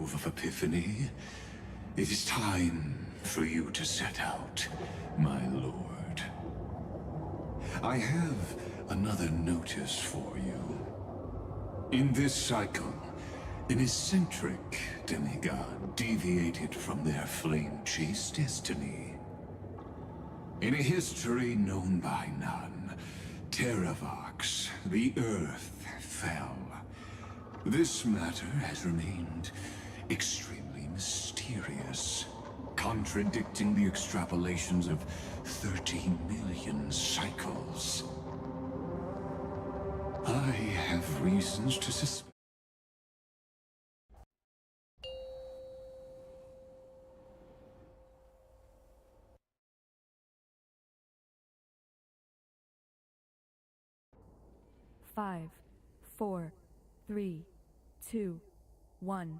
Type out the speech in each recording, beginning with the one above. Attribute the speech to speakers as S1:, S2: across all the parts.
S1: Grove of Epiphany. It is time for you to set out, my lord. I have another notice for you. In this cycle, an eccentric demigod deviated from their flame-chased destiny. In a history known by none, Terravox, the Earth, fell. This matter has remained extremely mysterious, contradicting the extrapolations of 13 million cycles. I have reasons to suspect.
S2: Five, four, three, two, one.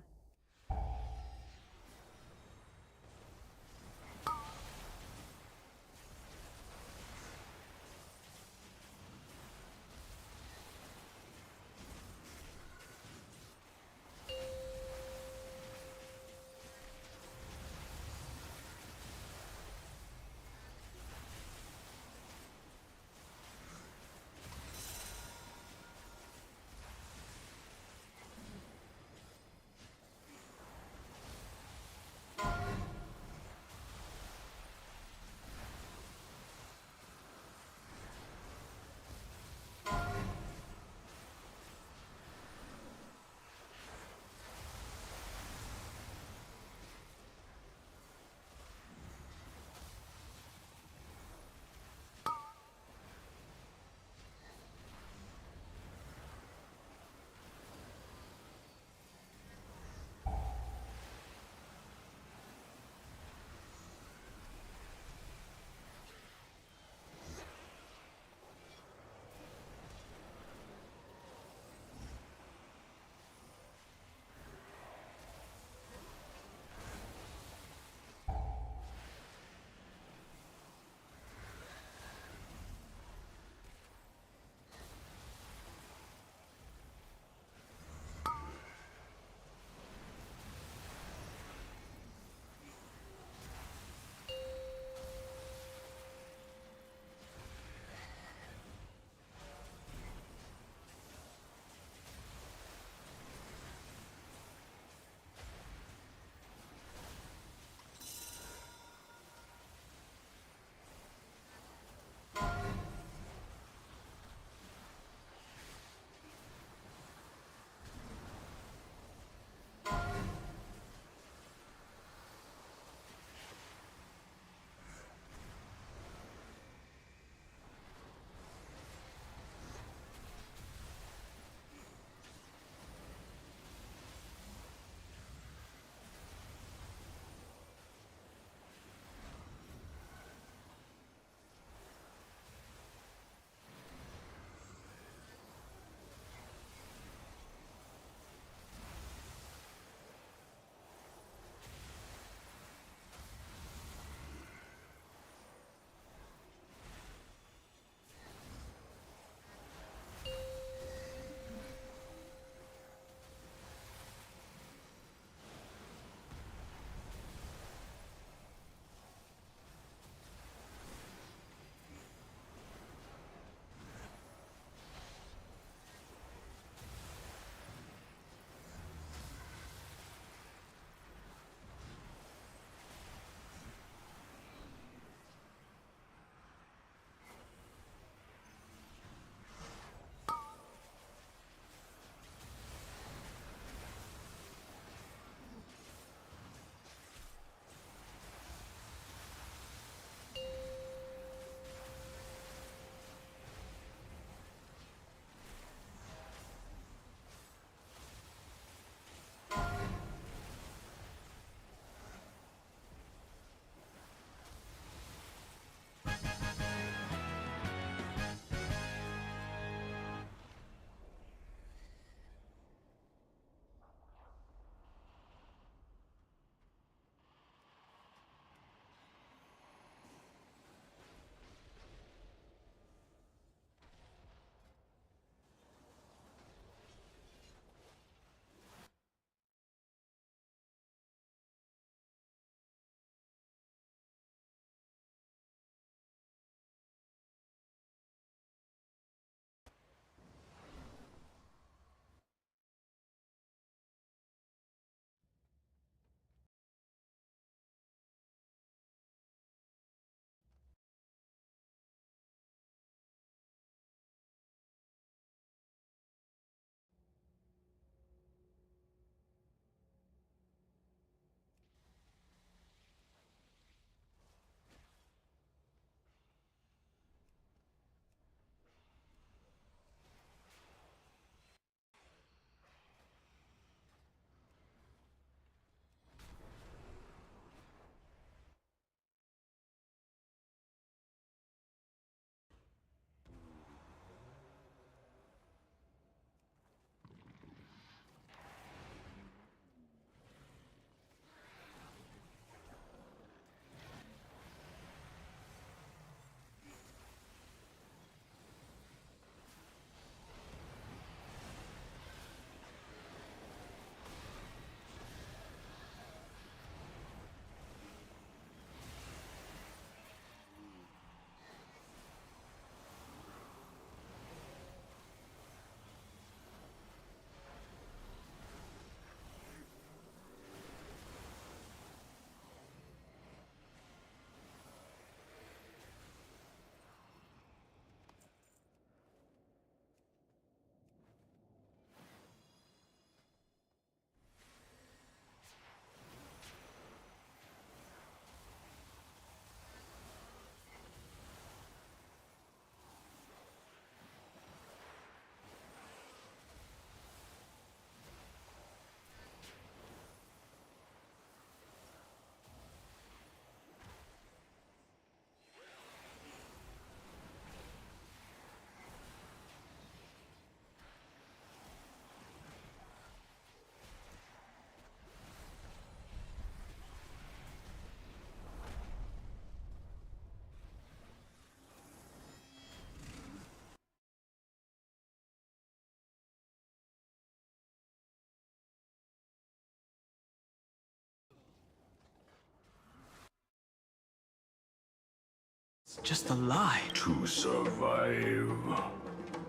S3: It's just a lie.
S4: To survive.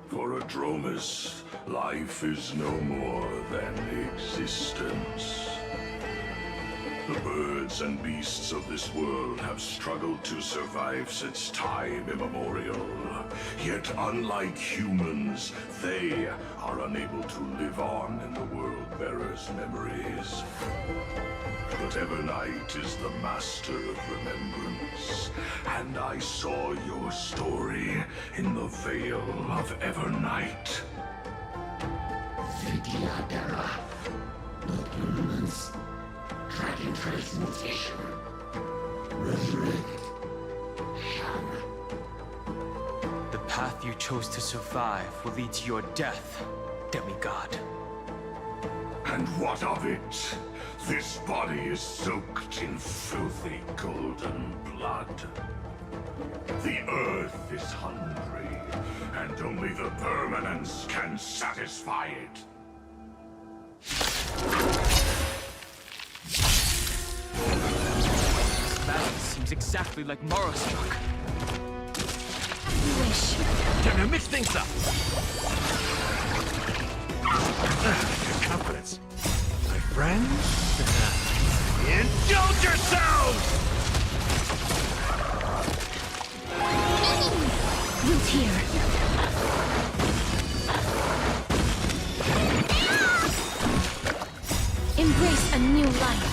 S4: For Adromus, life is no more than existence. The birds and beasts of this world have struggled to survive since time immemorial. Yet unlike humans, they are unable to live on in the World-Bearer's memories. But Evernight is the master of remembrance, and I saw your story in the Veil of Evernight.
S5: Vidyadhara. Permanence. Dragon transmutation. Resurrect. Shun.
S3: The path you chose to survive will lead to your death, demigod.
S4: And what of it? This body is soaked in filthy golden blood. The earth is hungry, and only the permanence can satisfy it.
S3: This battle seems exactly like Morrowstruck.
S6: Time to mix things up. Confidence. My friends? Indulge yourselves!
S5: Root here. Embrace a new life.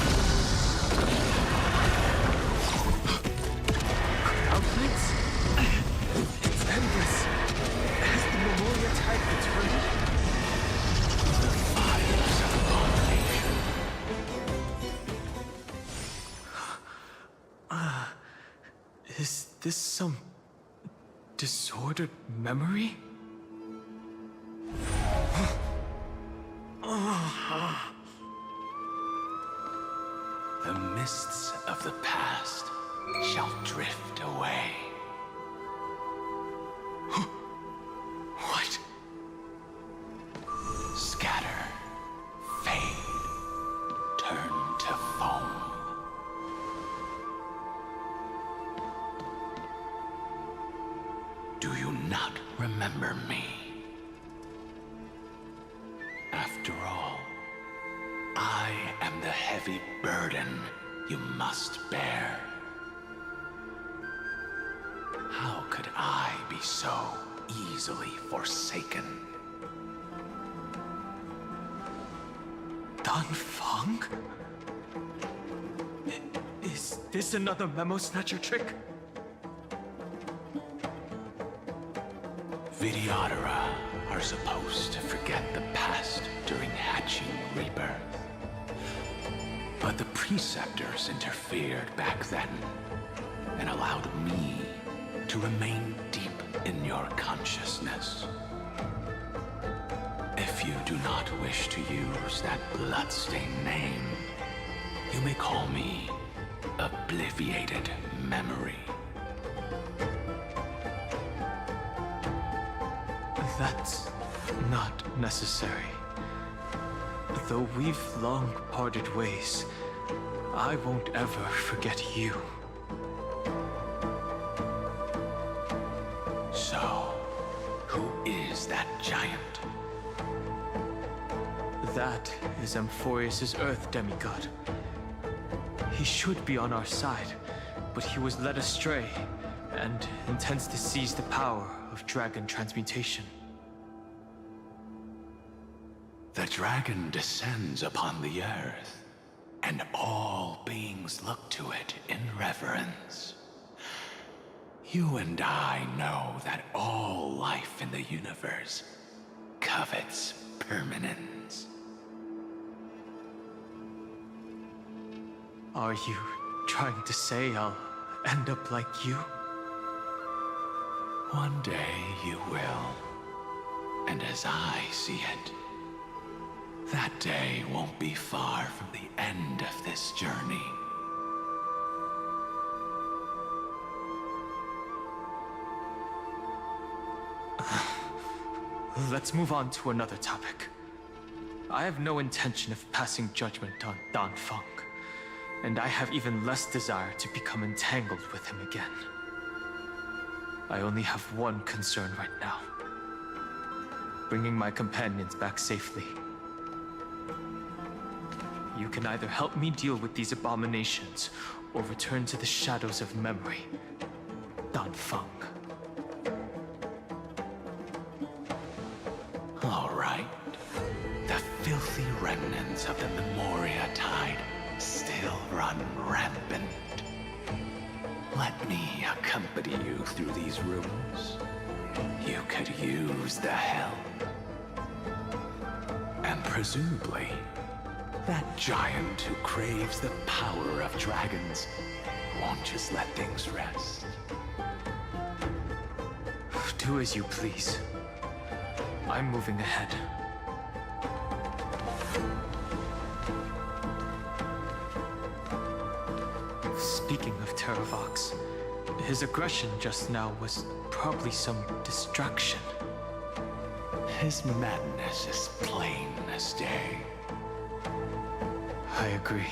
S3: Outlets? It's endless. Has the Memoria tide returned? The fires of abomination. Is this some disordered memory?
S7: The mists of the past shall drift away.
S3: What?
S7: Scatter, fade, turn to foam. Do you not remember me? After all, I am the heavy burden you must bear. How could I be so easily forsaken?
S3: Dan Feng? Is this another Memo Snatcher trick?
S7: Vidyadhara are supposed to forget the past during hatching rebirth. But the Preceptors interfered back then and allowed me to remain deep in your consciousness. If you do not wish to use that bloodstained name, you may call me Obliviated Memory.
S3: That's not necessary. Though we've long parted ways, I won't ever forget you.
S7: So, who is that giant?
S3: That is Amphorius' Earth demigod. He should be on our side, but he was led astray and intends to seize the power of dragon transmutation.
S7: The dragon descends upon the earth, and all beings look to it in reverence. You and I know that all life in the universe covets permanence.
S3: Are you trying to say I'll end up like you?
S7: One day you will, and as I see it, that day won't be far from the end of this journey.
S3: Let's move on to another topic. I have no intention of passing judgment on Dan Feng, and I have even less desire to become entangled with him again. I only have one concern right now. Bringing my companions back safely. You can either help me deal with these abominations, or return to the shadows of memory. Dan Feng.
S7: All right. The filthy remnants of the Memoria Tide still run rampant. Let me accompany you through these rooms. You could use the help. And presumably, that giant who craves the power of dragons won't just let things rest.
S3: Do as you please. I'm moving ahead. Speaking of Terravox, his aggression just now was probably some distraction.
S7: His madness is plain as day.
S3: I agree.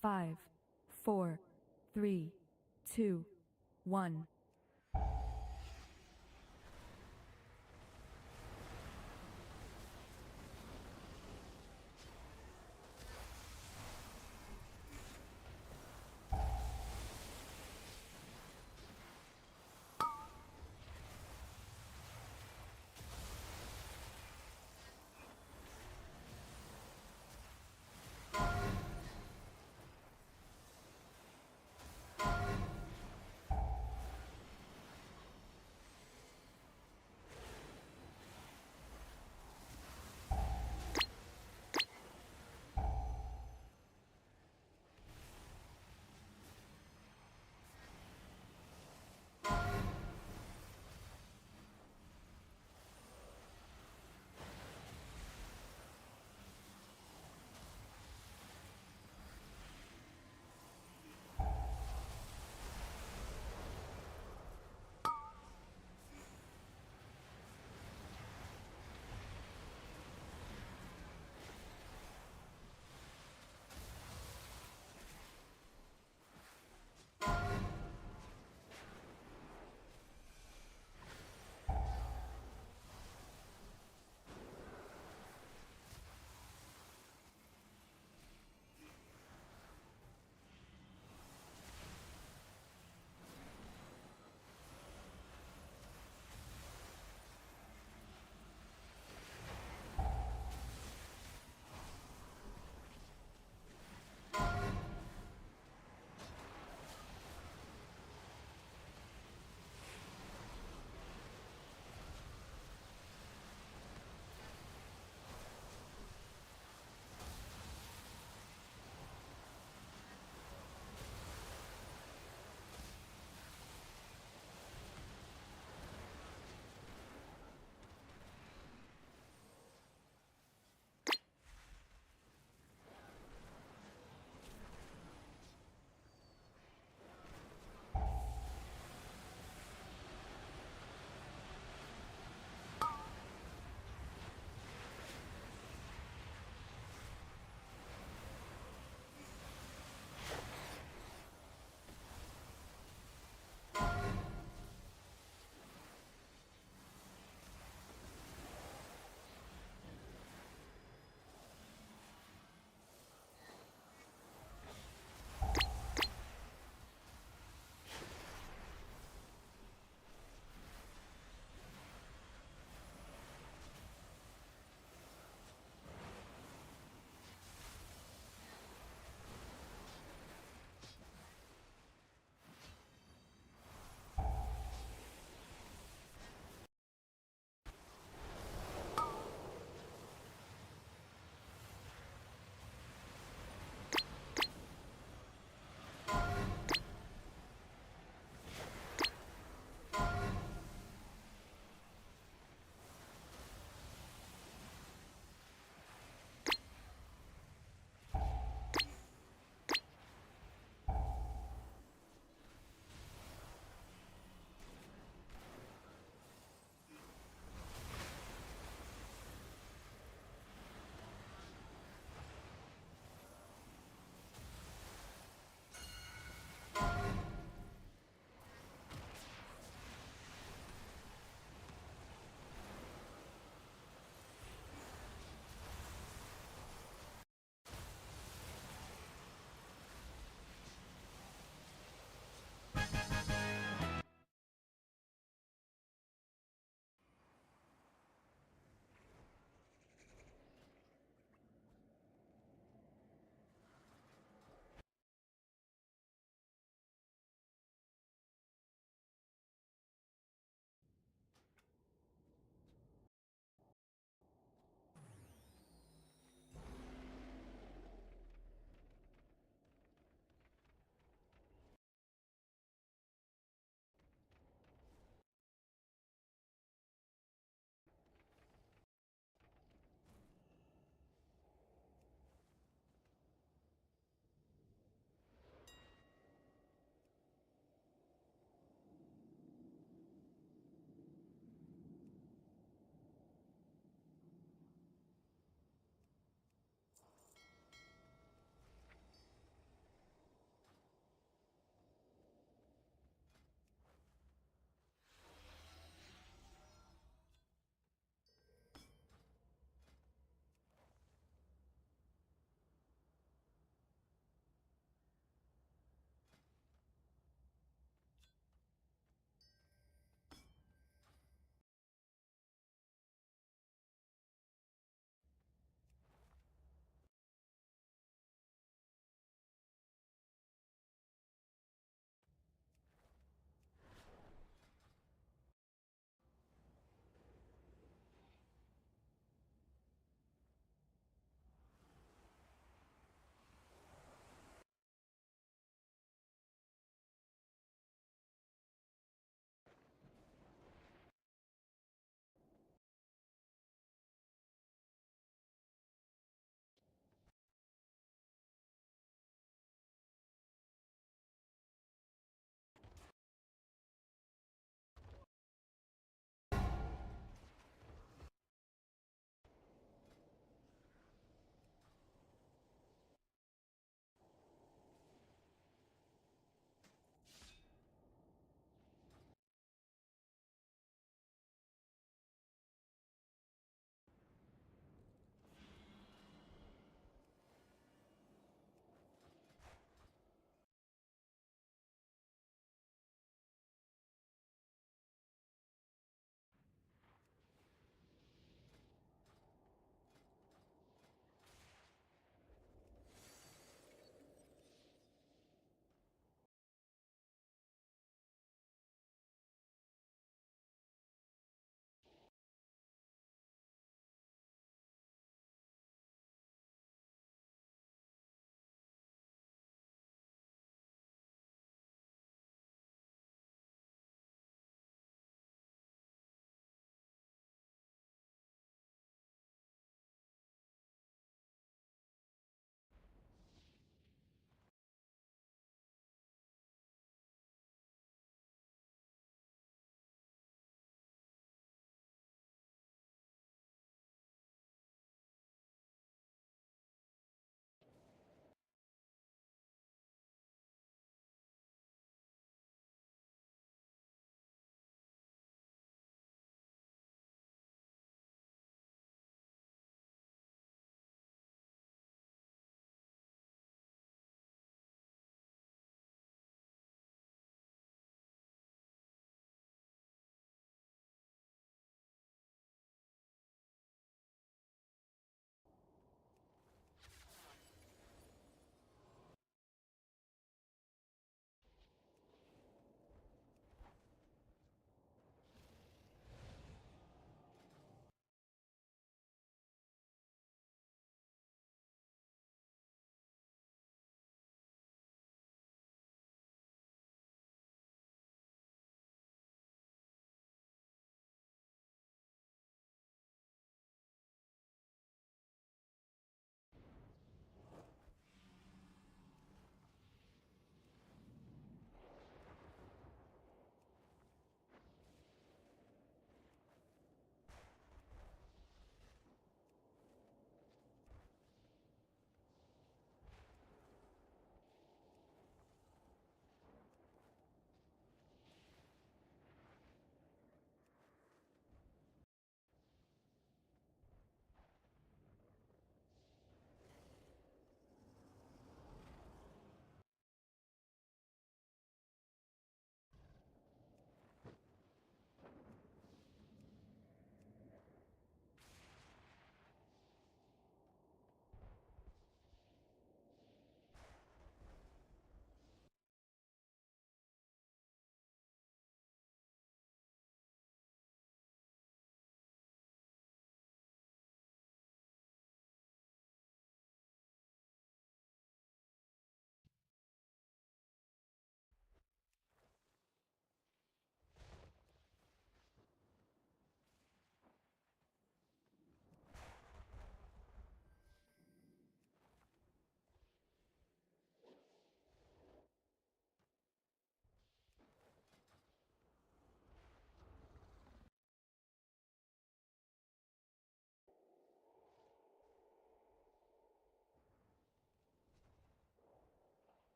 S2: 5, 4, 3, 2, 1.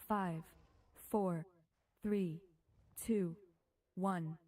S2: 5, 4, 3, 2, 1.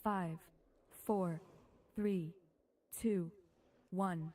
S2: Five, 4, 3, 2, 1.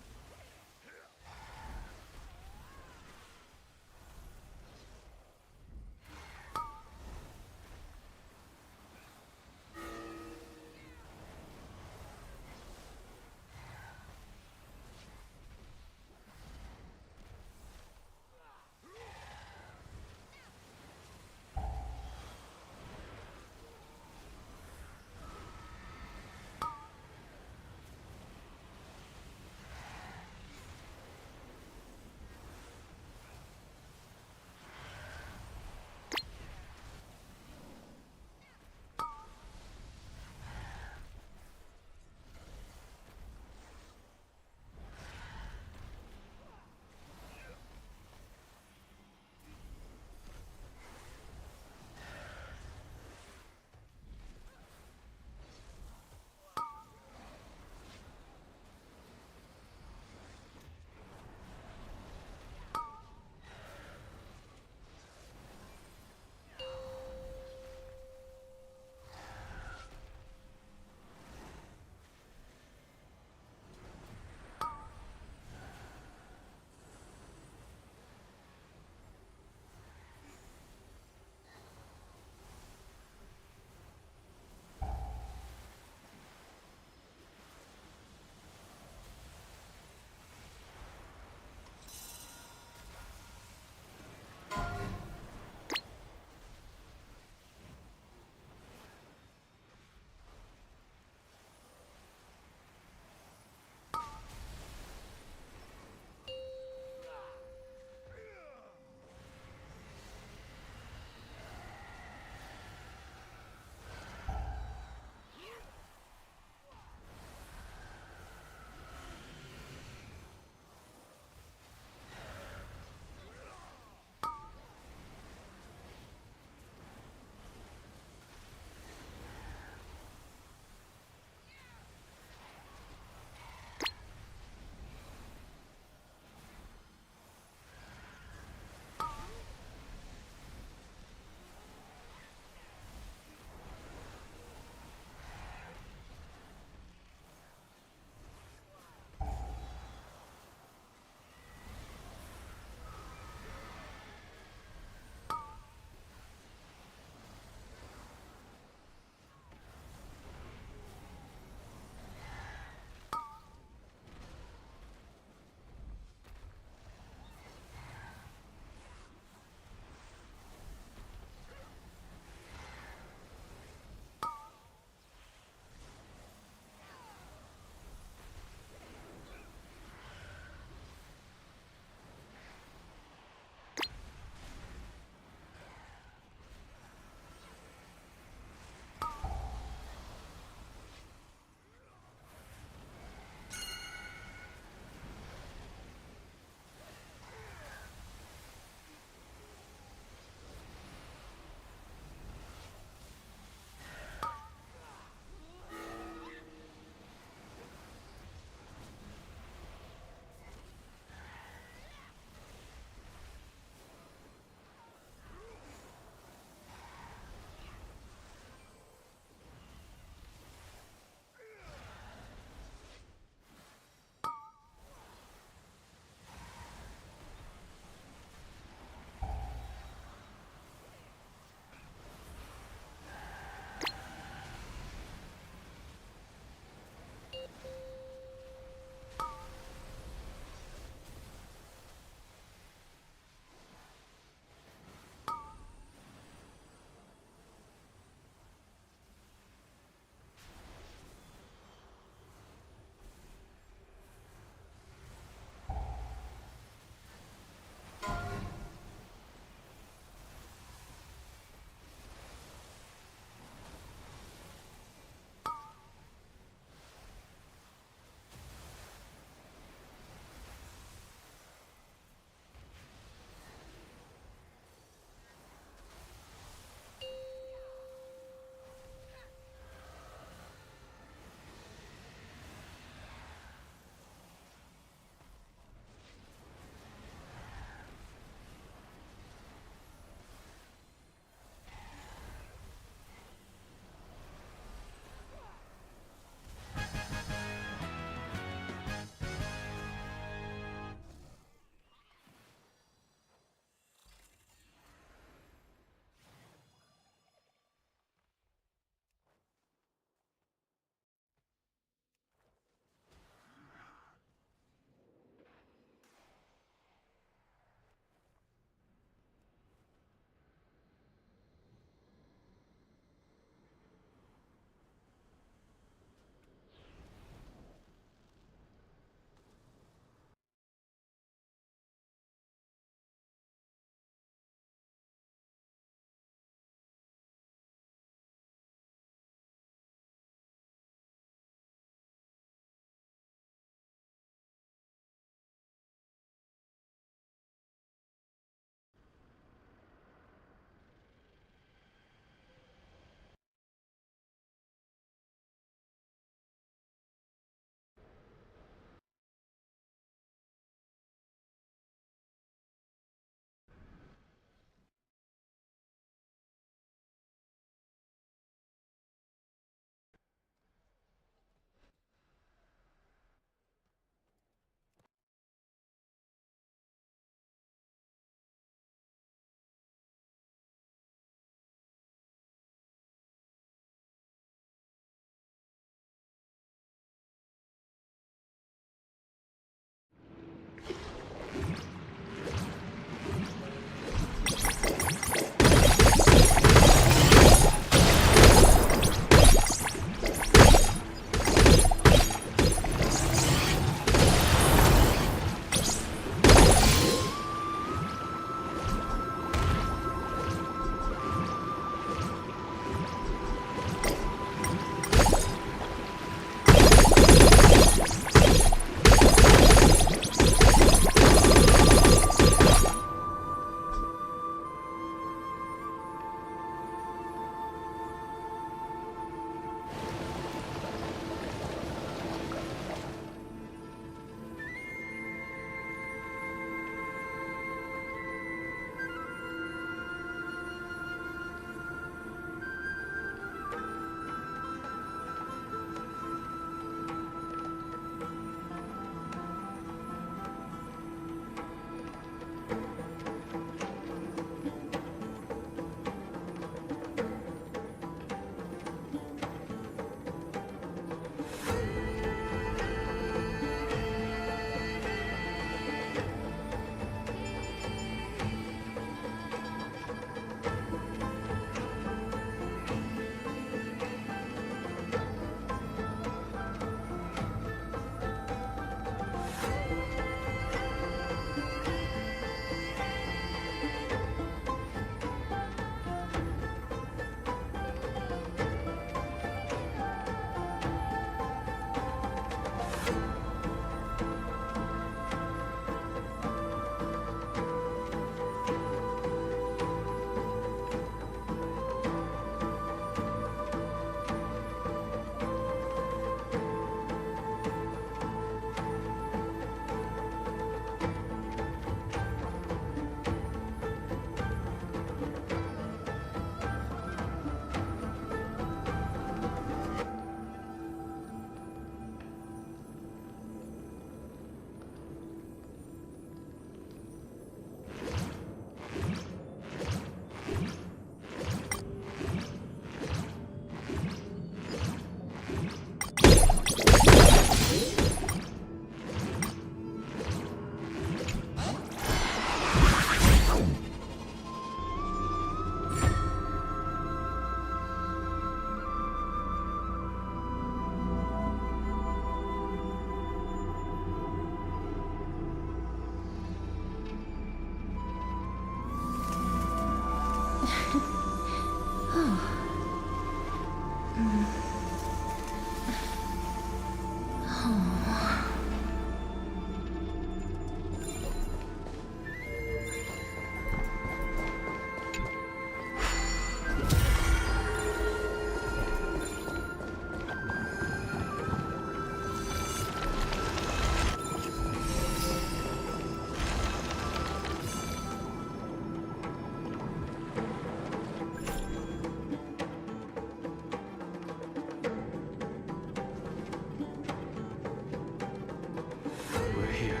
S3: We're here.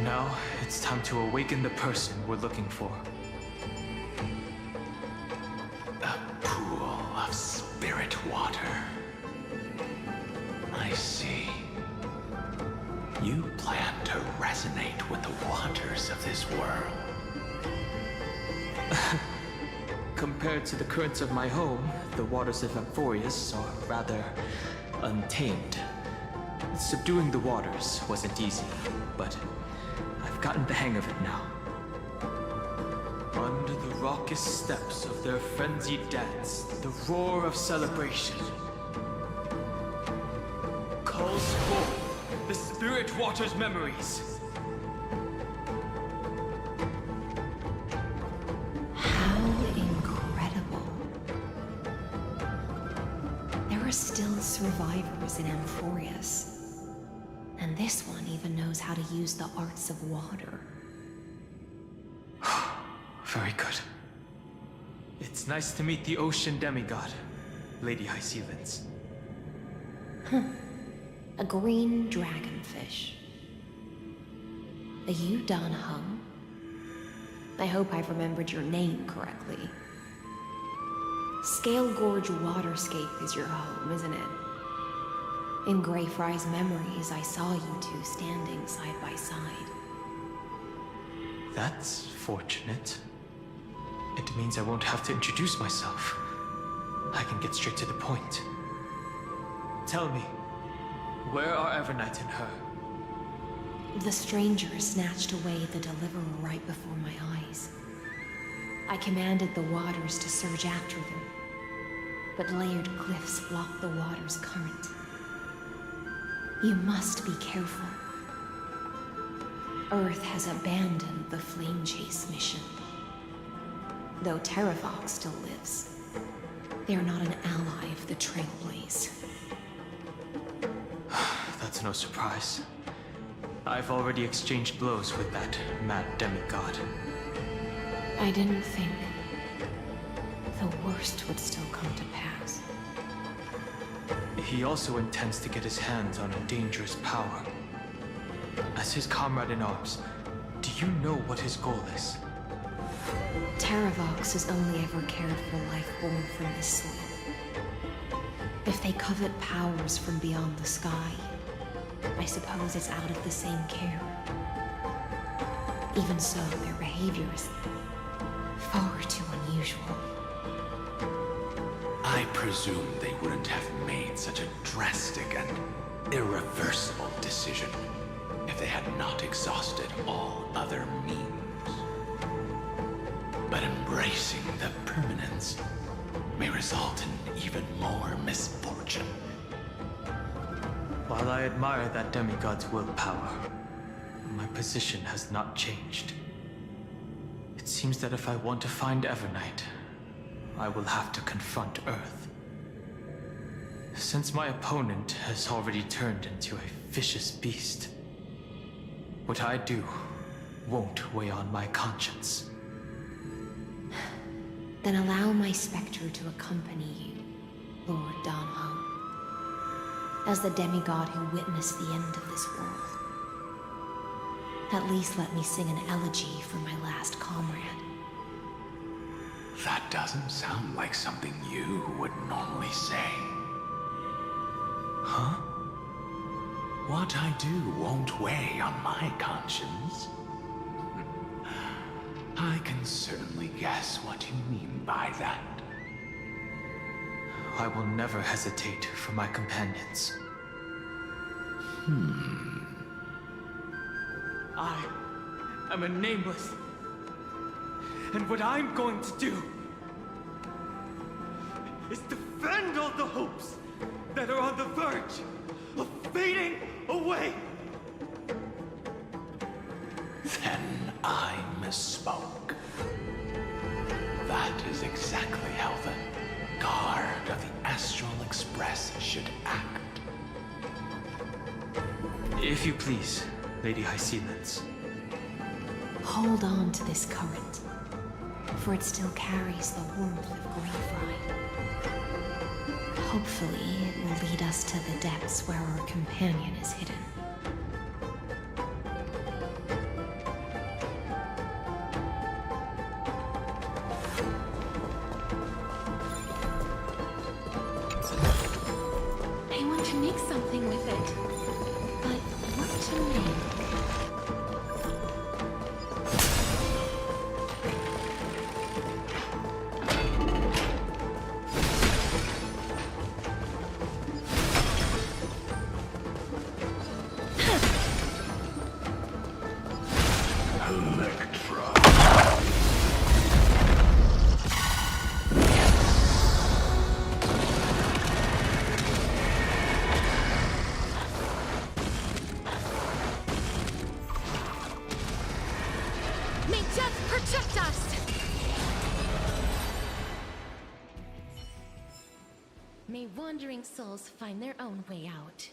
S3: Now, it's time to awaken the person we're looking for.
S7: A pool of spirit water. I see. You plan to resonate with the waters of this world.
S3: Compared to the currents of my home, the waters of Amphorius are rather untamed. Subduing the waters wasn't easy, but I've gotten the hang of it now. Under the raucous steps of their frenzied dance, the roar of celebration calls forth the spirit water's memories.
S5: How incredible. There are still survivors in Amphorius. And this one even knows how to use the arts of water.
S3: Very good. It's nice to meet the ocean demigod, Lady Hyacinthus.
S5: A green dragonfish. Are you Dan Heng? I hope I've remembered your name correctly. Scale Gorge Waterscape is your home, isn't it? In Greyfry's memories, I saw you two standing side by side.
S3: That's fortunate. It means I won't have to introduce myself. I can get straight to the point. Tell me, where are Evernight and her?
S5: The stranger snatched away the deliverer right before my eyes. I commanded the waters to surge after them, but layered cliffs blocked the water's current. You must be careful. Earth has abandoned the Flame Chase mission. Though Terravox still lives, they are not an ally of the Trailblaze.
S3: That's no surprise. I've already exchanged blows with that mad demigod.
S5: I didn't think the worst would still come to pass.
S3: He also intends to get his hands on a dangerous power. As his comrade in arms, do you know what his goal is?
S5: Terravox has only ever cared for life born from this soil. If they covet powers from beyond the sky, I suppose it's out of the same care. Even so, their behavior is far too unusual.
S7: I presume they wouldn't have made such a drastic and irreversible decision if they had not exhausted all other means. But embracing the permanence may result in even more misfortune.
S3: While I admire that demigod's willpower, my position has not changed. It seems that if I want to find Evernight, I will have to confront Earth. Since my opponent has already turned into a vicious beast, what I do won't weigh on my conscience.
S5: Then allow my specter to accompany you, Lord Dan Heng, as the demigod who witnessed the end of this world. At least let me sing an elegy for my last comrade.
S7: That doesn't sound like something you would normally say. Huh? What I do won't weigh on my conscience. I can certainly guess what you mean by that.
S3: I will never hesitate for my companions. I am a nameless And what I'm going to do is defend all the hopes that are on the verge of fading away.
S7: Then I misspoke. That is exactly how the guard of the Astral Express should act.
S3: If you please, Lady Hysealence.
S5: Hold on to this current, for it still carries the warmth of Greyfry. Hopefully, it will lead us to the depths where our companion is hidden. I want to make something with it, but what to make?
S4: Electra.
S5: May death protect us! May wandering souls find their own way out.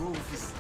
S8: grove is...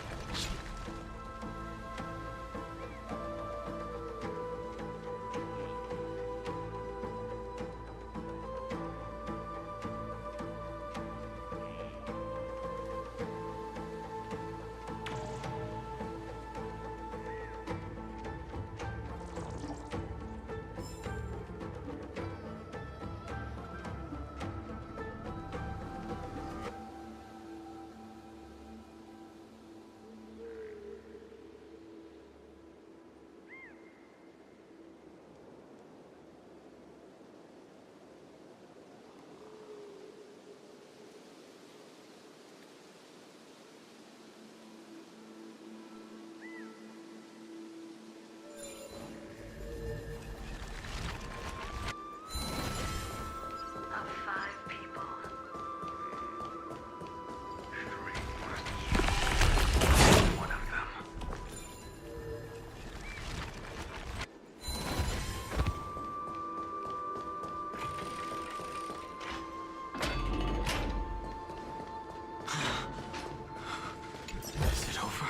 S3: Is it over?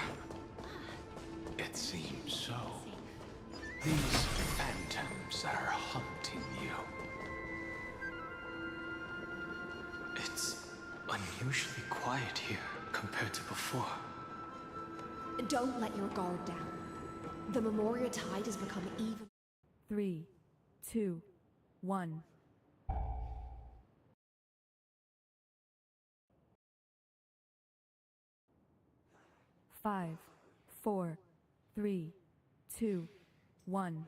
S7: It seems so. These phantoms are haunting you.
S3: It's unusually quiet here compared to before.
S5: Don't let your guard down. The Memoria Tide has become even...
S2: 3, 2, 1. Five, four, three, two, one.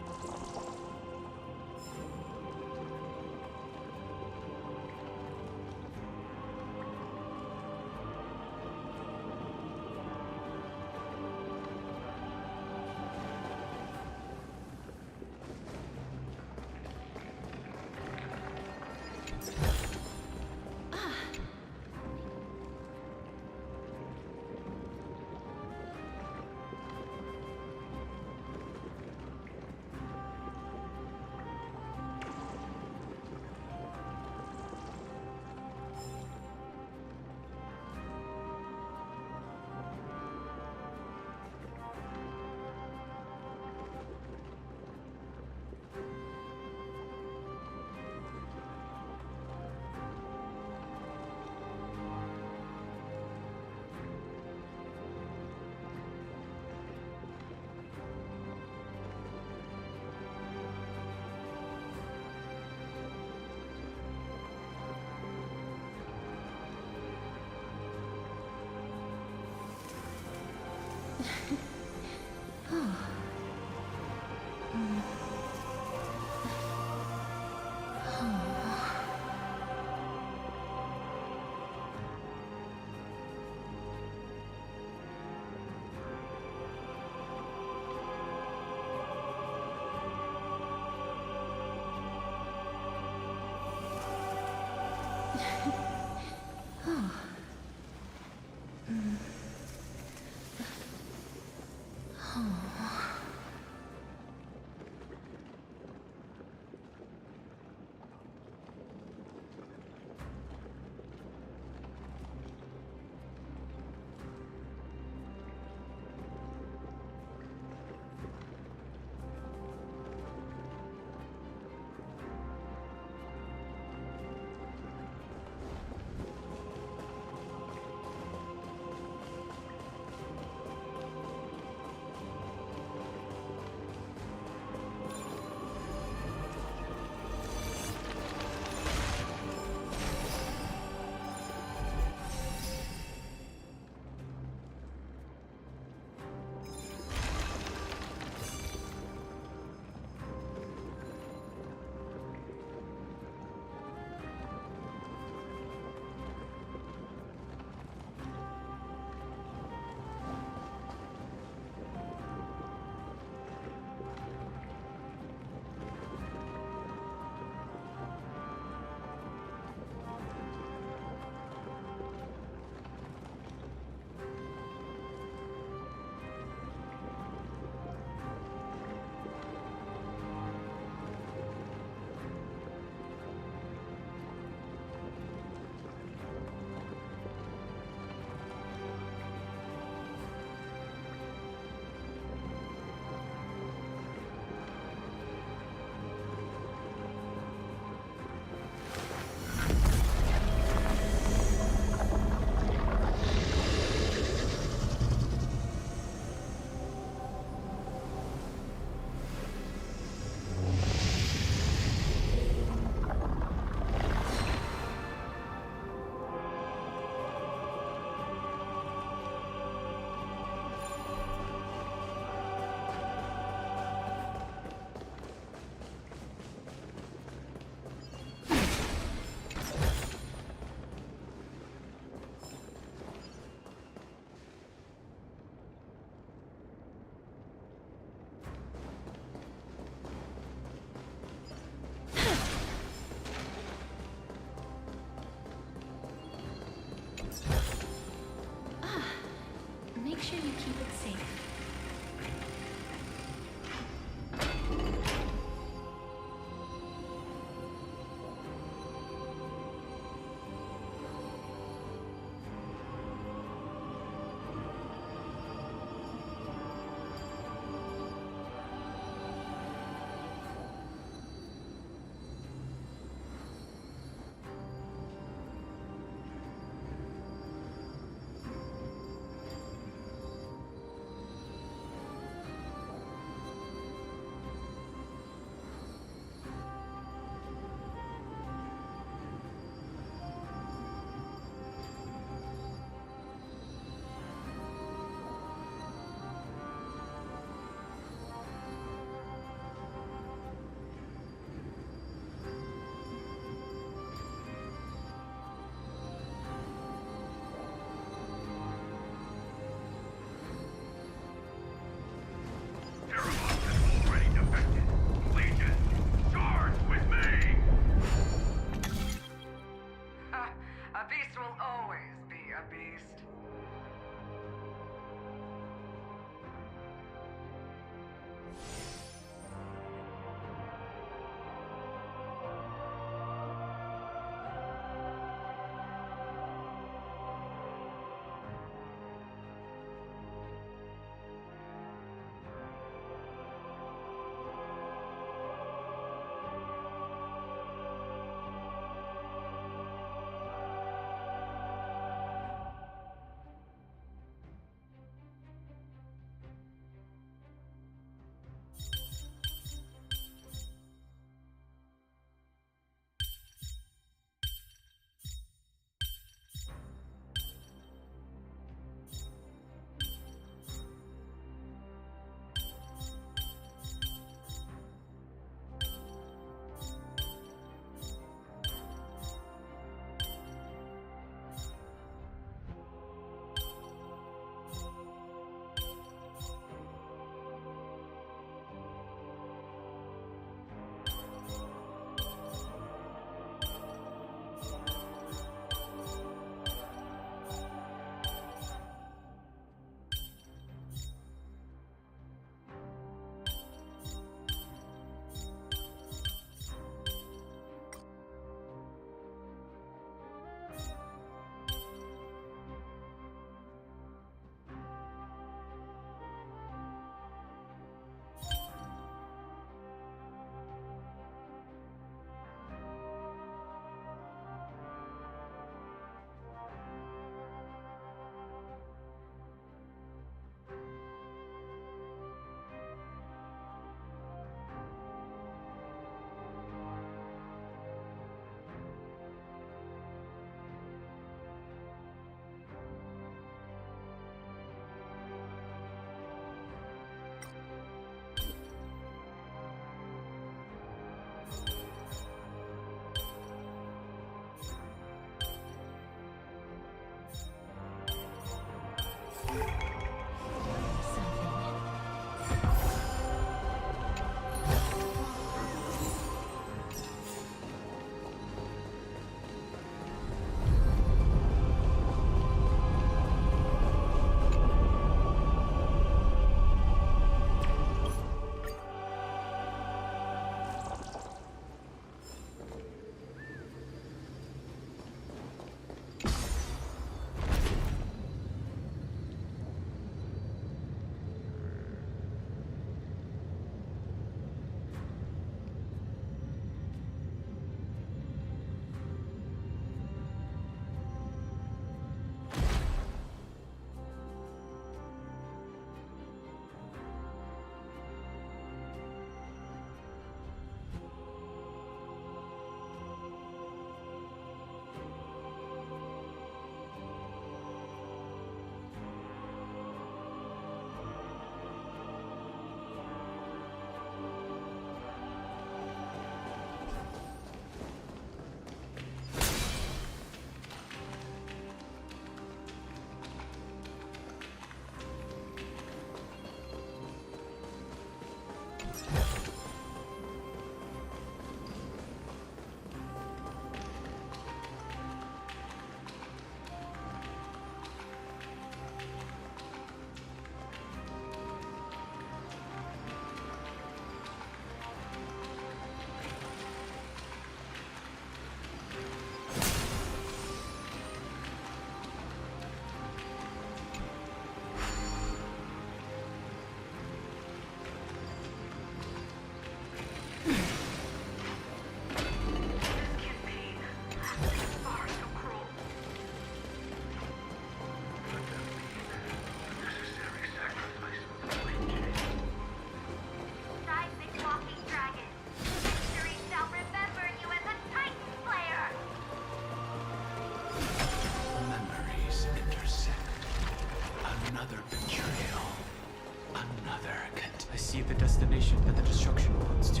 S3: See the destination that the destruction points to.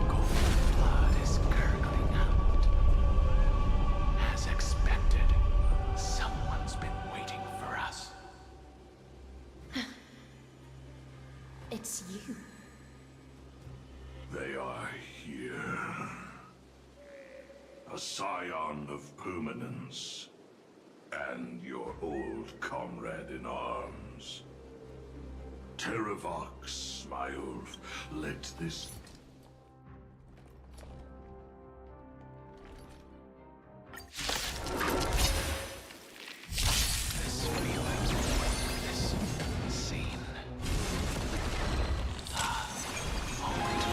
S7: Golden blood is gurgling out. As expected, someone's been waiting for us.
S5: It's you.
S4: They are here. A scion of permanence. And your old comrade in arms. Terravox, my old, let this...
S7: This feeling, this scene. Only to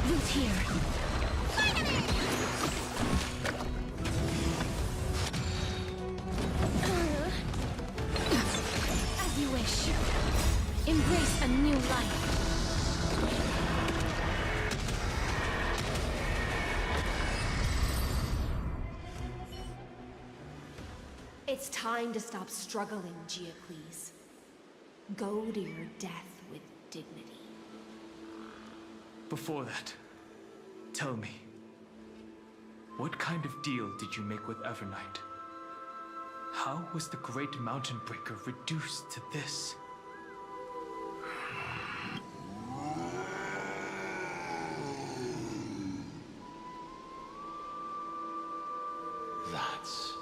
S5: Root here. As you wish. Embrace a new life. It's time to stop struggling, Geocles. Go to your death with dignity.
S3: Before that, tell me, what kind of deal did you make with Evernight? How was the Great Mountain Breaker reduced to this?
S7: That's...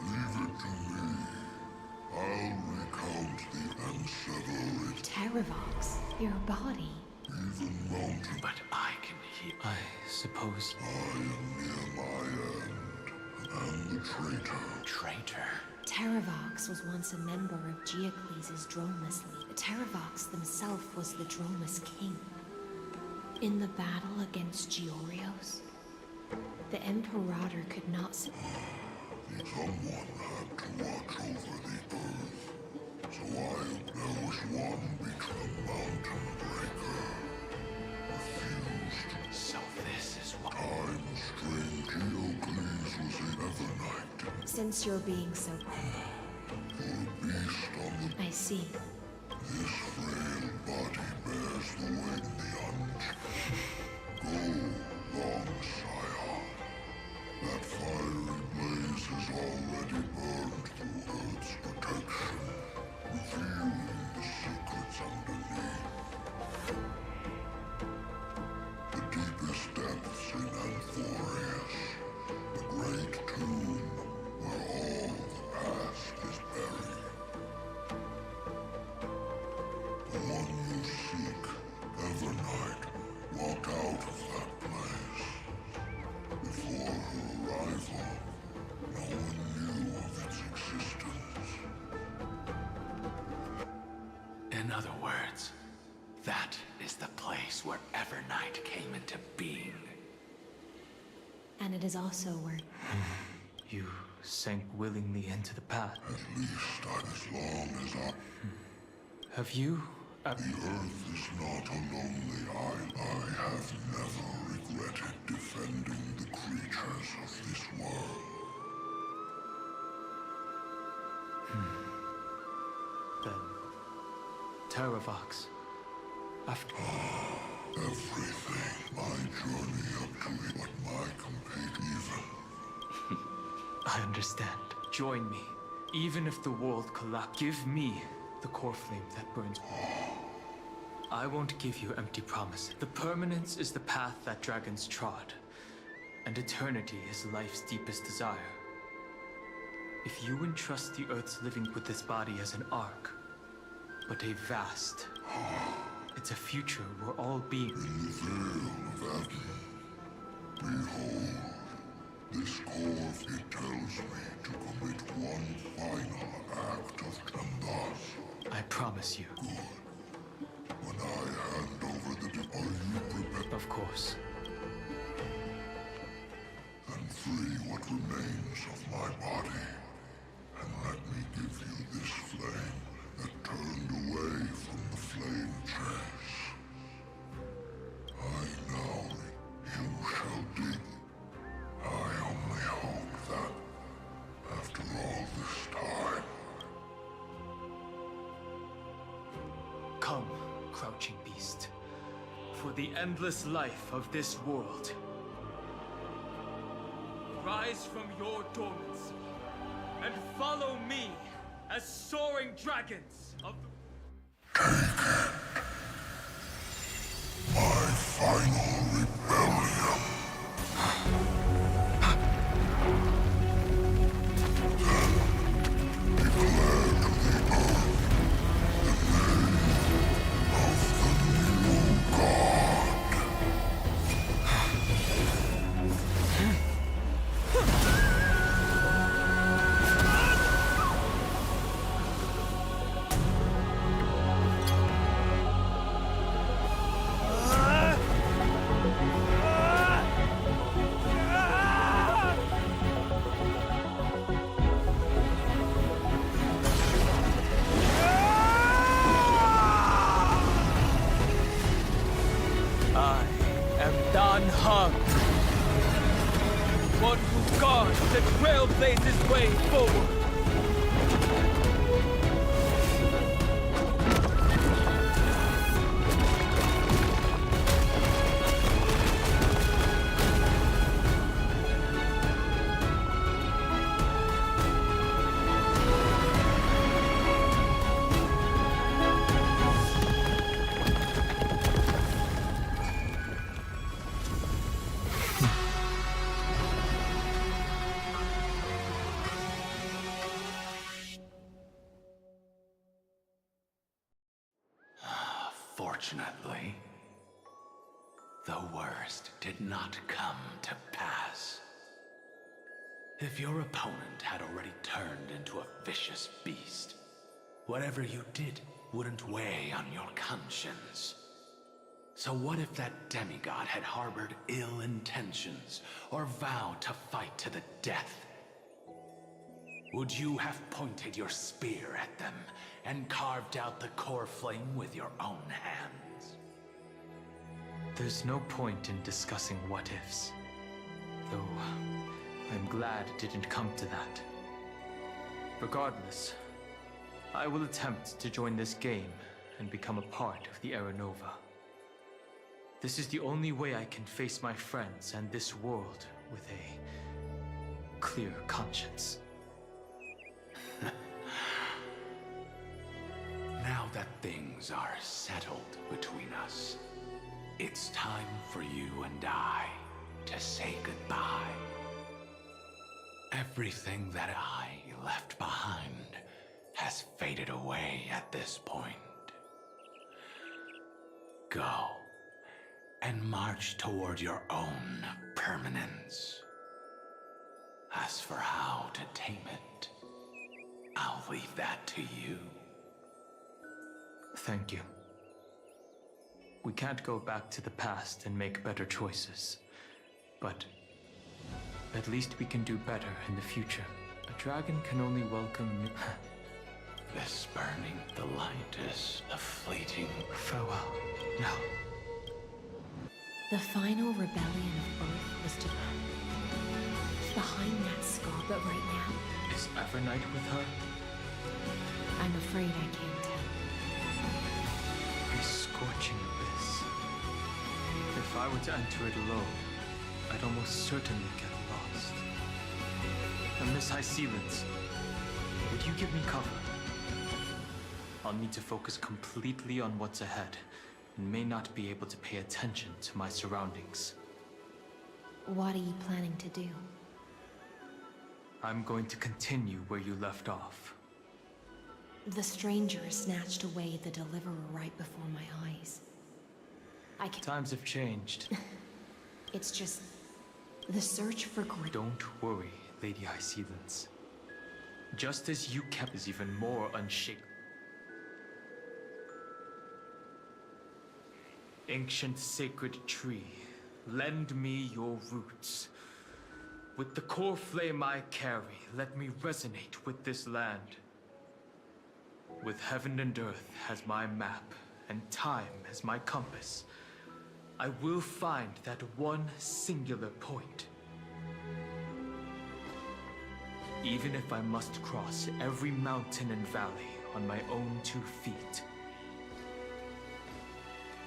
S8: Leave it to me. I'll recount the unsevered,
S5: Terravox, your body.
S8: even mountain.
S7: But I can hear...
S3: I suppose.
S8: I am near my end, and the traitor.
S7: Traitor.
S5: Terravox was once a member of Geocles' Dromus League. Terravox himself was the Dromus King. In the battle against Georios, the Imperator could not...
S8: Someone had to watch over the earth, so there was one between Mountain Breaker. Refused.
S7: So this is what...
S8: Time strained Geocles was in Evernight.
S5: Since you're being so...
S8: For a beast on the...
S5: I see.
S8: This frail body bears the weight in the Go, long sire.
S7: In other words, that is the place where Evernight came into being.
S5: And it is also where...
S3: You sank willingly into the path.
S8: At least as long as I...
S3: Have you...
S8: The Earth is not a lonely isle. I have never regretted defending the creatures of this world.
S3: Then... Terravox. After...
S8: Everything. My journey up to it, but my companion even.
S3: I understand. Join me. Even if the world collapses, give me the core flame that burns. I won't give you empty promises. The permanence is the path that dragons trod, and eternity is life's deepest desire. If you entrust the Earth's living with this body as an ark, but a vast, it's a future where all beings...
S8: In the veil of Aden, behold, this core, it tells me to commit one final act of Chandas.
S3: I promise you.
S8: Good. When I hand over the are you prepared?
S3: Of course.
S8: Then free what remains of my body, and let me give you this flame that turned away from the flame chase. I know you shall dig. I only hope that, after all this time...
S3: Come, crouching beast, for the endless life of this world. Rise from your dormancy, and follow me as soaring dragons of...
S8: My final rebellion. Then declare to the earth the name of the new god.
S3: I am Dan Heng, one who guards the trailblazer's way forward.
S7: Fortunately, the worst did not come to pass. If your opponent had already turned into a vicious beast, whatever you did wouldn't weigh on your conscience. So what if that demigod had harbored ill intentions or vowed to fight to the death? Would you have pointed your spear at them and carved out the core flame with your own hands?
S3: There's no point in discussing what-ifs. Though, I'm glad it didn't come to that. Regardless, I will attempt to join this game and become a part of the Era Nova. This is the only way I can face my friends and this world with a clear conscience.
S7: Now that things are settled between us, it's time for you and I to say goodbye. Everything that I left behind has faded away at this point. Go and march toward your own permanence. As for how to tame it, I'll leave that to you.
S3: Thank you. We can't go back to the past and make better choices, but at least we can do better in the future. A dragon can only welcome new...
S7: This burning delight is a fleeting...
S3: Farewell. Now.
S5: The final rebellion of Earth was to... behind that scar, but right now,
S3: Is Evernight with her?
S5: I'm afraid I can't tell.
S3: A scorching abyss. If I were to enter it alone, I'd almost certainly get lost. And Miss High Sealants, would you give me cover? I'll need to focus completely on what's ahead, and may not be able to pay attention to my surroundings.
S5: What are you planning to do?
S3: I'm going to continue where you left off.
S5: The stranger snatched away the Deliverer right before my eyes. I can...
S3: Times have changed.
S5: It's just... the search for
S3: Don't worry, Lady High Sealants. Just as you kept is even more unshakable. Ancient sacred tree, lend me your roots. With the core flame I carry, let me resonate with this land. With heaven and earth as my map, and time as my compass, I will find that one singular point. Even if I must cross every mountain and valley on my own 2 feet,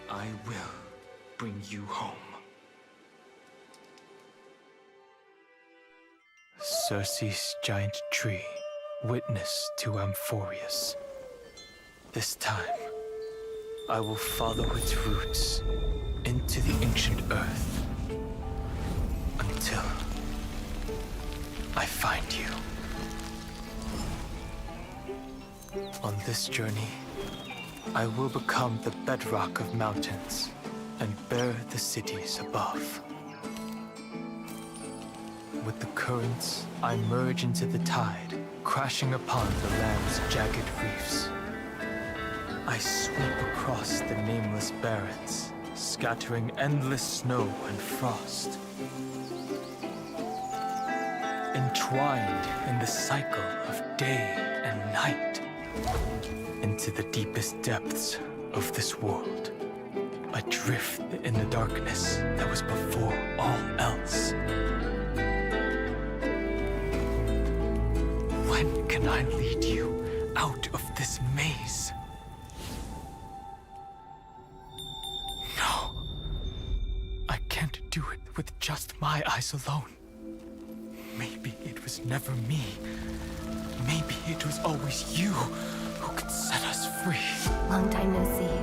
S3: I will bring you home. Circe's giant tree, witness to Amphorius. This time, I will follow its roots into the ancient earth until I find you. On this journey, I will become the bedrock of mountains and bear the cities above. With the currents, I merge into the tide, crashing upon the land's jagged reefs. I sweep across the nameless barrens, scattering endless snow and frost. Entwined in the cycle of day and night, into the deepest depths of this world, adrift in the darkness that was before all else. When can I lead you out of this maze? No. I can't do it with just my eyes alone. Maybe it was never me. Maybe it was always you who could set us free.
S5: Long time no see.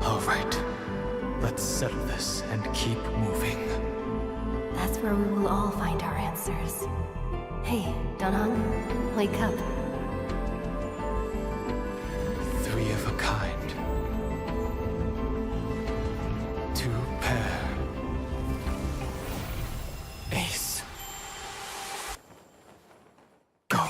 S3: All right. Let's settle this and keep moving.
S5: That's where we will all find our answers. Hey, Danheng, wake up.
S3: 3 of a kind. 2 pair. Ace. Go.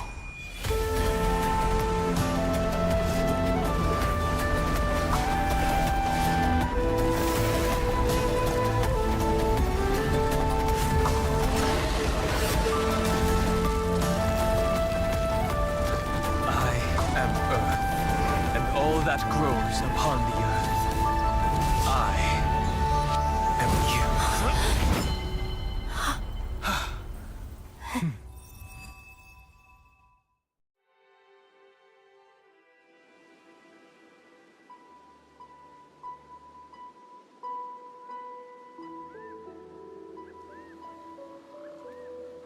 S3: That grows upon the earth. I am you.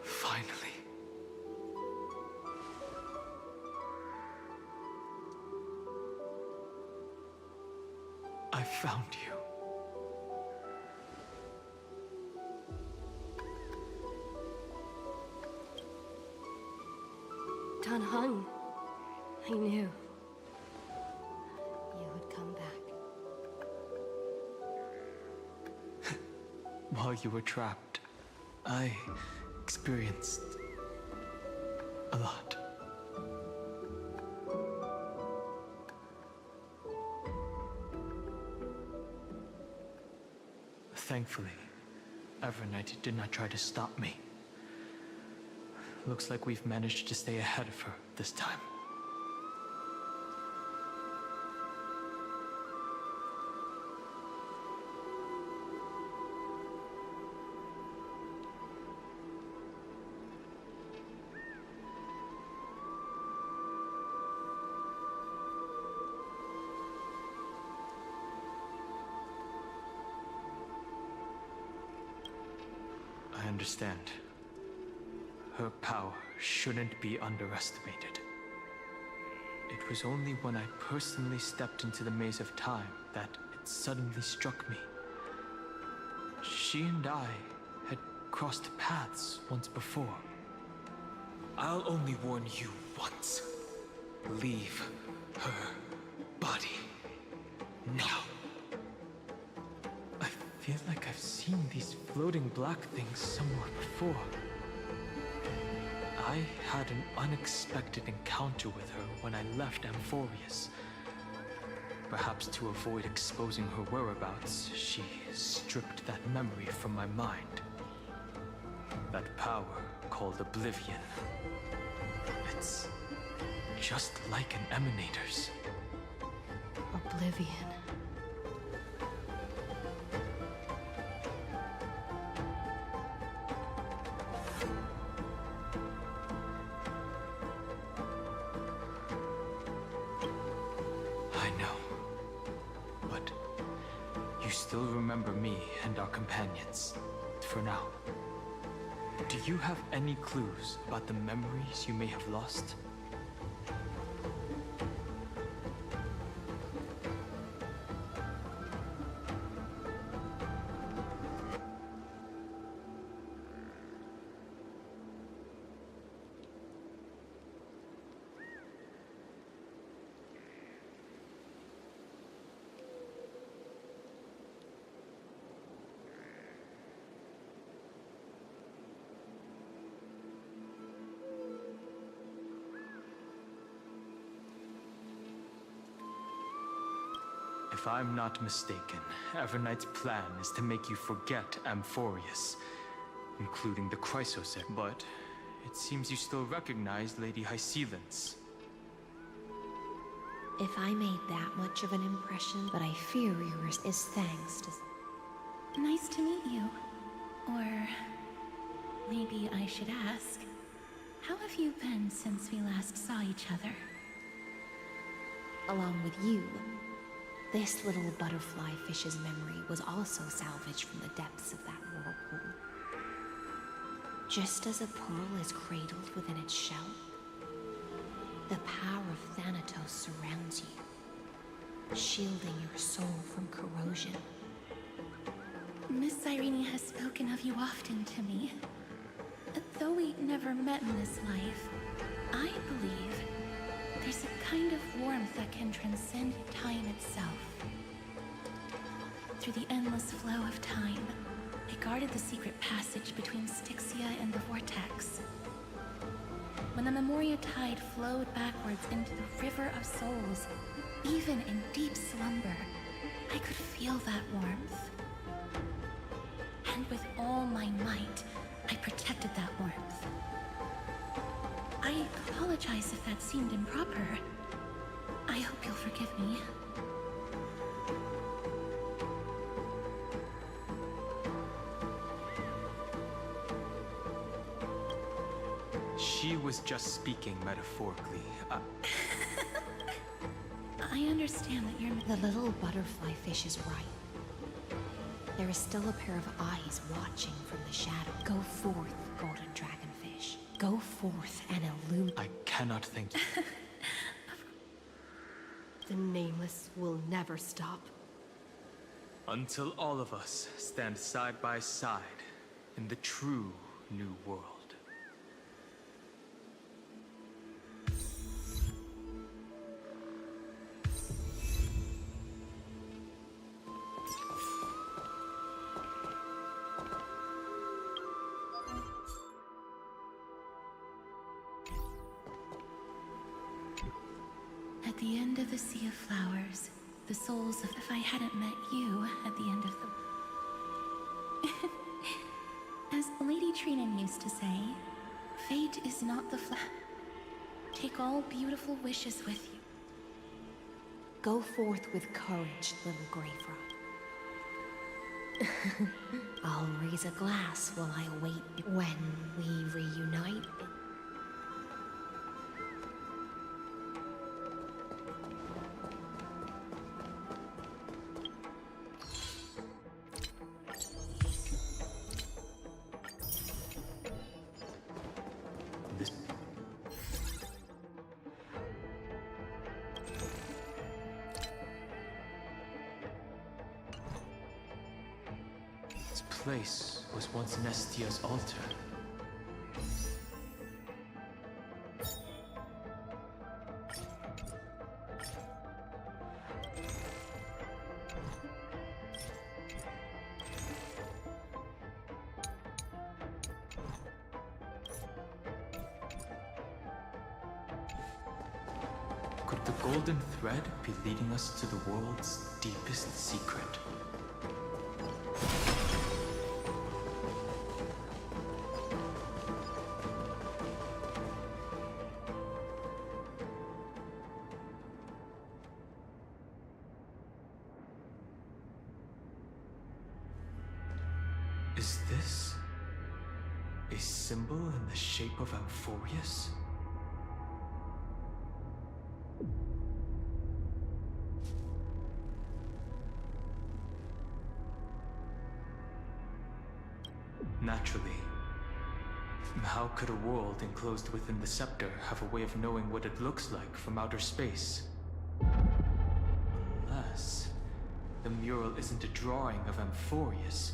S3: Finally. I found you.
S5: Danheng, I knew you would come back.
S3: While you were trapped, I experienced a lot. Thankfully, Evernight did not try to stop me. Looks like we've managed to stay ahead of her this time. I understand. Her power shouldn't be underestimated. It was only when I personally stepped into the maze of time that it suddenly struck me. She and I had crossed paths once before. I'll only warn you once. Leave her body now. I feel like I've seen these floating black things somewhere before. I had an unexpected encounter with her when I left Amphorius. Perhaps to avoid exposing her whereabouts, she stripped that memory from my mind. That power called Oblivion. It's just like an Emanator's.
S5: Oblivion.
S3: I know. But you still remember me and our companions, for now. Do you have any clues about the memories you may have lost? If I'm not mistaken, Evernight's plan is to make you forget Amphorius, including the Chrysoset. But it seems you still recognize Lady Hycelens.
S5: If I made that much of an impression, but I fear yours is thanks to...
S9: Nice to meet you. Or maybe I should ask, how have you been since we last saw each other?
S5: Along with you, this little butterfly fish's memory was also salvaged from the depths of that whirlpool. Just as a pearl is cradled within its shell, the power of Thanatos surrounds you, shielding your soul from corrosion.
S9: Miss Irene has spoken of you often to me. Though we never met in this life, I believe there's a kind of warmth that can transcend time itself. Through the endless flow of time, I guarded the secret passage between Styxia and the Vortex. When the Memoria Tide flowed backwards into the River of Souls, even in deep slumber, I could feel that warmth. And with all my might, I protected that warmth. I apologize if that seemed improper. I hope you'll forgive me.
S3: She was just speaking metaphorically.
S9: I understand that you're...
S5: The little butterfly fish is right. There is still a pair of eyes watching from the shadow. Go forth, golden dragonfish. Go forth and illuminate.
S3: I cannot thank you.
S10: The Nameless will never stop.
S3: Until all of us stand side by side in the true new world.
S9: At the end of the Sea of Flowers, the souls of... If I hadn't met you at the end of the... As Lady Trinan used to say, fate is not the Take all beautiful wishes with you.
S5: Go forth with courage, little Greyfrog. I'll raise a glass while I await when we reunite.
S3: This place was once Nestia's altar. Could the golden thread be leading us to the world's deepest secret? Is this a symbol in the shape of Amphorius? Naturally. How could a world enclosed within the scepter have a way of knowing what it looks like from outer space? Unless the mural isn't a drawing of Amphorius,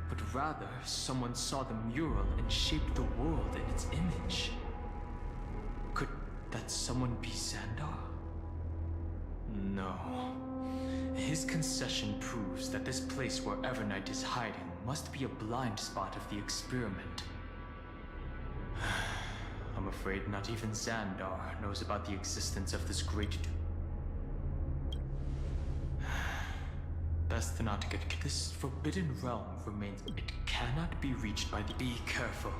S3: but rather someone saw the mural and shaped the world in its image. Could that someone be Xandar? No. His concession proves that this place where Evernight is hiding must be a blind spot of the experiment. I'm afraid not even Xandar knows about the existence of this great... Best not get... This forbidden realm remains... It cannot be reached by the... Be careful.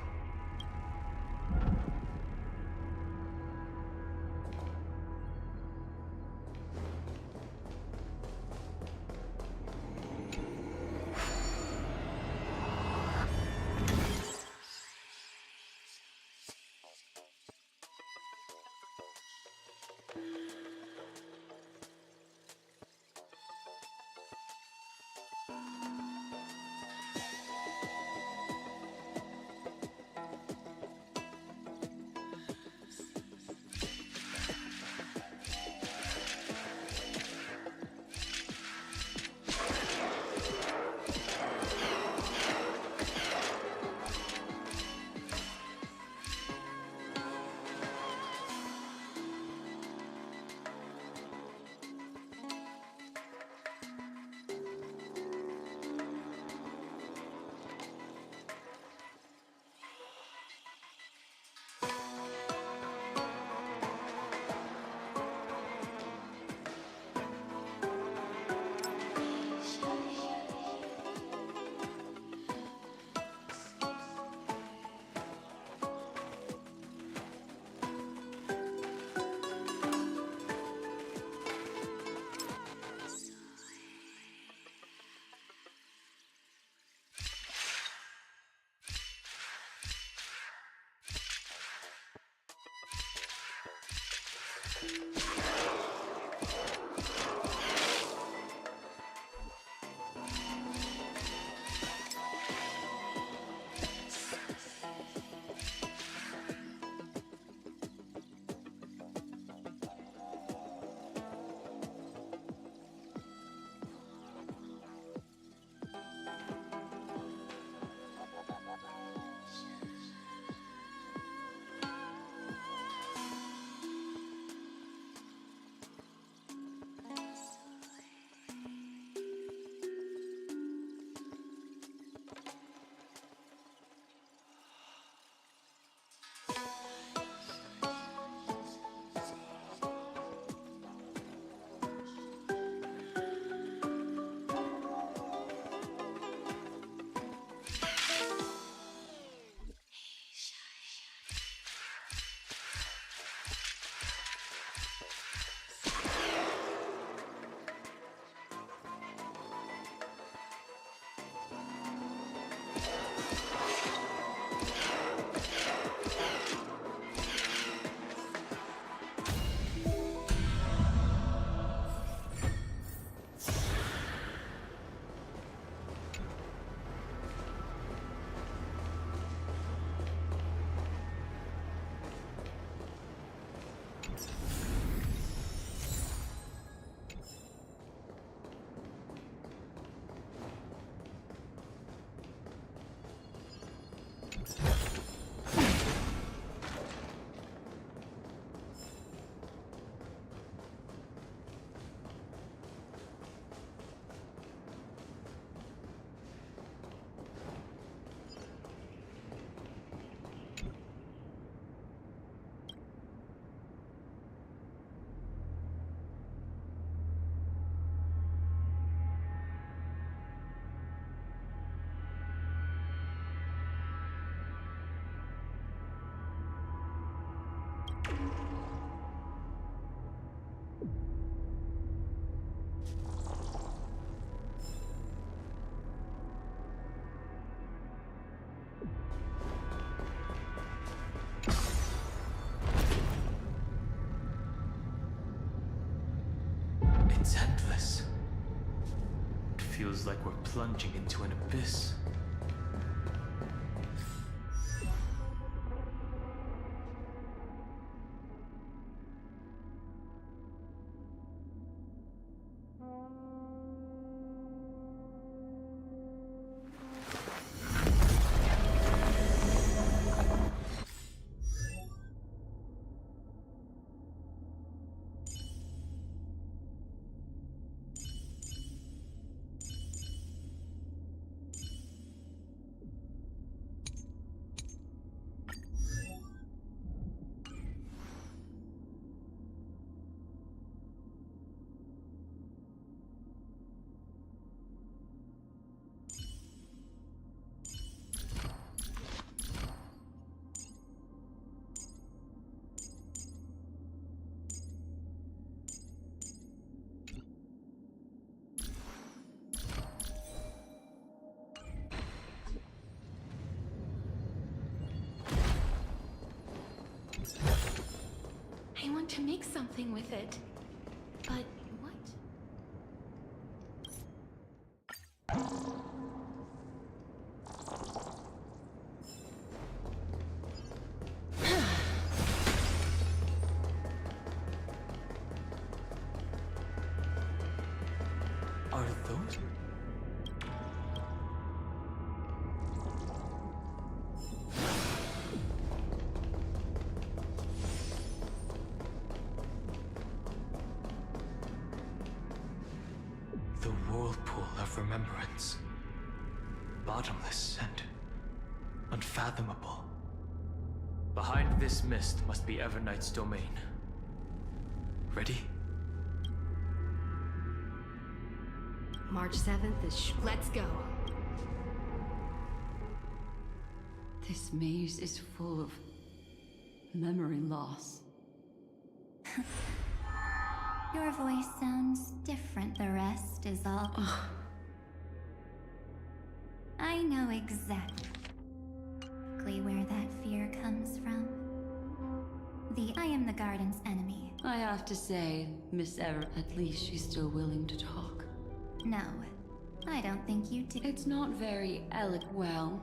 S3: It's endless. It feels like we're plunging into an abyss.
S9: I want to make something with it. But what?
S3: Are those? The whirlpool of remembrance. Bottomless and unfathomable. Behind this mist must be Everknight's domain. Ready?
S10: March 7th is let's go.
S11: This maze is full of memory loss.
S12: Your voice sounds different, the rest is all. I know exactly where that fear comes from. I am the garden's enemy.
S11: I have to say, Miss at least she's still willing to talk.
S12: No, I don't think you do.
S11: It's not very eloquent. Well,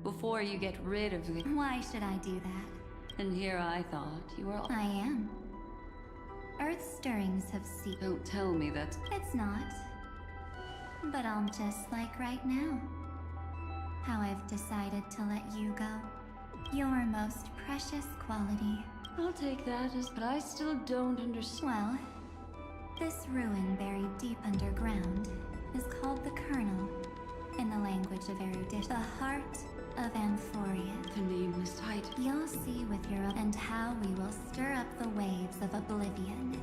S11: before you get rid of the...
S12: Why should I do that?
S11: And here I thought you were...
S12: I am. Earth's stirrings have ceased.
S11: Don't tell me that...
S12: It's not. But I'm just like right now. How I've decided to let you go. Your most precious quality.
S11: I'll take that as... But I still don't understand.
S12: Well, this ruin buried deep underground is called the Kernel, in the language of erudition. The heart of Amphoria.
S11: The nameless height.
S12: You'll see with your own and how we will stir up the waves of oblivion.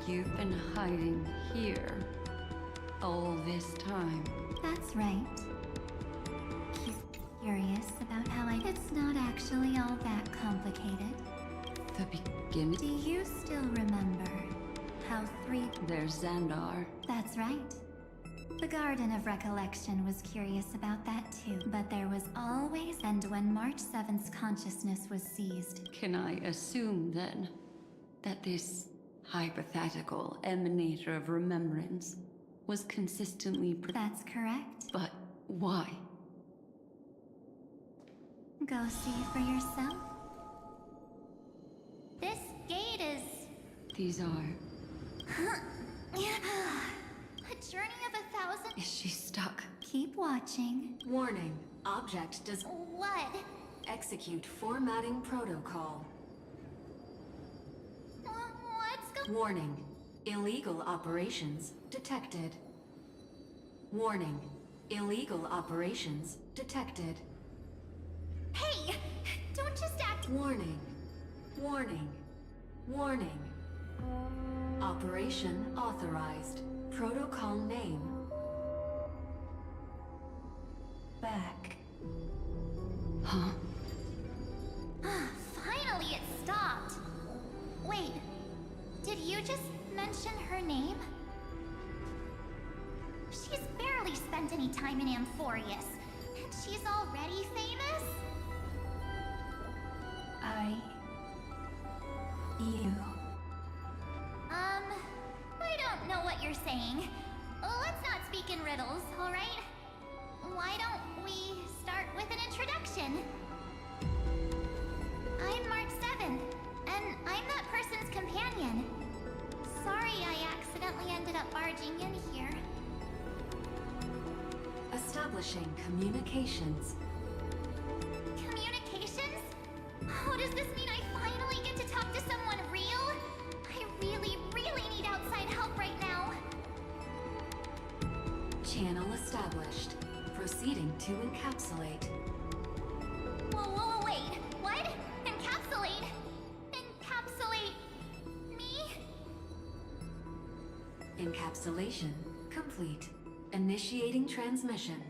S11: You've been hiding here all this time.
S12: That's right. Curious about how It's not actually all that complicated.
S11: The beginning?
S12: Do you still remember how
S11: There's Xandar.
S12: That's right. The Garden of Recollection was curious about that too, but there was always... And when March 7th's consciousness was seized...
S11: Can I assume, then, that this hypothetical emanator of remembrance was consistently...
S12: That's correct.
S11: But why?
S12: Go see for yourself. This gate is...
S11: These are...
S12: A journey of 1,000...
S11: Is she stuck?
S12: Keep watching.
S10: Warning. Object does...
S12: What?
S10: Execute formatting protocol.
S12: What's going...
S10: Warning. Illegal operations detected. Warning. Illegal operations detected.
S12: Hey! Don't just act...
S10: Warning. Warning. Warning. Operation authorized. Protocol name. Back.
S11: Huh?
S12: Finally it stopped! Wait, did you just mention her name? She's barely spent any time in Amphorius, and she's already famous? you're saying. Let's not speak in riddles, alright? Why don't we start with an introduction? I'm March 7th, and I'm that person's companion. Sorry I accidentally ended up barging in here.
S5: Establishing communications.
S12: Communications? Oh, does this mean I finally get to talk to someone real? I really, really need outside help right now.
S5: Channel established. Proceeding to encapsulate.
S12: Whoa, wait. What? Encapsulate? Encapsulate me?
S5: Encapsulation complete. Initiating transmission.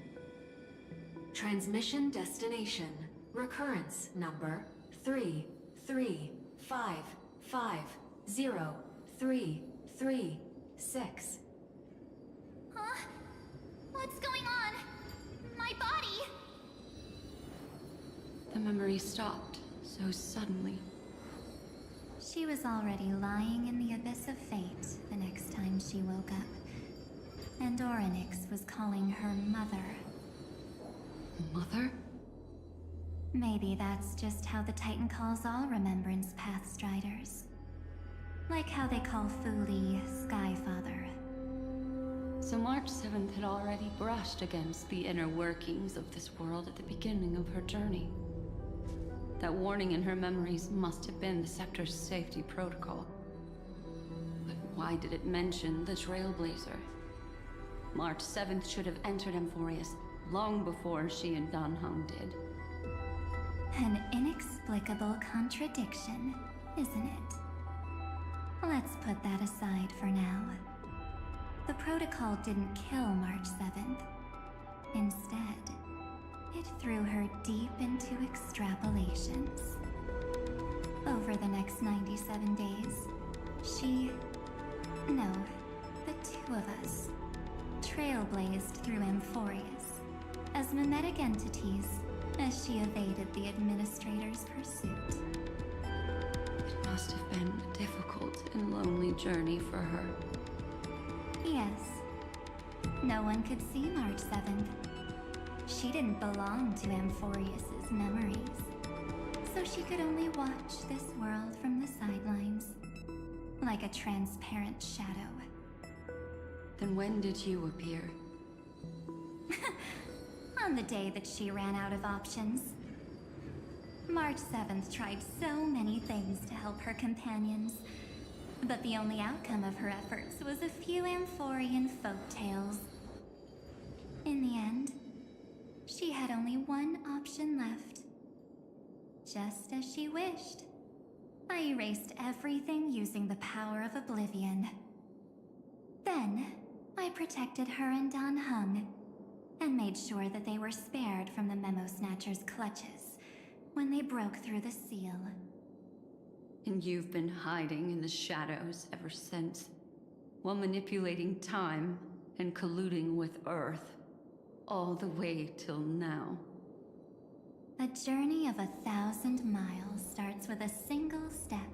S5: Transmission destination. Recurrence number 335503336.
S12: Huh? What's going on? My body?
S11: The memory stopped so suddenly.
S12: She was already lying in the abyss of fate the next time she woke up. And Orynyx was calling her mother.
S11: Mother?
S12: Maybe that's just how the Titan calls all Remembrance Pathstriders. Like how they call Fuli Skyfather.
S11: So March 7th had already brushed against the inner workings of this world at the beginning of her journey. That warning in her memories must have been the Scepter's safety protocol. But why did it mention the Trailblazer? March 7th should have entered Amphorius long before she and Dan Heng did.
S12: An inexplicable contradiction, isn't it? Let's put that aside for now. The protocol didn't kill March 7th. Instead, it threw her deep into extrapolations. Over the next 97 days, the two of us, trailblazed through Amphorius as mimetic entities as she evaded the Administrator's pursuit.
S11: It must have been a difficult and lonely journey for her.
S12: Yes. No one could see March 7th. She didn't belong to Amphorius's memories, so she could only watch this world from the sidelines, like a transparent shadow.
S11: Then when did you appear?
S12: On the day that she ran out of options. March 7th tried so many things to help her companions, but the only outcome of her efforts was a few Amphorian folktales. In the end, she had only one option left. Just as she wished. I erased everything using the power of oblivion. Then, I protected her and Dan Heng, and made sure that they were spared from the Memo Snatcher's clutches when they broke through the seal.
S11: And you've been hiding in the shadows ever since, while manipulating time and colluding with Earth, all the way till now.
S12: A journey of 1,000 miles starts with a single step.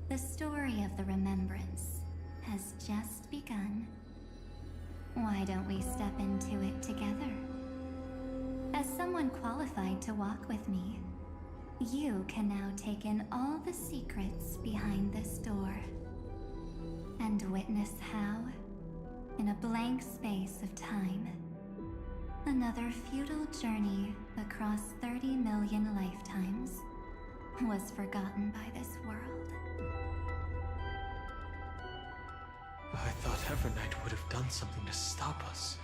S12: The story of the Remembrance has just begun. Why don't we step into it together? As someone qualified to walk with me, you can now take in all the secrets behind this door. And witness how, in a blank space of time, another futile journey across 30 million lifetimes was forgotten by this world.
S3: I thought Evernight would have done something to stop us,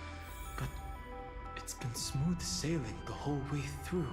S3: but it's been smooth sailing the whole way through.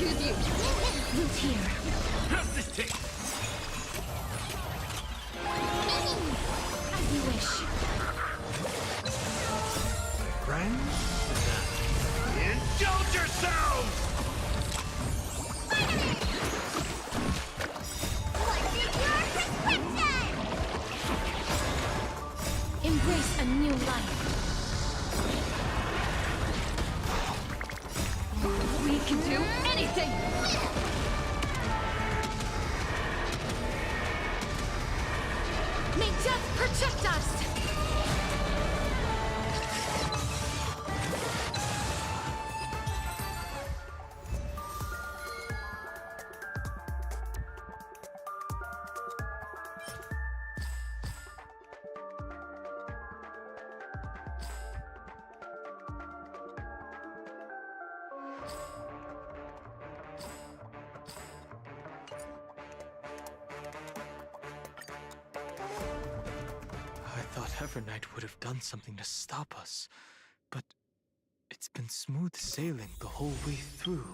S9: choose you. Loot here.
S6: How's this take?
S9: As you wish.
S6: Friends? Indulge yourselves!
S9: What's your prescription? Embrace a new life. We can do anything! May death protect us!
S3: I thought Evernight would have done something to stop us, but it's been smooth sailing the whole way through.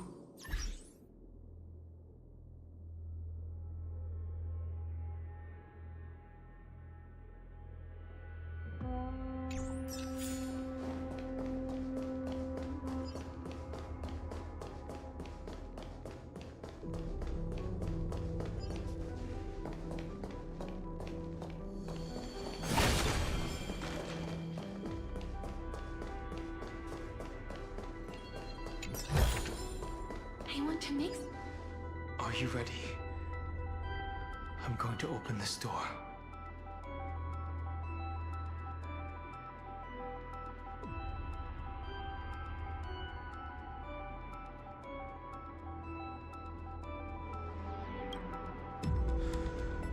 S9: I want to mix.
S3: Are you ready? I'm going to open this door.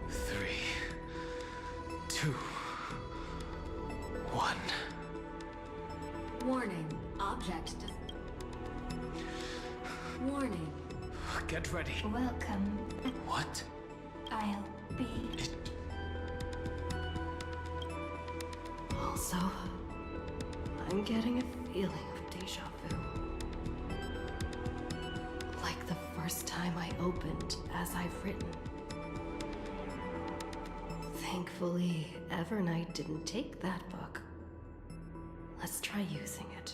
S3: Three, two, one.
S10: Warning. Object. Warning.
S3: Get ready.
S12: Welcome.
S3: What?
S12: I'll be.
S10: Also, I'm getting a feeling of deja vu. Like the first time I opened as I've written. Thankfully, Evernight didn't take that book. Let's try using it.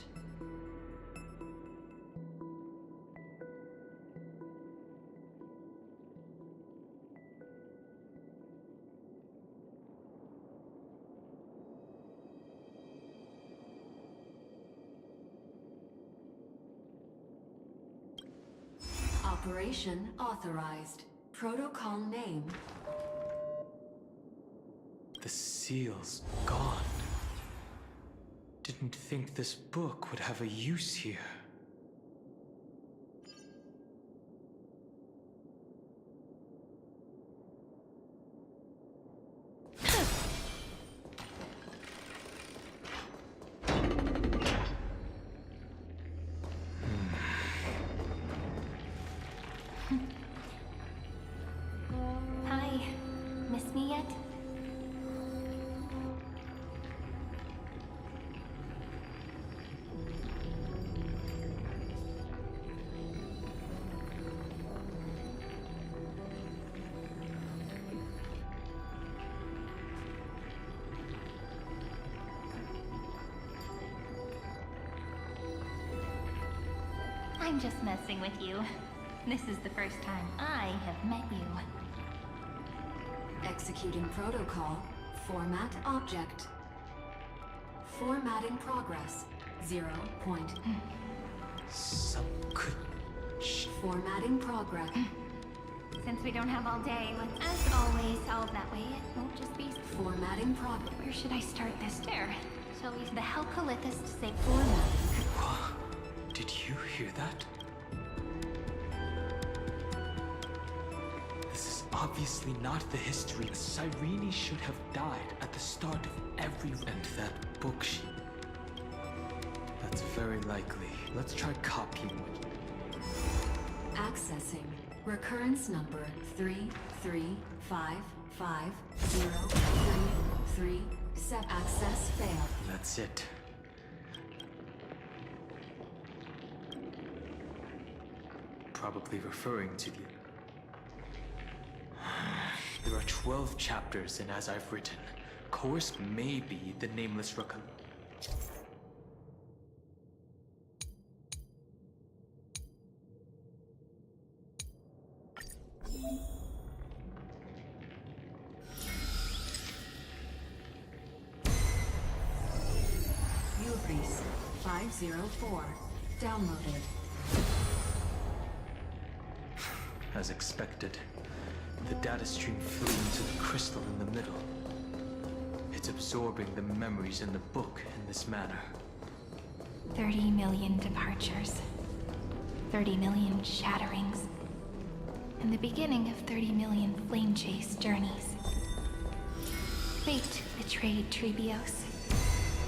S10: Operation authorized. Protocol name.
S3: The seal's gone. Didn't think this book would have a use here.
S12: Hi. Miss me yet? I'm just messing with you. This is the first time I have met you.
S10: Executing protocol. Format object. Formatting progress. 0.
S3: Some could...
S10: Formatting progress.
S12: Since we don't have all day, let's, as always, solve that way. It won't just be...
S10: Formatting progress.
S12: Where should I start this? There. Shall we use the Helcolithus to say formatting?
S3: Did you hear that? This is obviously not the history. Cyrene should have died at the start of every... And that book she... That's very likely. Let's try copying it.
S10: Accessing. Recurrence number 335503337. Access failed.
S3: That's it. probably referring to the... There are 12 chapters, and as I've written, Coerce may be the nameless Rakal.
S13: Ubris 504. Downloaded.
S3: As expected, the data stream flew into the crystal in the middle. It's absorbing the memories in the book in this manner.
S9: 30 million departures. 30 million shatterings. And the beginning of 30 million flame chase journeys. Fate betrayed Trebios.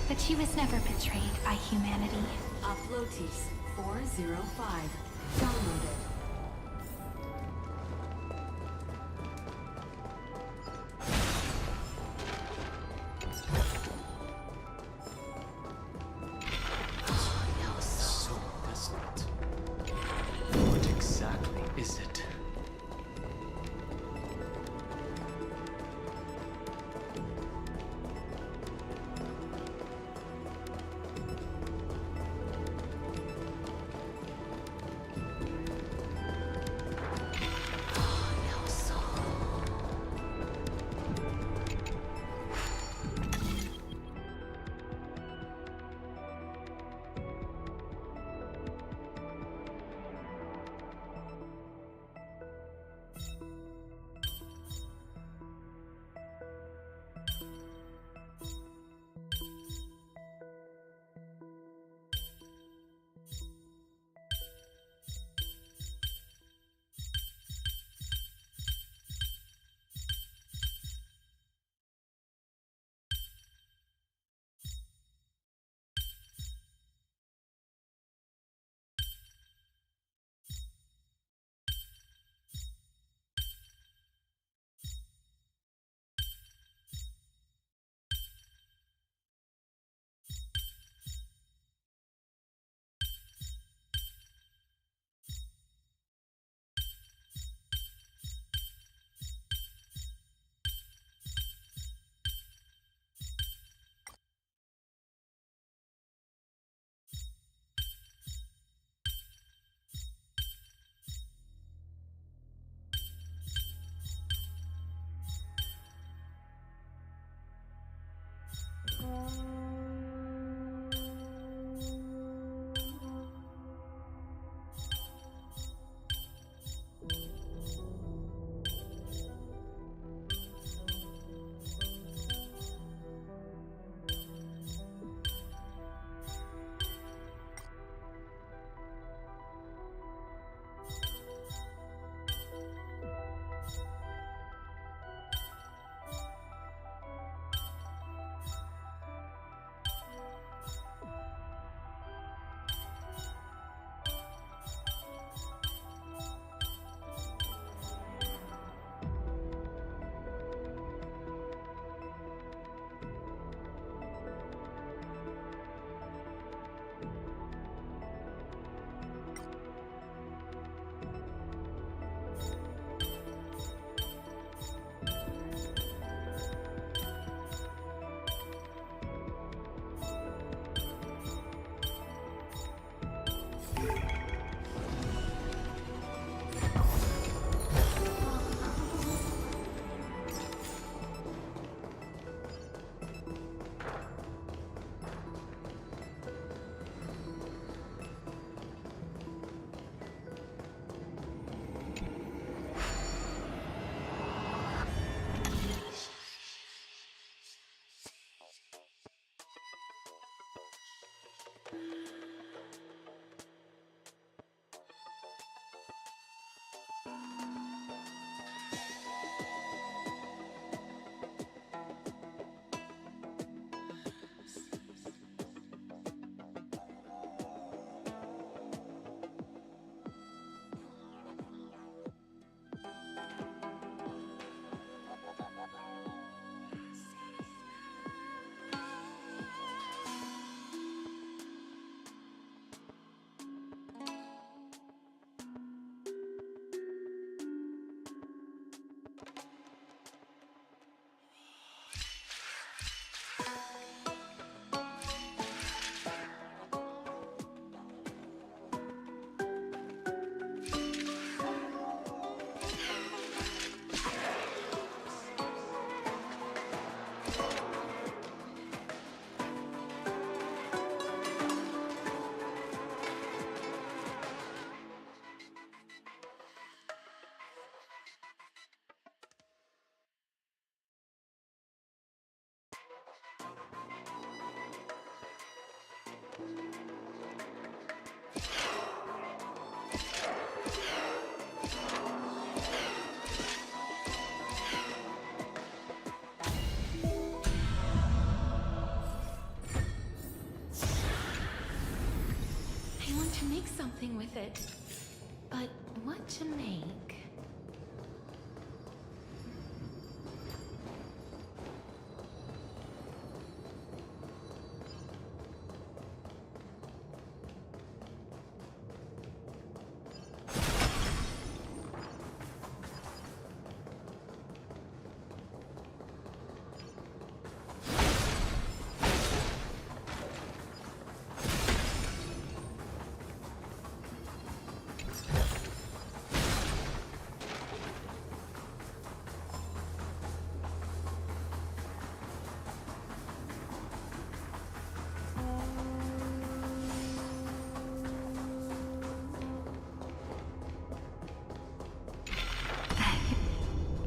S9: But she was never betrayed by humanity.
S13: Uplotis 405. Downloaded.
S3: So desolate. What exactly is it?
S9: something with it. But what to make?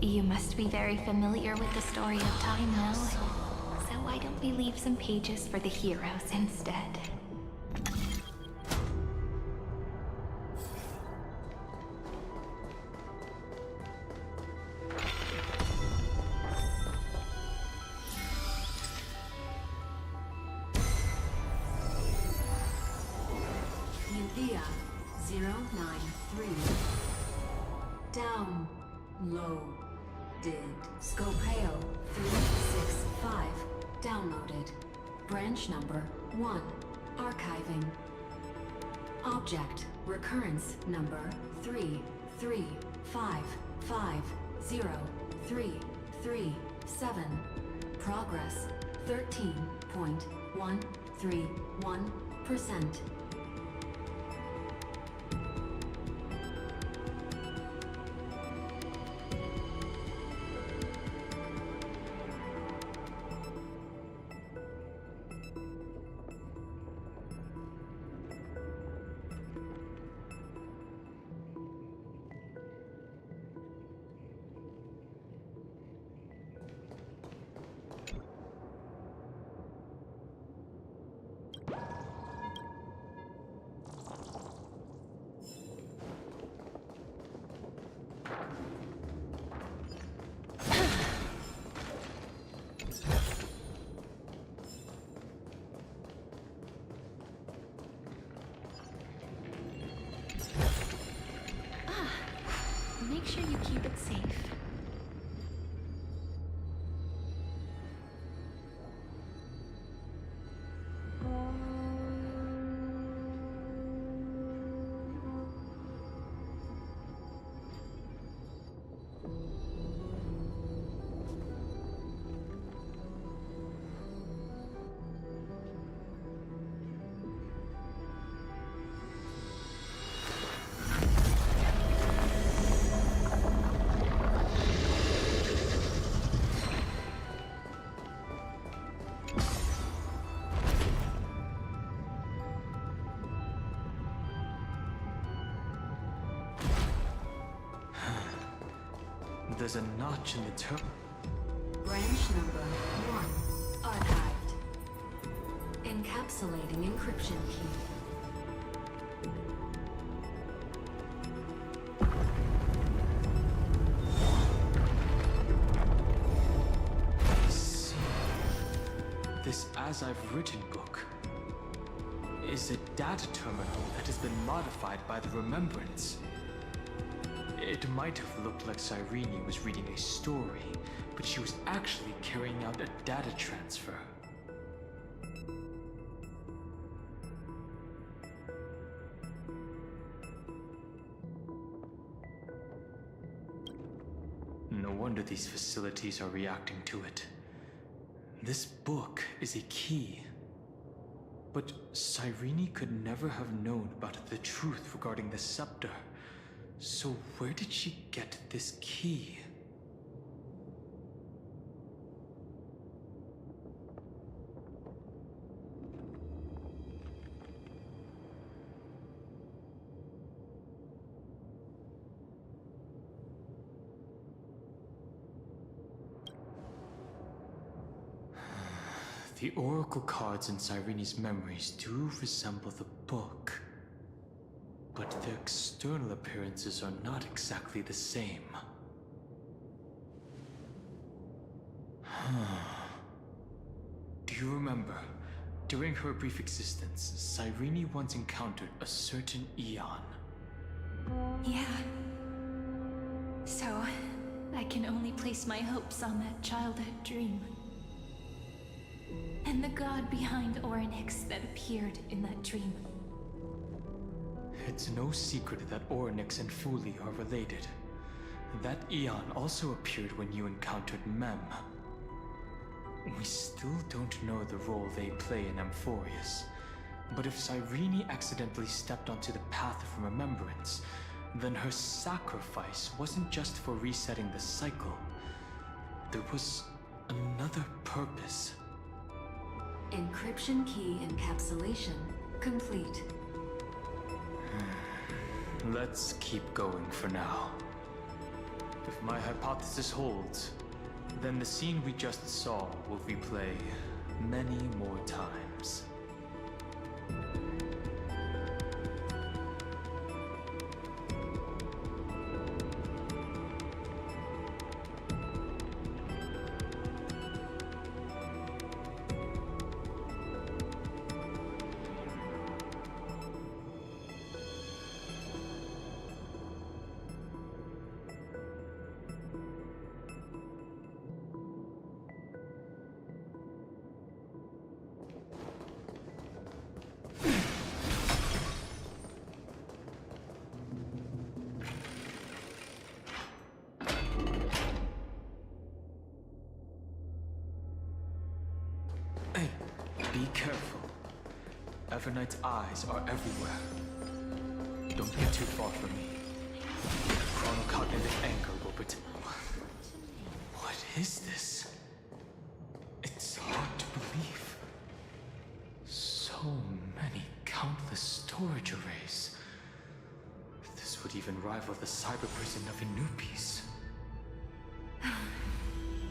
S12: You must be very familiar with the story of time now. So why don't we leave some pages for the heroes instead?
S13: Udea 093. Downloaded. Scopeo 365. Downloaded. Branch number 1. Archiving. Object recurrence number 335503337. Progress 13.131%.
S9: Make sure you keep it safe.
S3: There's a notch in the terminal.
S13: Branch number 1. Archived. Encapsulating encryption key.
S3: See, this As I've Written book is a data terminal that has been modified by the Remembrance. It might have looked like Cyrene was reading a story, but she was actually carrying out a data transfer. No wonder these facilities are reacting to it. This book is a key. But Cyrene could never have known about the truth regarding the scepter. So where did she get this key? The oracle cards in Cyrene's memories do resemble the book, but their external appearances are not exactly the same. Do you remember During her brief existence, Cyrene once encountered a certain Eon.
S9: Yeah. So, I can only place my hopes on that childhood dream. And the god behind Orynyx that appeared in that dream.
S3: It's no secret that Orynyx and Fuli are related. That Eon also appeared when you encountered Mem. We still don't know the role they play in Amphorius. But if Cyrene accidentally stepped onto the path of remembrance, then her sacrifice wasn't just for resetting the cycle. There was another purpose.
S13: Encryption key encapsulation complete.
S3: Let's keep going for now. If my hypothesis holds, then the scene we just saw will replay many more times. Hey, be careful. Everknight's eyes are everywhere. Don't get too far from me. Chronocognitive anchor will protect. What is this? It's hard to believe. So many countless storage arrays. This would even rival the cyber prison of Anubis.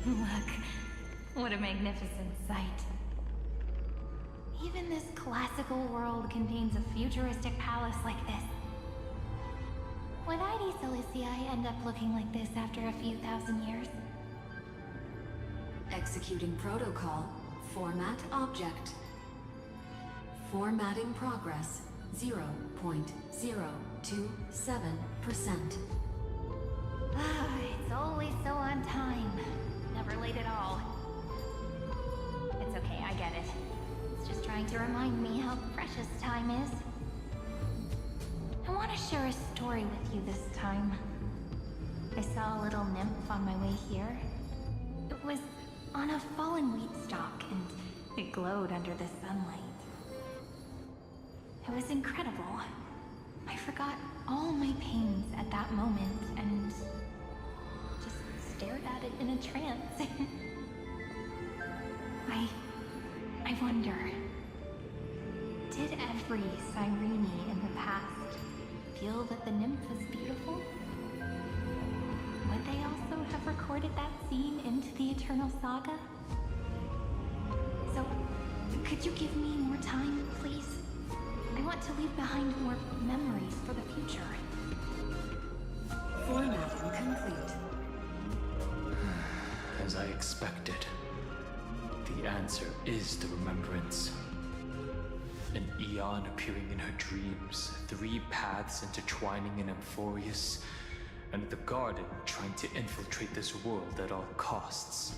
S9: Look, what a magnificent sight. Even this classical world contains a futuristic palace like this. Would ID Cilicia end up looking like this after a few thousand years?
S13: Executing protocol. Format object. Formatting progress 0.027%.
S9: It's always so on time. Never late at all. It's okay, I get it. It's just trying to remind me how precious time is. I want to share a story with you this time. I saw a little nymph on my way here. It was on a fallen wheat stalk, and it glowed under the sunlight. It was incredible. I forgot all my pains at that moment, and just stared at it in a trance. I wonder, did every Cyrene in the past feel that the nymph was beautiful? Would they also have recorded that scene into the Eternal Saga? So, could you give me more time, please? I want to leave behind more memories for the future.
S13: Formatting complete.
S3: As I expected, the answer is the remembrance. An Eon appearing in her dreams, 3 paths intertwining in Amphorius, and the Garden trying to infiltrate this world at all costs.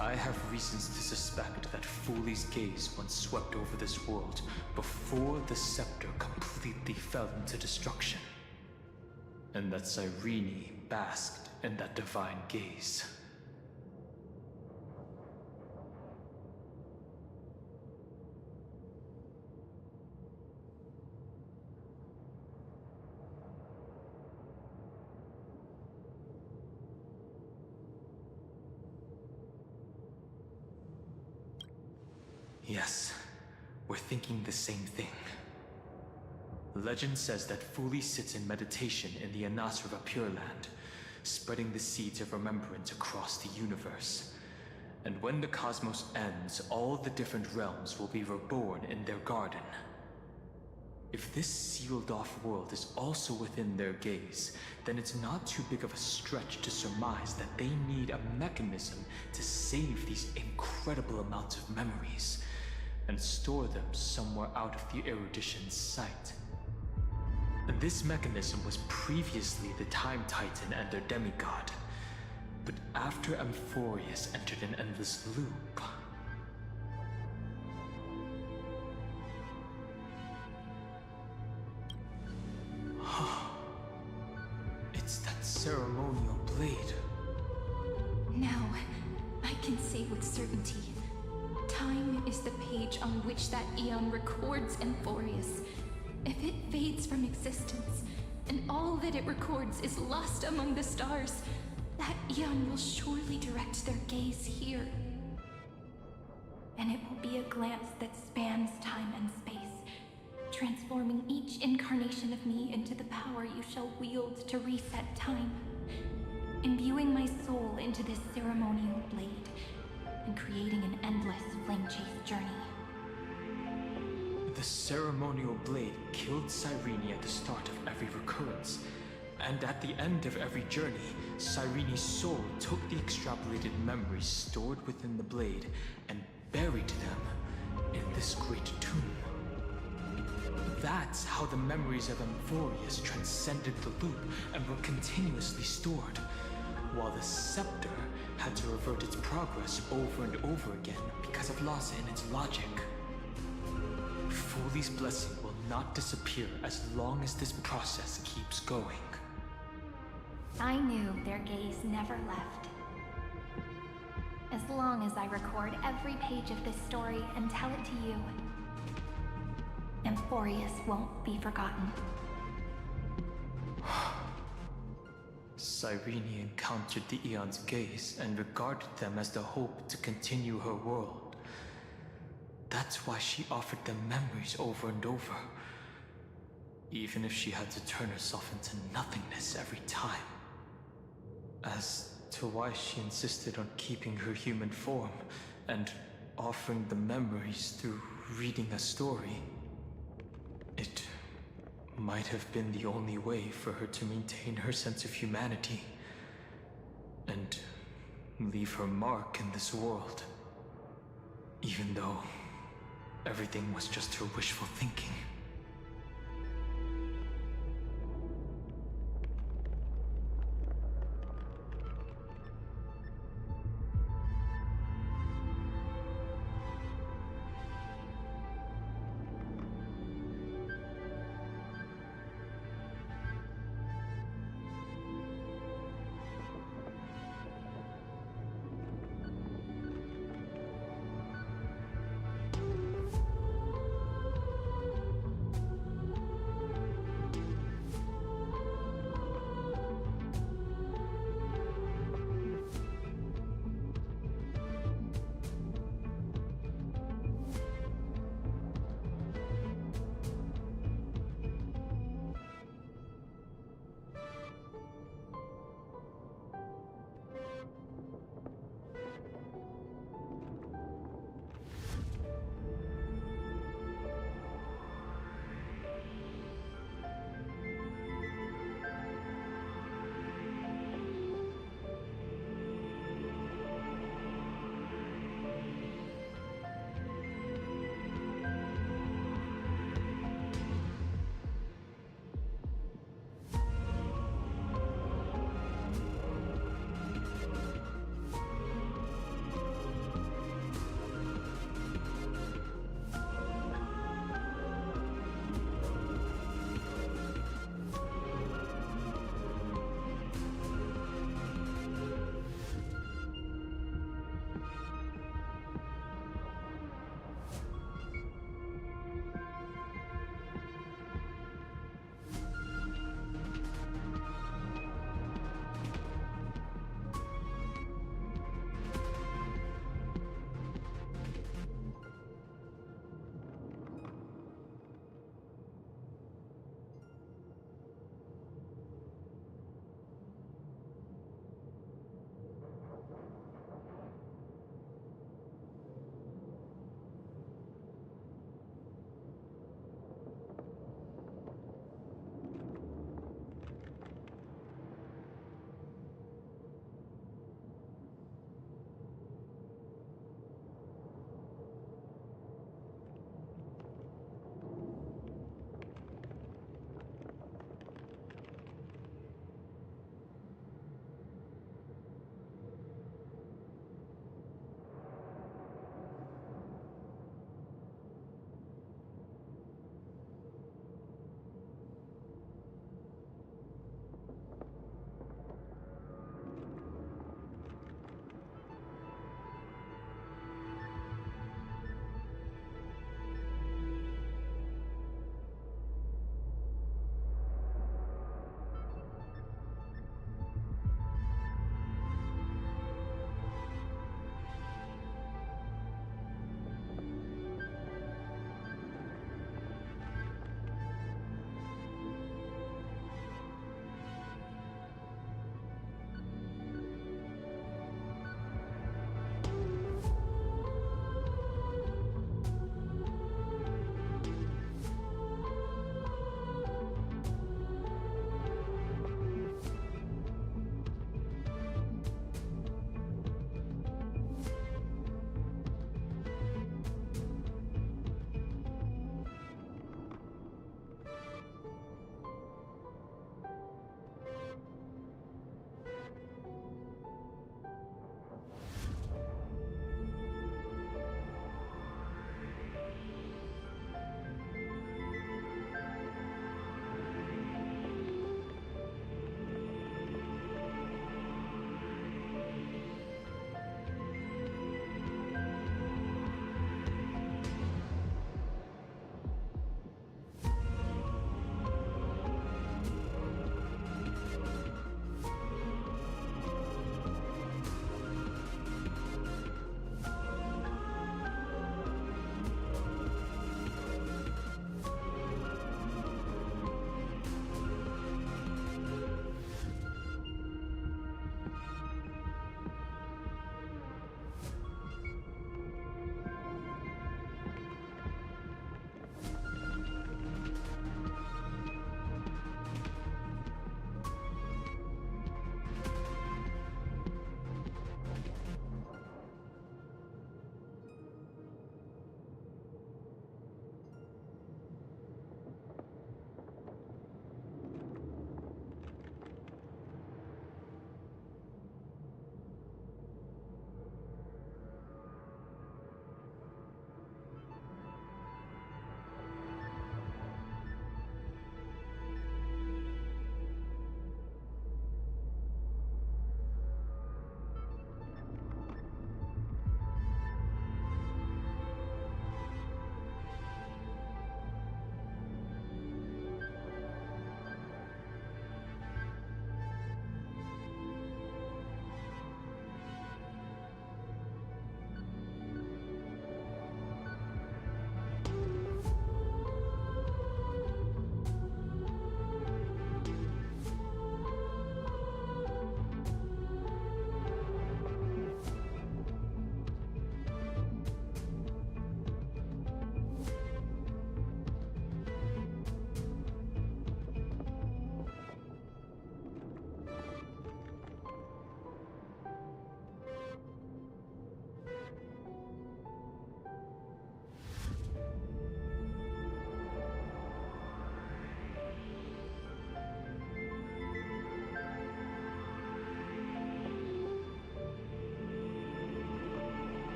S3: I have reasons to suspect that Fuli's gaze once swept over this world before the scepter completely fell into destruction, and that Cyrene basked in that divine gaze. Yes, we're thinking the same thing. Legend says that Fuli sits in meditation in the Anasrava Pure Land, spreading the seeds of remembrance across the universe. And when the cosmos ends, all the different realms will be reborn in their garden. If this sealed-off world is also within their gaze, then it's not too big of a stretch to surmise that they need a mechanism to save these incredible amounts of memories. and store them somewhere out of the Erudition's sight. This mechanism was previously the Time Titan and their demigod, but after Amphorius entered an endless loop... It's that ceremonial blade.
S9: Now, I can say with certainty, time is the page on which that Aeon records Amphorius. If it fades from existence, and all that it records is lost among the stars, that Aeon will surely direct their gaze here. And it will be a glance that spans time and space, transforming each incarnation of me into the power you shall wield to reset time, imbuing my soul into this ceremonial blade, and creating an endless flame chase journey.
S3: The ceremonial blade killed Cyrene at the start of every recurrence, and at the end of every journey, Cyrene's soul took the extrapolated memories stored within the blade and buried them in this great tomb. That's how the memories of Amphorius transcended the loop and were continuously stored, while the scepter had to revert its progress over and over again because of loss in its logic. Foley's blessing will not disappear as long as this process keeps going.
S9: I knew their gaze never left. As long as I record every page of this story and tell it to you, Amphorius won't be forgotten.
S3: Cyrene encountered the Aeon's gaze and regarded them as the hope to continue her world. That's why she offered them memories over and over, even if she had to turn herself into nothingness every time. As to why she insisted on keeping her human form and offering the memories through reading a story, it might have been the only way for her to maintain her sense of humanity and leave her mark in this world, even though everything was just her wishful thinking.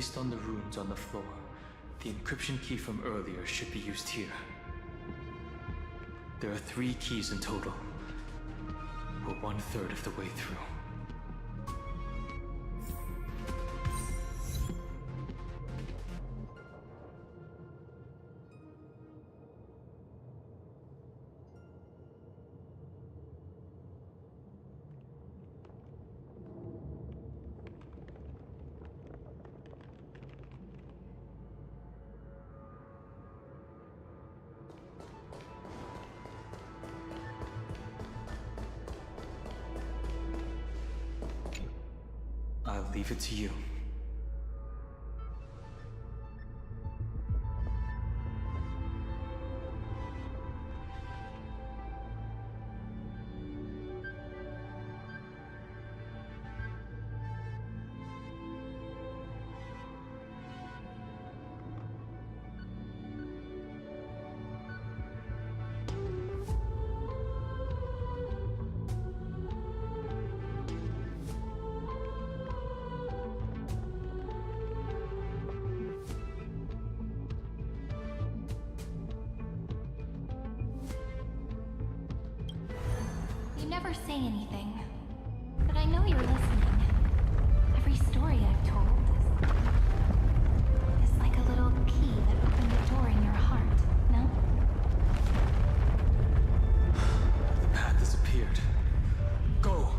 S3: Based on the runes on the floor, the encryption key from earlier should be used here. There are 3 keys in total. We're 1/3 of the way through. I'll leave it to you.
S9: You never say anything, but I know you're listening. Every story I've told is like a little key that opened a door in your heart, no?
S3: The path disappeared. Go!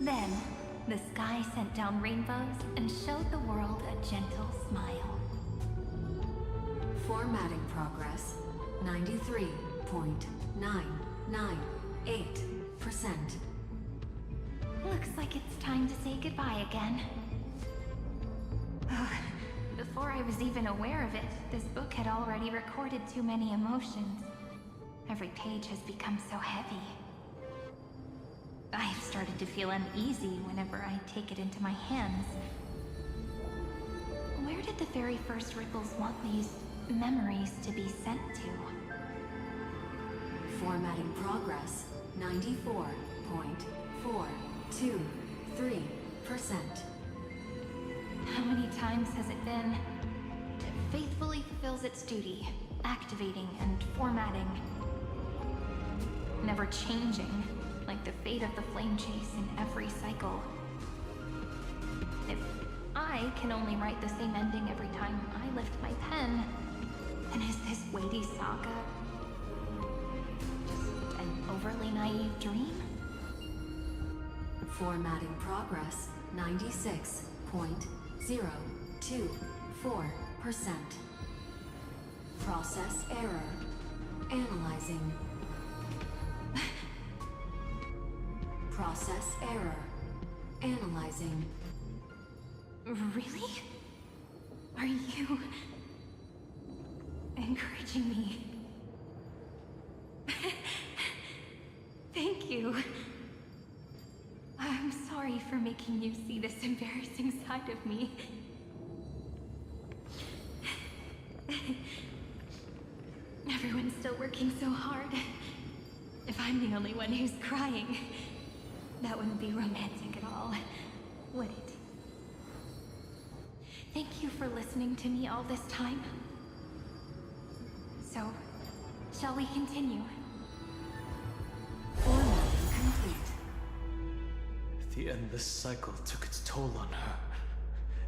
S9: Then, the sky sent down rainbows and showed the world a gentle smile.
S13: Formatting progress 93.998%.
S9: Looks like it's time to say goodbye again. Before I was even aware of it, this book had already recorded too many emotions. Every page has become so heavy. I've started to feel uneasy whenever I take it into my hands. Where did the very first Ripples want these memories to be sent to?
S13: Formatting progress 94.423%.
S9: How many times has it been? It faithfully fulfills its duty, activating and formatting. Never changing, like the fate of the flame chase in every cycle. If I can only write the same ending every time I lift my pen, then is this weighty saga overly naive dream?
S13: Formatting progress 96.024%. Process error. Analyzing. Process error. Analyzing.
S9: Really? Are you encouraging me? Thank you. I'm sorry for making you see this embarrassing side of me. Everyone's still working so hard. If I'm the only one who's crying, that wouldn't be romantic at all, would it? Thank you for listening to me all this time. So, shall we continue?
S13: Formatting complete.
S3: The endless cycle took its toll on her.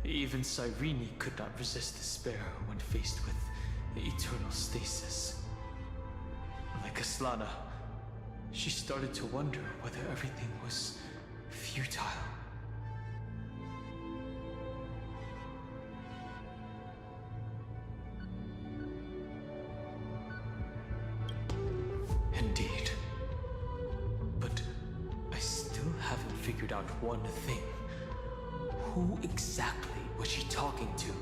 S3: Even Cyrene could not resist despair when faced with the eternal stasis. Like Aslana, she started to wonder whether everything was futile. Indeed. But I still haven't figured out one thing. Who exactly was she talking to?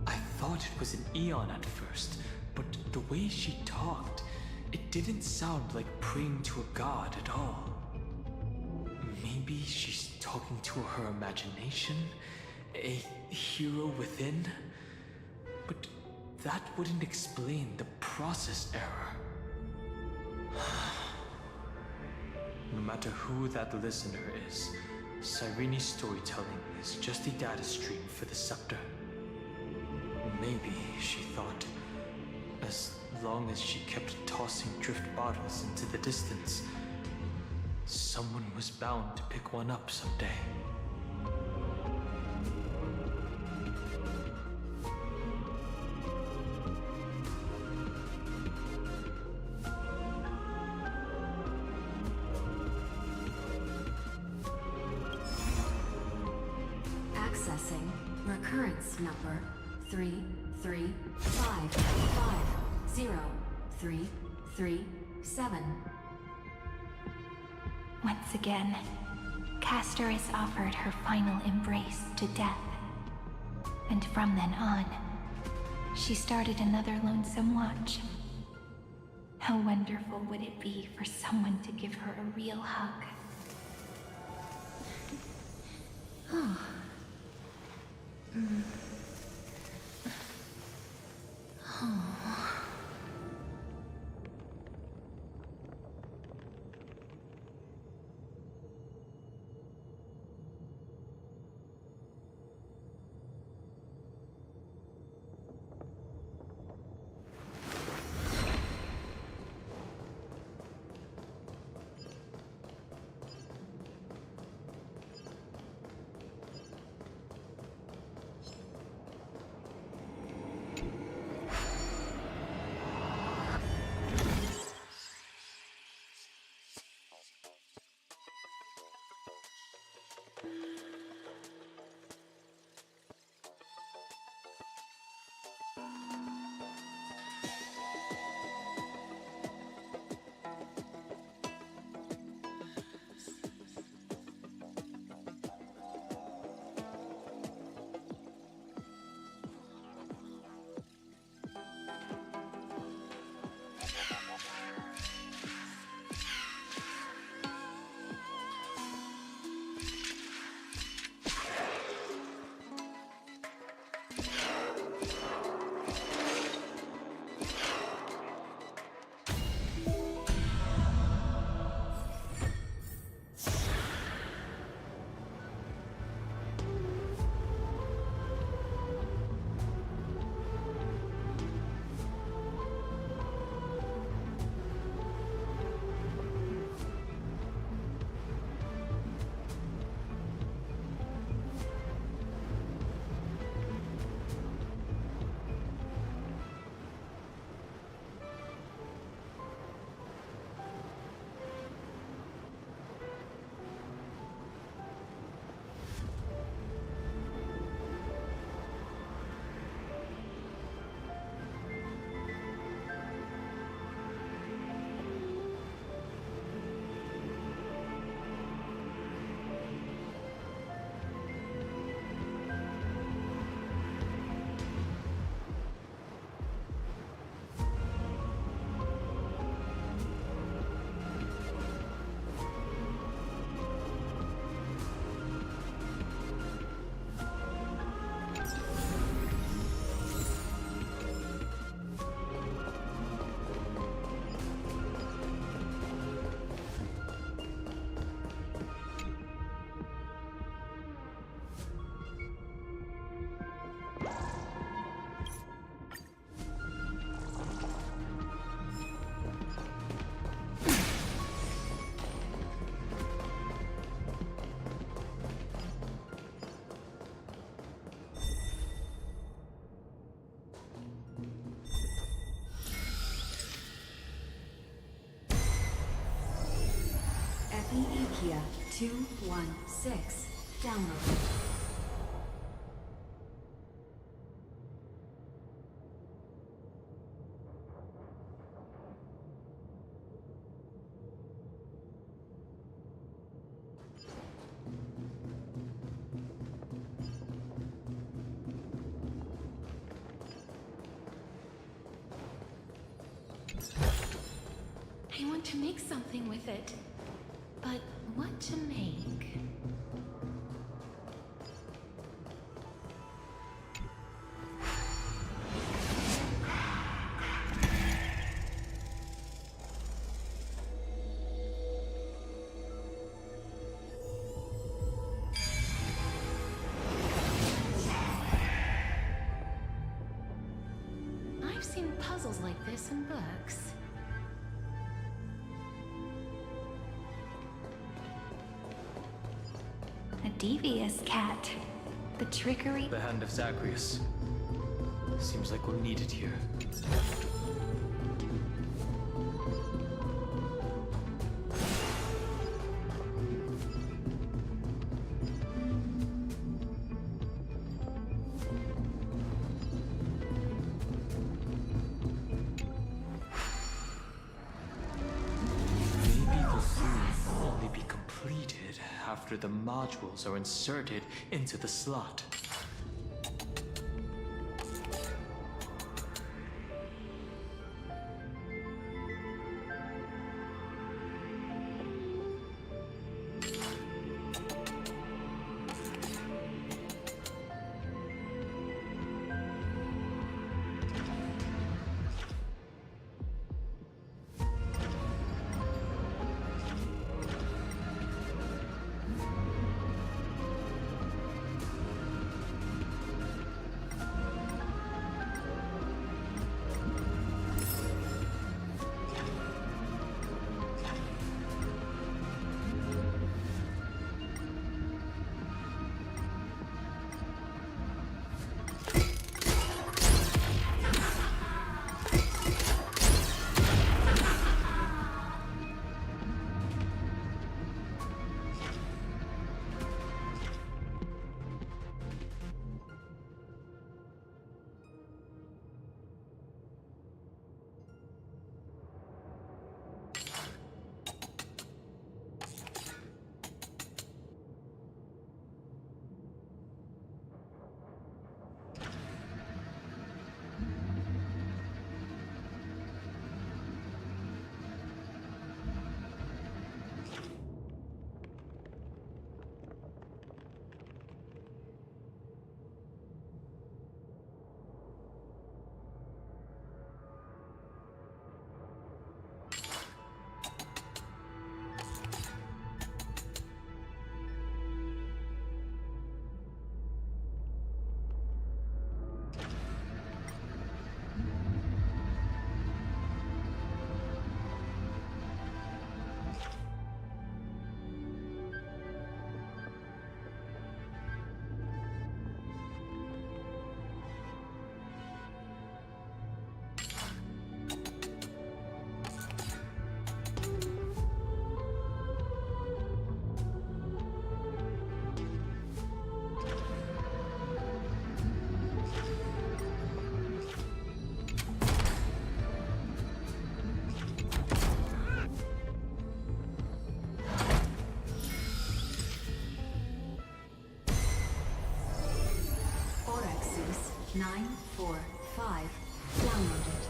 S3: I thought it was an Eon at first, but the way she talked, it didn't sound like praying to a god at all. Maybe she's talking to her imagination? A hero within? But that wouldn't explain the process error. No matter who that listener is, Cyrene's storytelling is just a data stream for the Scepter. Maybe, she thought, as long as she kept tossing drift bottles into the distance, someone was bound to pick one up someday.
S13: Accessing recurrence number 335503337.
S9: Once again, Castor is offered her final embrace to death. And from then on, she started another lonesome watch. How wonderful would it be for someone to give her a real hug? Oh. Oh.
S13: Nokia 216. Downloaded.
S9: I want to make something with it. But what to make? I've seen puzzles like this in books.
S12: A devious cat. The trickery.
S3: The hand of Zagreus. Seems like we'll need it here. After the modules are inserted into the slot.
S13: Orexus 945. Downloaded.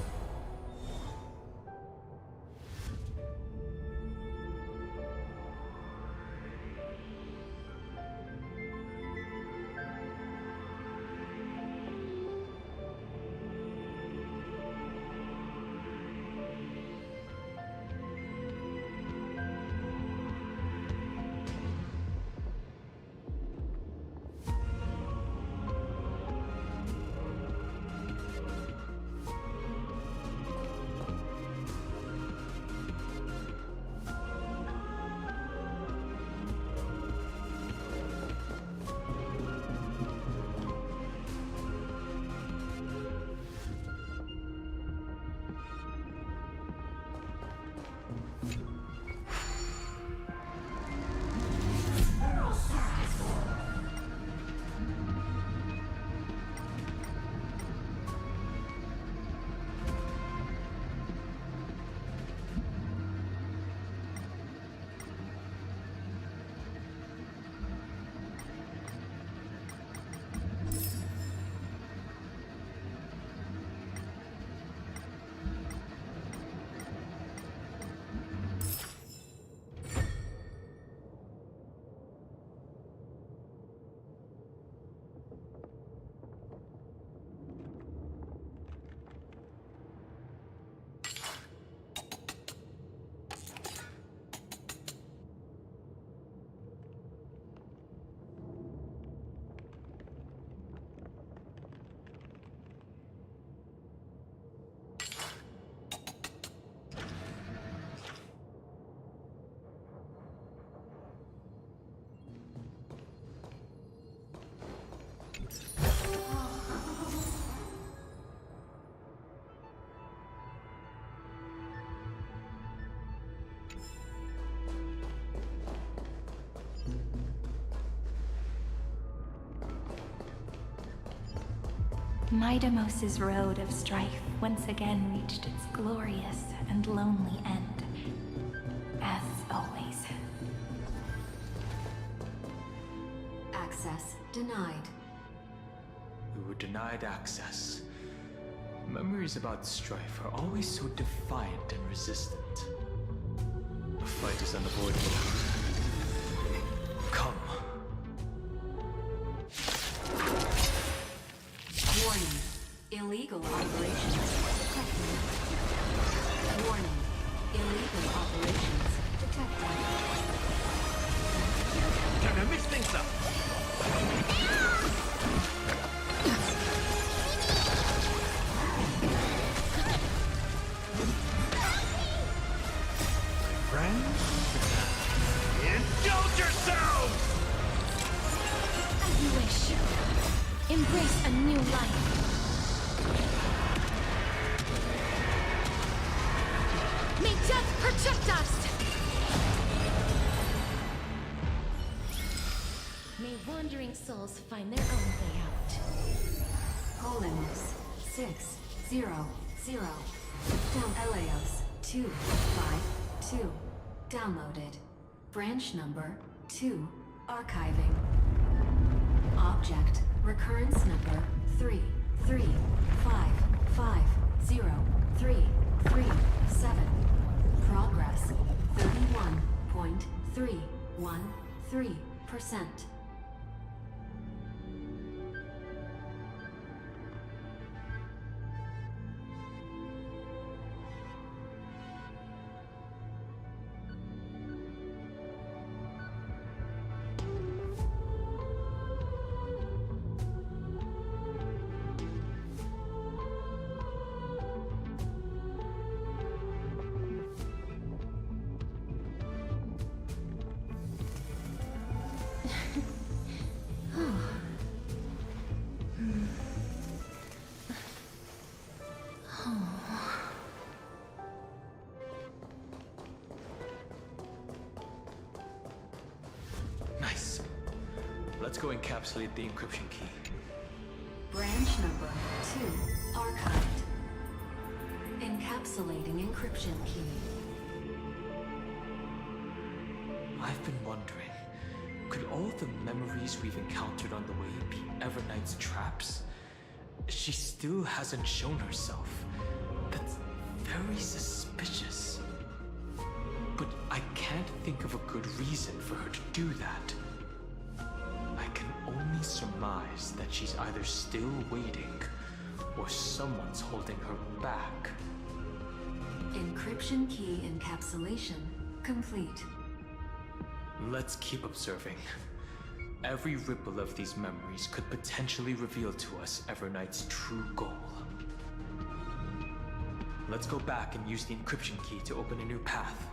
S9: Midamos's road of strife once again reached its glorious and lonely end. As always.
S13: Access denied.
S3: We were denied access. Memories about strife are always so defiant and resistant. The fight is unavoidable. Come.
S13: Warning. Illegal operations detected. Warning. Illegal operations detected.
S6: Gonna mix things up. Friends? Indulge yourselves!
S9: As you wish. Embrace a new life. May death protect us! May wandering souls find their own way out.
S13: Holiness 600. Down Eleos 252. Downloaded. Branch number 2. Archiving. Object recurrence number 335503337. Progress 31.313%.
S3: Nice. Let's go encapsulate the encryption key.
S13: Branch number 2 archived. Encapsulating encryption key.
S3: I've been wondering, could all the memories we've encountered on the way be Everknight's traps? She still hasn't shown herself. That's very suspicious. But I can't think of a good reason for her to do that. I can only surmise that she's either still waiting, or someone's holding her back.
S13: Encryption key encapsulation complete.
S3: Let's keep observing. Every ripple of these memories could potentially reveal to us Everknight's true goal. Let's go back and use the encryption key to open a new path.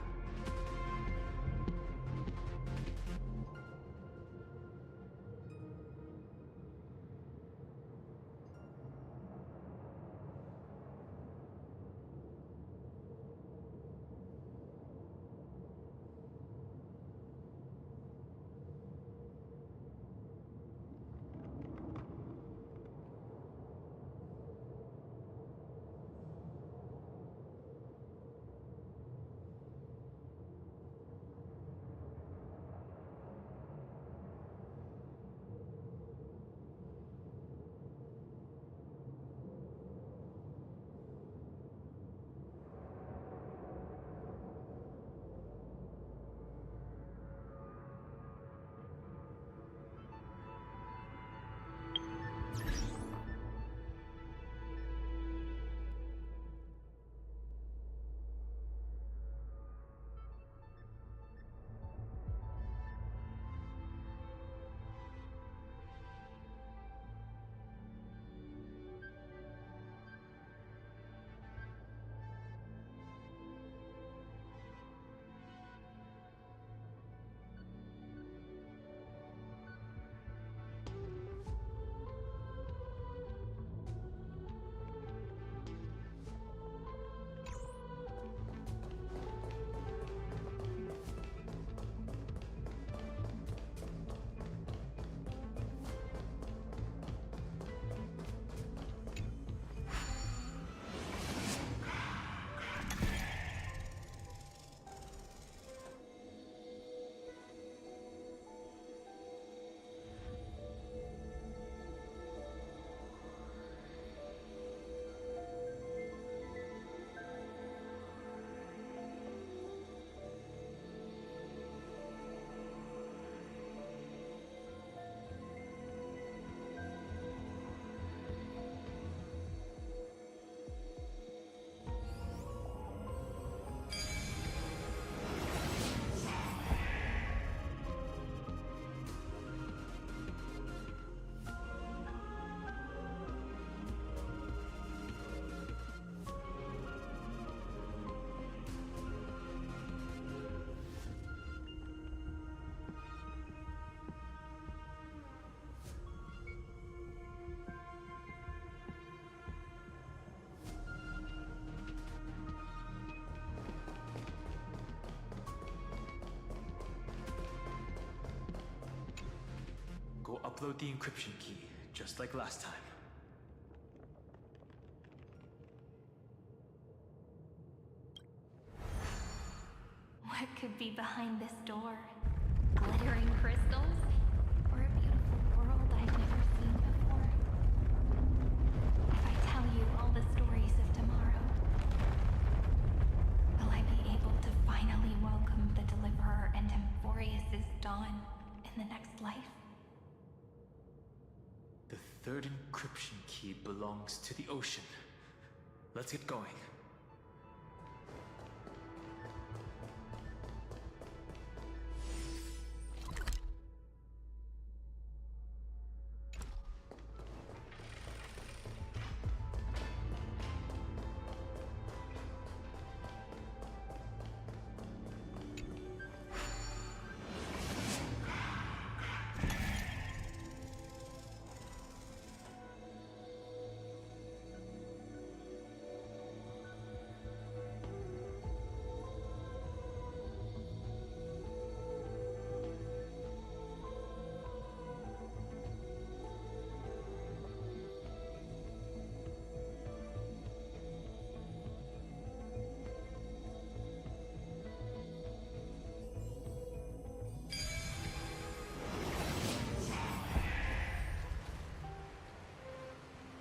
S3: upload the encryption key, just like last time.
S9: What could be behind this door? Glittering crystals? Or a beautiful world I've never seen before? If I tell you all the stories of tomorrow, will I be able to finally welcome the Deliverer and Emphorius' dawn in the next life?
S3: The third encryption key belongs to the ocean. Let's get going.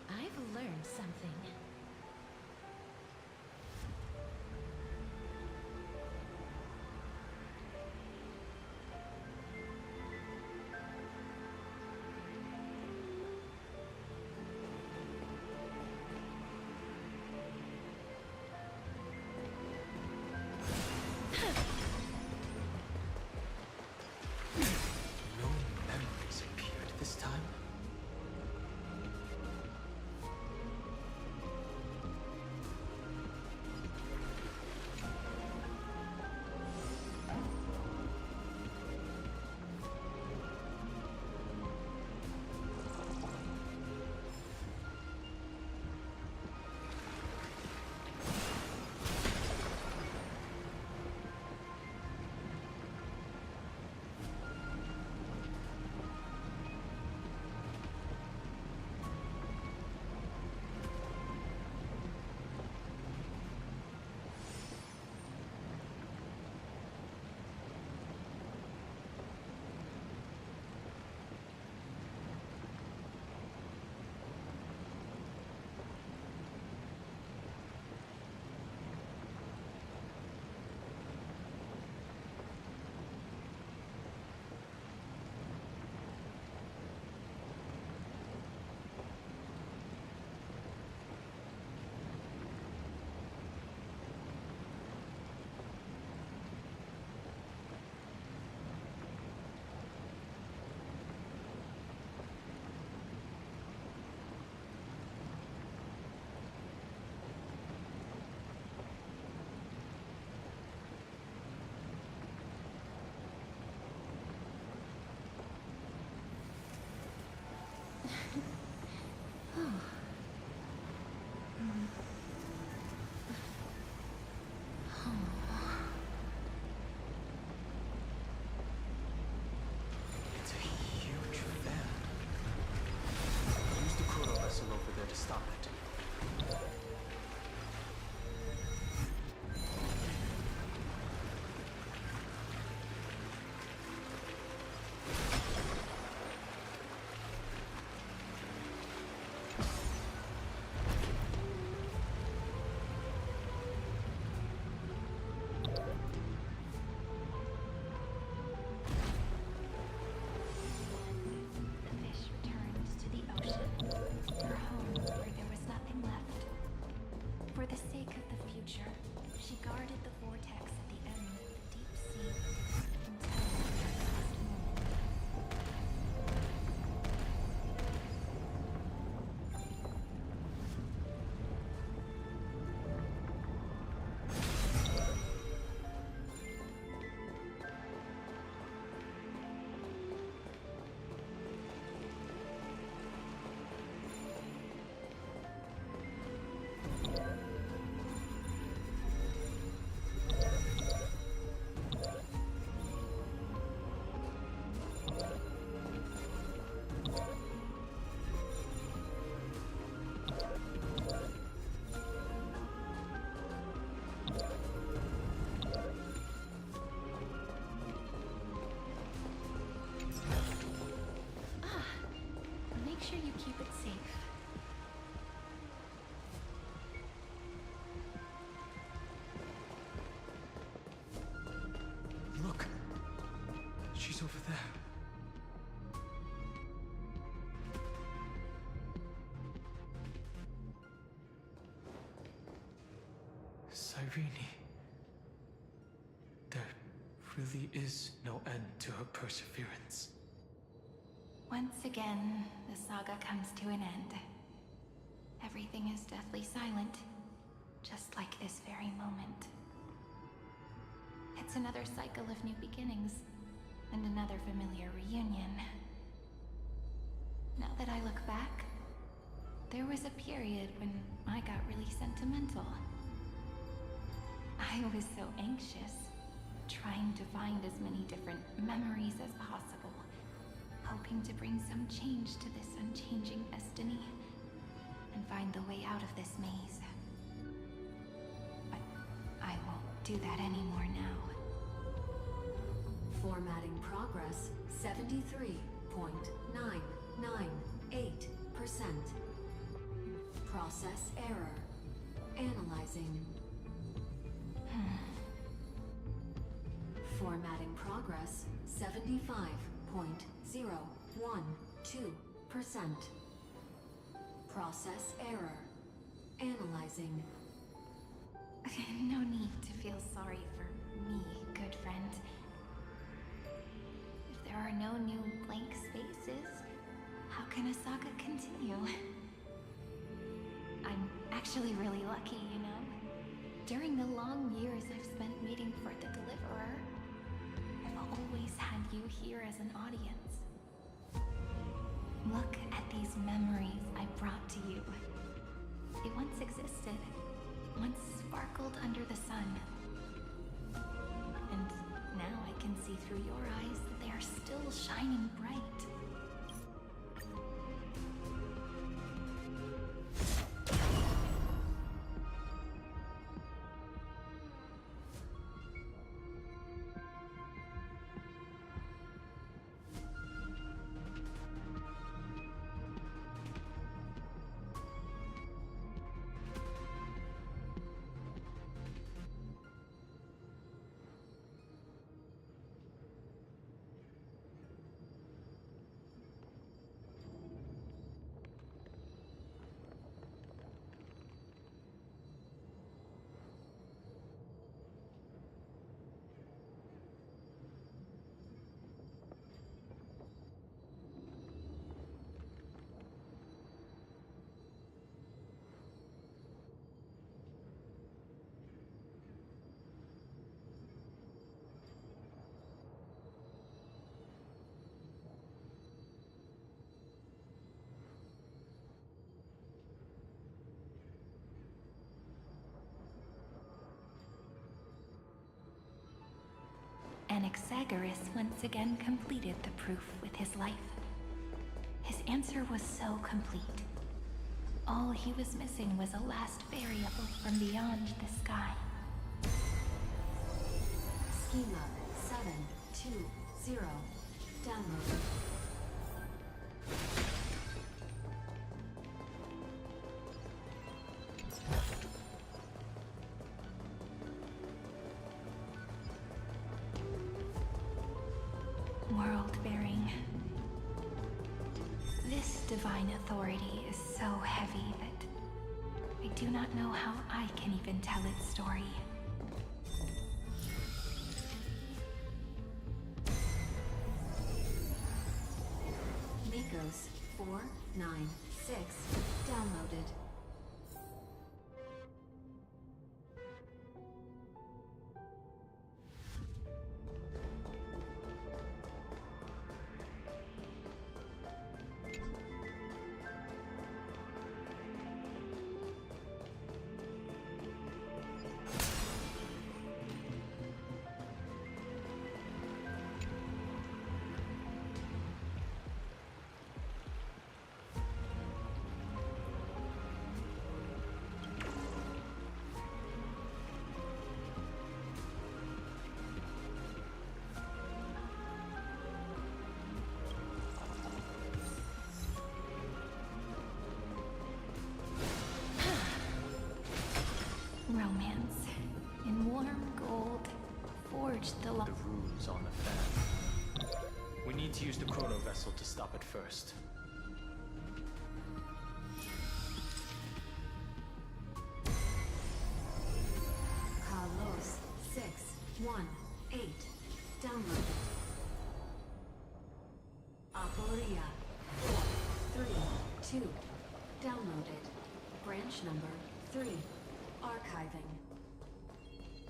S9: I've learned something.
S3: No memories appeared this time. Cyrene. There really is no end to her perseverance.
S9: Once again, the saga comes to an end. Everything is deathly silent, just like this very moment. It's another cycle of new beginnings, and another familiar reunion. Now that I look back, there was a period when I got really sentimental. I was so anxious, trying to find as many different memories as possible, hoping to bring some change to this unchanging destiny, and find the way out of this maze. But I won't do that anymore now.
S13: Formatting progress 73.998%. Process error. Analyzing. Formatting progress 75.012%. Process error. Analyzing.
S9: No need to feel sorry for me, good friend. If there are no new blank spaces, how can a saga continue? I'm actually really lucky, you know? During the long years I've spent waiting for the Deliverer, I've always had you here as an audience. Look at these memories I brought to you. They once existed, once sparkled under the sun. And now I can see through your eyes that they are still shining bright. Anaxagoras once again completed the proof with his life. His answer was so complete. All he was missing was a last variable from beyond the sky.
S13: Schema 720. Download.
S9: World-bearing. This divine authority is so heavy that I do not know how I can even tell its story.
S13: Nikos 496 downloaded.
S9: Romance. In warm gold, forged the
S3: runes on the fan. We need to use the chrono vessel to stop it first.
S13: Downloaded. Branch number 3. Archiving.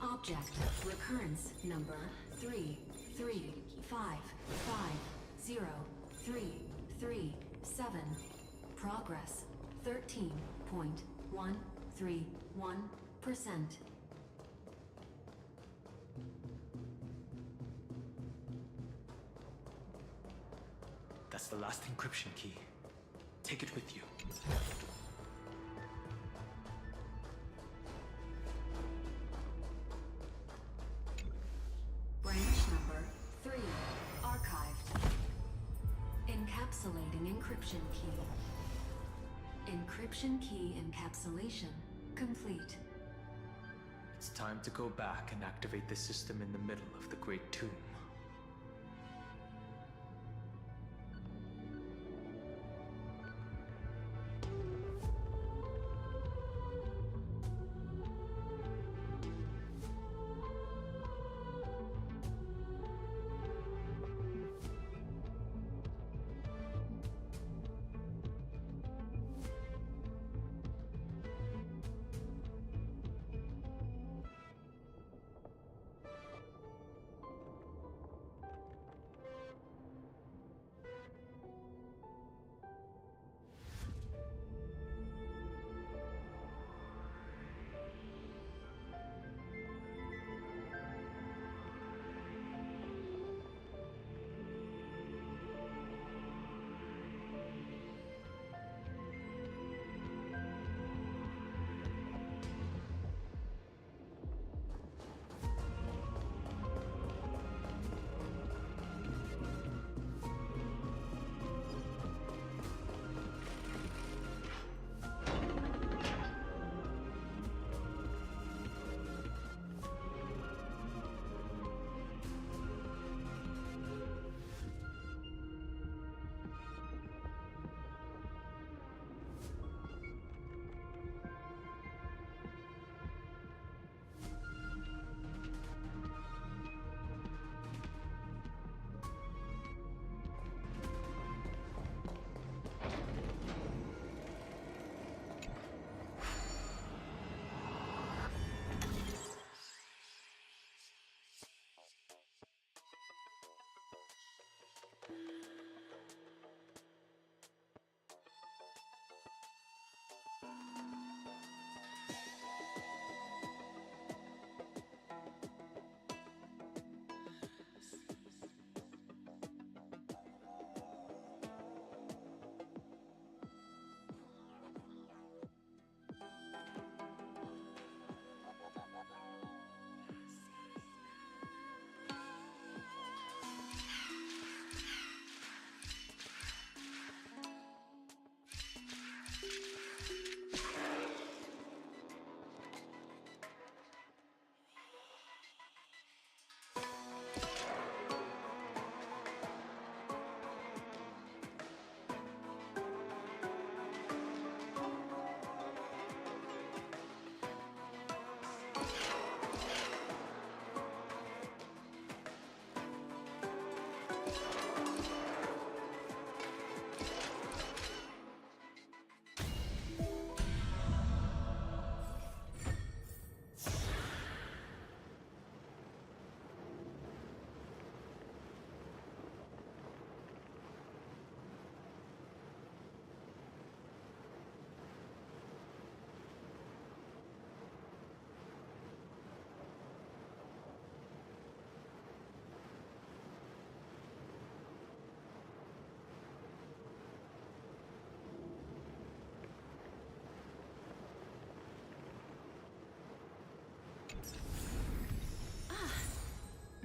S13: Object recurrence number 335503337. Progress 13.131%.
S3: That's the last encryption key. Take it with you.
S13: Branch number 3. Archived. Encapsulating encryption key. Encryption key encapsulation complete.
S3: It's time to go back and activate the system in the middle of the Great Tomb.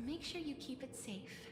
S9: Make sure you keep it safe.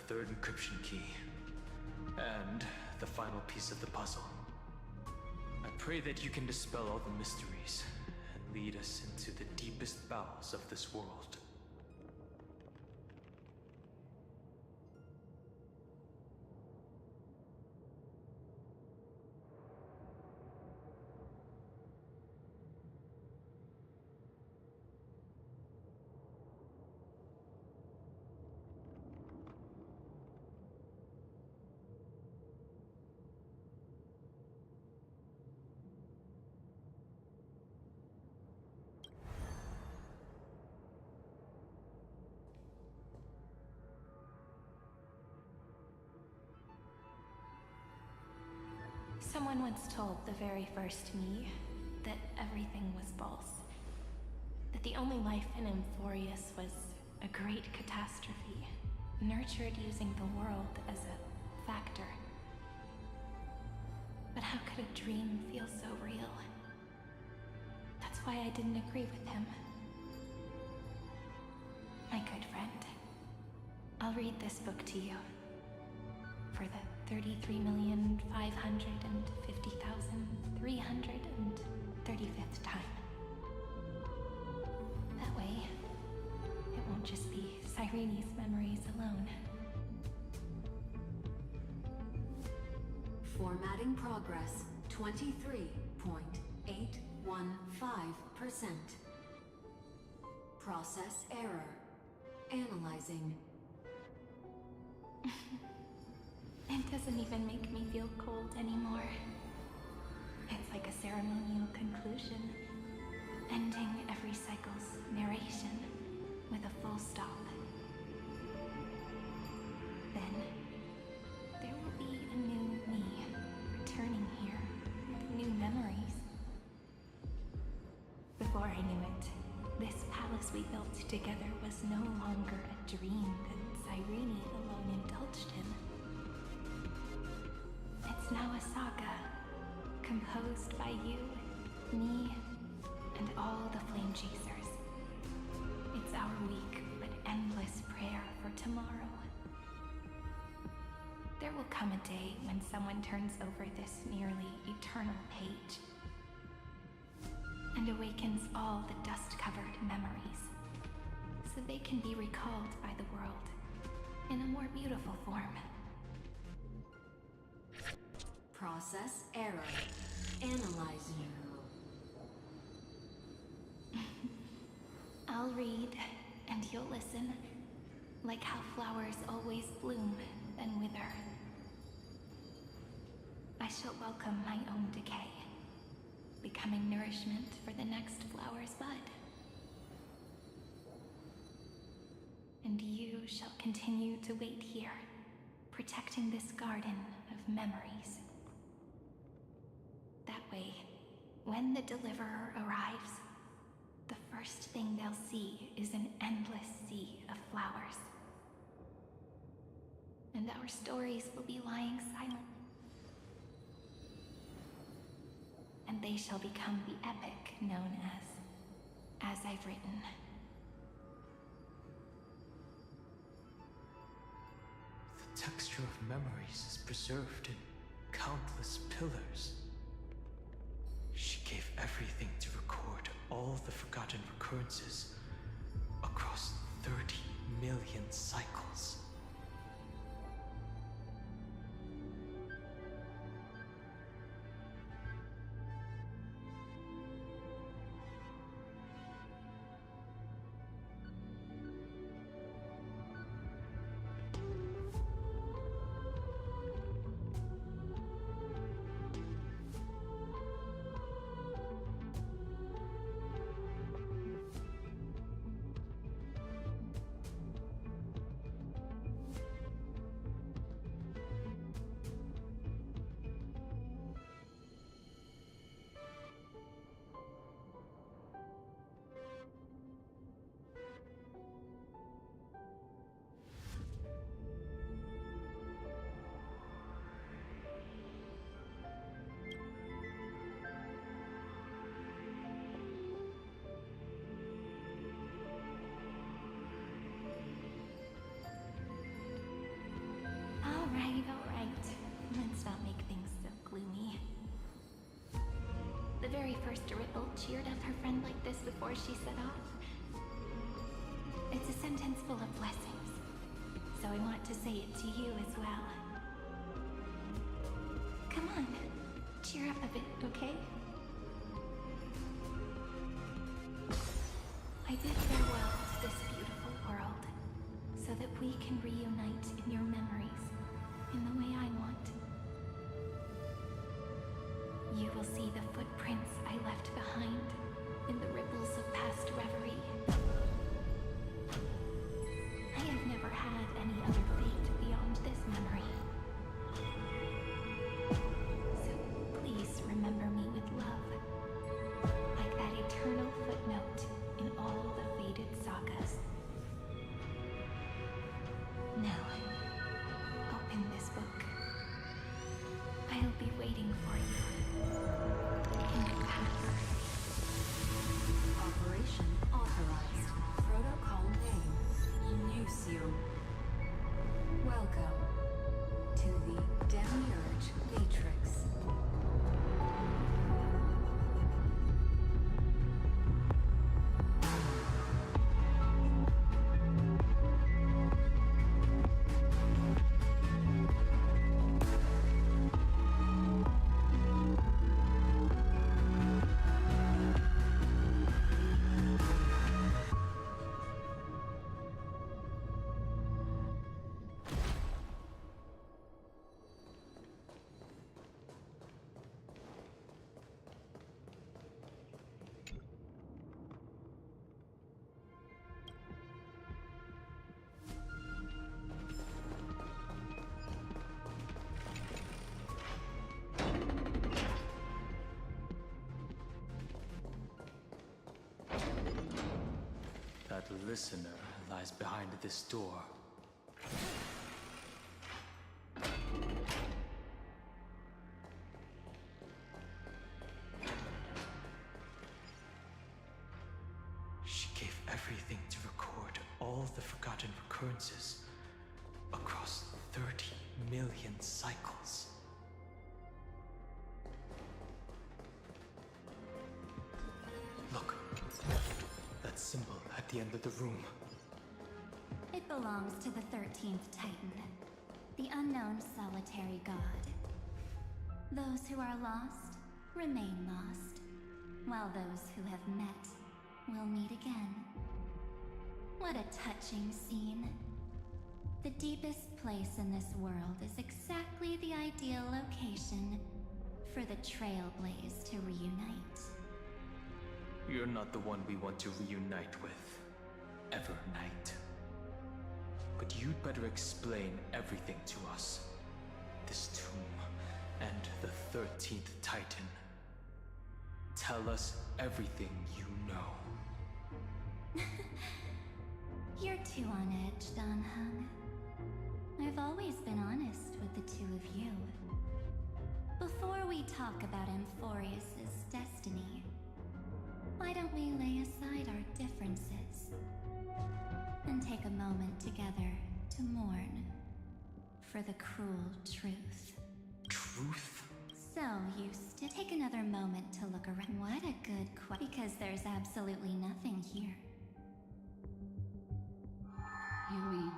S3: third encryption key. And the final piece of the puzzle. I pray that you can dispel all the mysteries and lead us into the deepest bowels of this world.
S9: Someone once told the very first me that everything was false. That the only life in Amphorius was a great catastrophe, nurtured using the world as a factor. But how could a dream feel so real? That's why I didn't agree with him. My good friend, I'll read this book to you. For the 33,550,335th time. That way, it won't just be Cyrene's memories alone.
S13: Formatting progress 23.815%. Process error. Analyzing.
S9: It doesn't even make me feel cold anymore. It's like a ceremonial conclusion, ending every cycle's narration with a full stop. Then, there will be a new me returning here with new memories. Before I knew it, this palace we built together was no longer a dream that Cyrene alone indulged in. It's now a saga, composed by you, me, and all the Flame Chasers. It's our weak but endless prayer for tomorrow. There will come a day when someone turns over this nearly eternal page and awakens all the dust-covered memories, so they can be recalled by the world in a more beautiful form.
S13: Process error. Analyzing.
S9: I'll read, and you'll listen, like how flowers always bloom, then wither. I shall welcome my own decay, becoming nourishment for the next flower's bud. And you shall continue to wait here, protecting this garden of memories. That way, when the Deliverer arrives, the first thing they'll see is an endless sea of flowers. And our stories will be lying silent. And they shall become the epic known as I've written.
S3: The texture of memories is preserved in countless pillars. She gave everything to record all the forgotten recurrences across 30 million cycles.
S9: very first Ripple cheered up her friend like this before she set off. It's a sentence full of blessings, so I want to say it to you as well. Come on, cheer up a bit, okay? I bid farewell to this beautiful world, so that we can reunite in your memories, in the way I want. You will see the footprints I left behind in the ripples of past reverie. I have never had any other fate beyond this memory. So please remember me with love, like that eternal footnote in all the faded sagas. Now, open this book. I'll be waiting for you. In the past.
S13: Operation authorized. Protocol name, Lucium. Welcome to the Demiurge Matrix.
S3: That listener lies behind this door. She gave everything to record all the forgotten recurrences across 30 million cycles. Look, that symbol at the end of the room.
S12: It belongs to the 13th Titan, the unknown solitary god. Those who are lost remain lost, while those who have met will meet again. What a touching scene. The deepest place in this world is exactly the ideal location for the Trailblaze to reunite.
S3: You're not the one we want to reunite with, Evernight. But you'd better explain everything to us. This tomb and the 13th Titan. Tell us everything you know.
S12: You're too on edge, Dan Hung. I've always been honest with the two of you. Before we talk about Amphorius's destiny, why don't we lay aside our differences and take a moment together to mourn for the cruel truth?
S3: Truth?
S12: So, Eustace, take another moment to look around. What a good question, because there's absolutely nothing here.
S11: You mean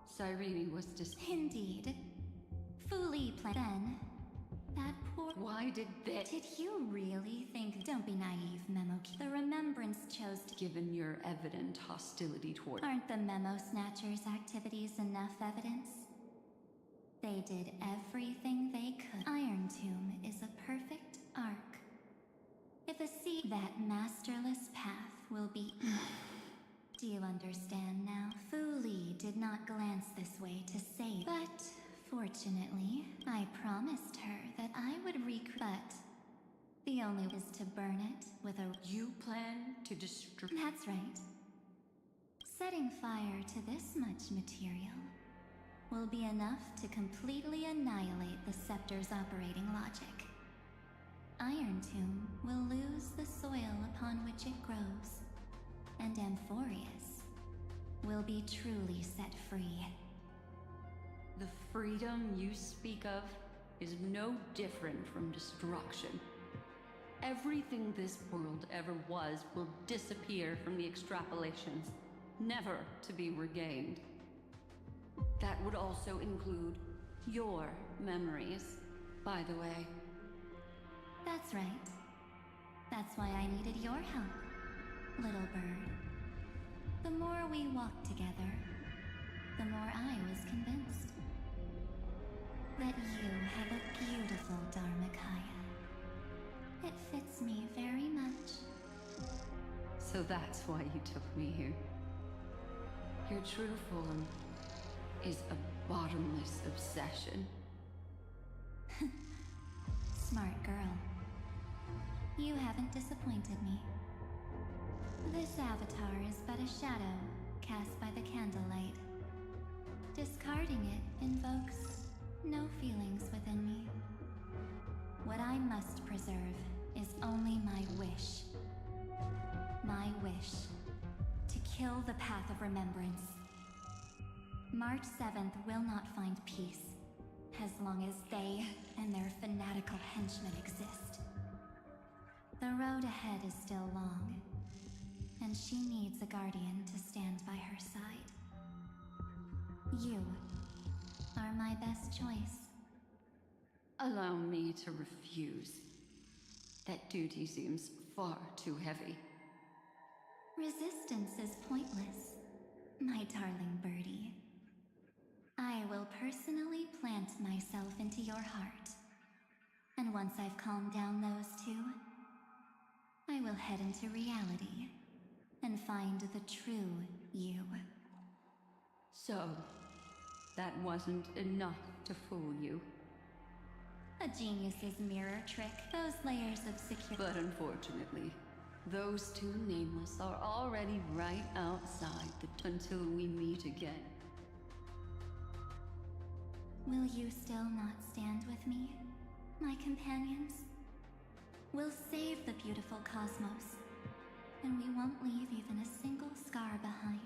S11: Cyrene was just...
S12: Indeed. Fully planned. Then, that poor...
S11: Why did they...
S12: Did you really think... Don't be naive, Memo. The Remembrance chose to...
S11: Given your evident hostility toward...
S12: Aren't the Memo Snatchers' activities enough evidence? They did everything they could. Iron Tomb is a perfect arc. If a that masterless path will be... Do you understand now? Fu Li did not glance this way to save. But, fortunately, I promised her that I would but the only way is to burn it with a...
S11: You plan to destroy...
S12: That's right. Setting fire to this much material will be enough to completely annihilate the Scepter's operating logic. Iron Tomb will lose the soil upon which it grows, and Amphorius will be truly set free.
S11: The freedom you speak of is no different from destruction. everything this world ever was will disappear from the extrapolations, never to be regained. That would also include your memories, by the way.
S12: That's right. That's why I needed your help, little bird. The more we walked together, the more I was convinced that you have a beautiful Dharmakaya. It fits me very much.
S11: So that's why you took me here. Your true form is a bottomless obsession.
S12: Smart girl. You haven't disappointed me. This avatar is but a shadow cast by the candlelight. Discarding it invokes no feelings within me. What I must preserve is only my wish. My wish to kill the Path of Remembrance. March 7th will not find peace as long as they and their fanatical henchmen exist. The road ahead is still long, and she needs a guardian to stand by her side. You are my best choice.
S11: Allow me to refuse. That duty seems far too heavy.
S12: Resistance is pointless, my darling birdie. I will personally plant myself into your heart. And once I've calmed down those two, I will head into reality and find the true you.
S11: So, that wasn't enough to fool you.
S12: A genius's mirror trick, those layers of security.
S11: But unfortunately, those two nameless are already right outside until we meet again.
S12: Will you still not stand with me, my companions? We'll save the beautiful cosmos, and we won't leave even a single scar behind.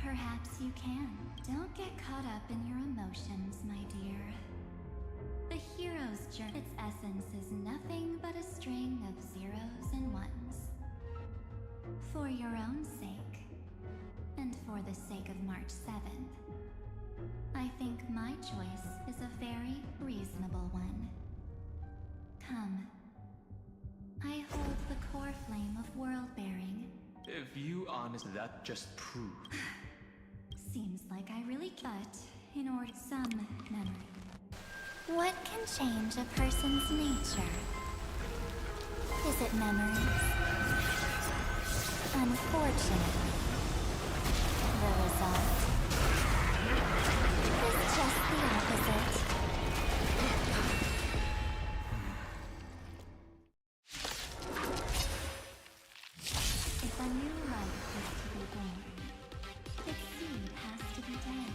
S12: Perhaps you can. Don't get caught up in your emotions, my dear. The hero's journey, its essence is nothing but a string of zeros and ones. For your own sake, and for the sake of March 7th, I think my choice is a very reasonable one. Come. I hold the core flame of world-bearing.
S3: If you honest, that just proved.
S12: Seems like I really but in order some memory. What can change a person's nature? Is it memories? Unfortunately, the result is just the opposite. If a new life is to be born, its seed has to be dead.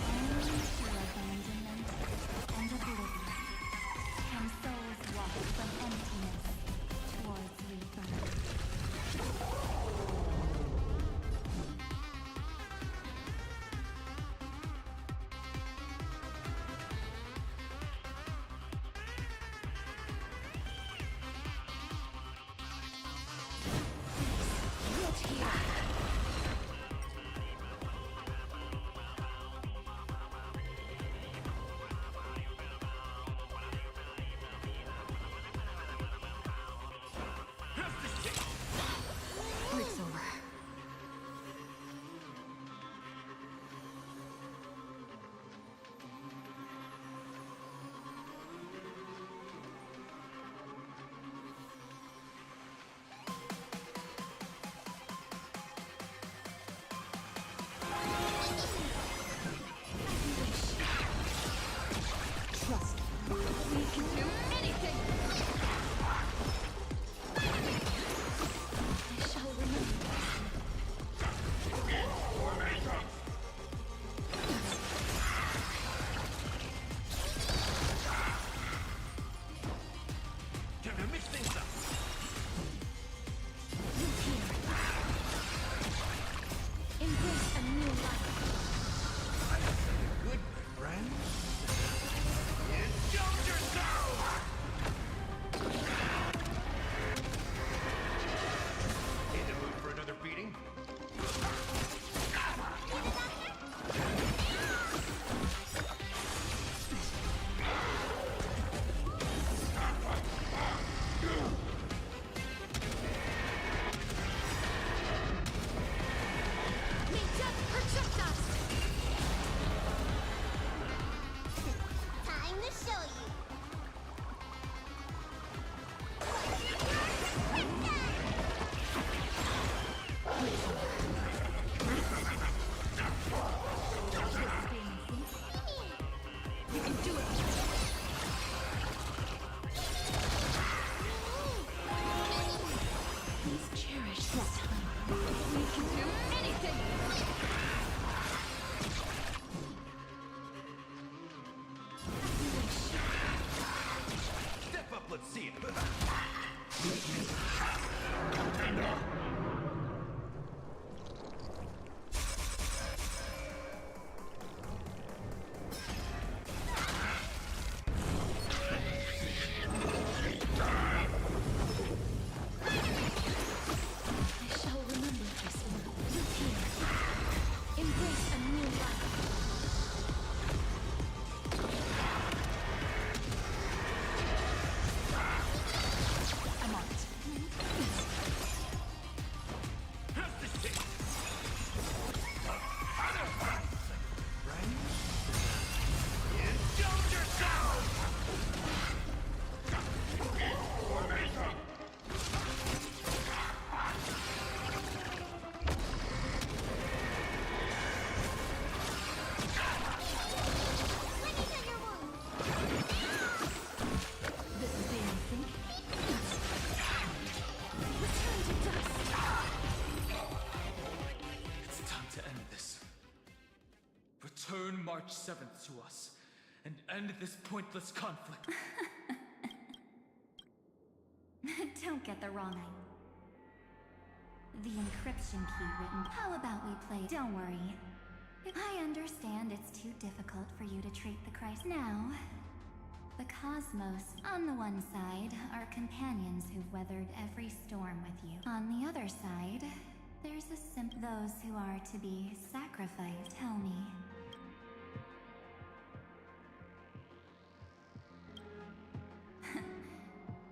S12: Only through abandonment and oblivion can souls walk from emptiness towards rebirth.
S3: Return March 7th to us, and end this pointless conflict.
S12: Don't get the wrong idea. The encryption key written. How about we play? Don't worry. I understand it's too difficult for you to treat the crisis. Now, the Cosmos, on the one side, are companions who've weathered every storm with you. On the other side, there's those who are to be sacrificed. Tell me.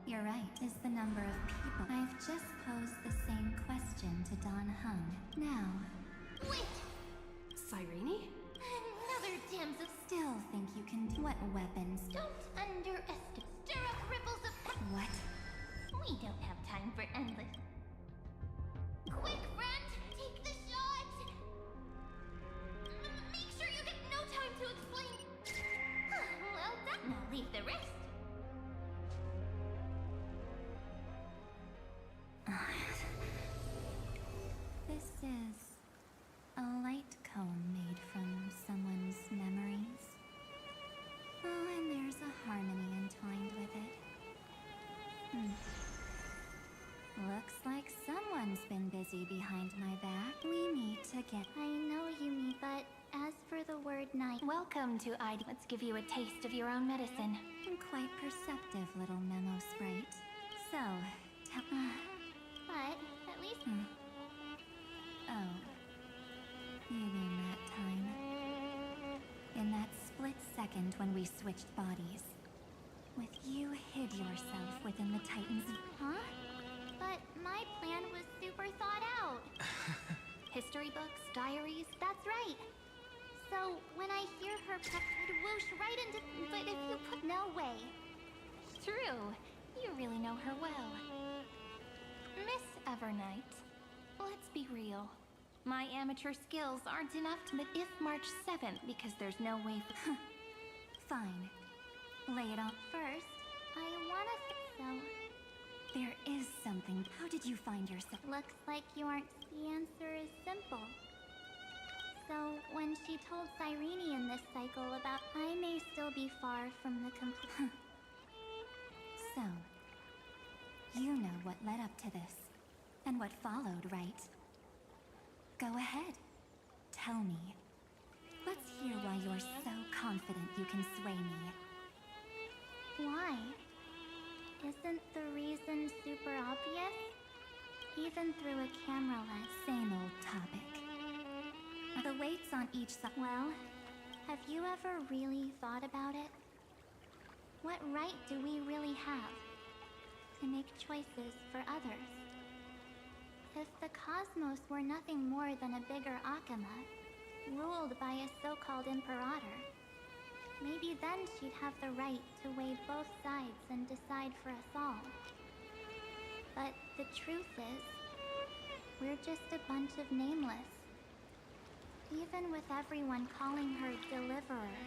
S12: You're right, is the number of people. I've just posed the same question to Dan Heng. Now...
S10: Wait! Cyrene?
S12: Another damsel. Still think you can do... What weapons?
S9: Don't underestimate. Stir up ripples of...
S12: What?
S9: We don't have time for endless... Quick, friend! Take the shot! Make sure you get no time to explain... Well done. Now leave the rest.
S12: This is a light cone made from someone's memories. Oh, and there's a harmony entwined with it. Looks like someone's been busy behind my back. We need to get...
S9: I know, Yumi, but as for the word night... Welcome to ID. Let's give you a taste of your own medicine.
S12: Quite perceptive, little memo sprite. So,
S9: but, at least...
S12: Oh. You mean that time? In that split second when we switched bodies. With you hid yourself within the Titan's...
S9: Huh? But my plan was super thought out. History books, diaries, that's right. So, when I hear her I'd whoosh right into... But if you put... No way. True. You really know her well. Miss Evernight, let's be real. My amateur skills aren't enough to... But if March 7th, because there's no way for...
S12: Fine. Lay it on.
S9: First, I wanna... So...
S12: There is something. How did you find yourself?
S9: Looks like you aren't... The answer is simple. So, when she told Cyrene in this cycle about... I may still be far from the complete...
S12: So, you know what led up to this. And what followed, right? Go ahead. Tell me. Let's hear why you're so confident you can sway me.
S9: Why? Isn't the reason super obvious? Even through a camera lens.
S12: Same old topic. The weights on each side.
S9: Well, have you ever really thought about it? What right do we really have to make choices for others? If the cosmos were nothing more than a bigger Akama, ruled by a so-called Imperator, maybe then she'd have the right to weigh both sides and decide for us all. But the truth is, we're just a bunch of nameless. Even with everyone calling her Deliverer,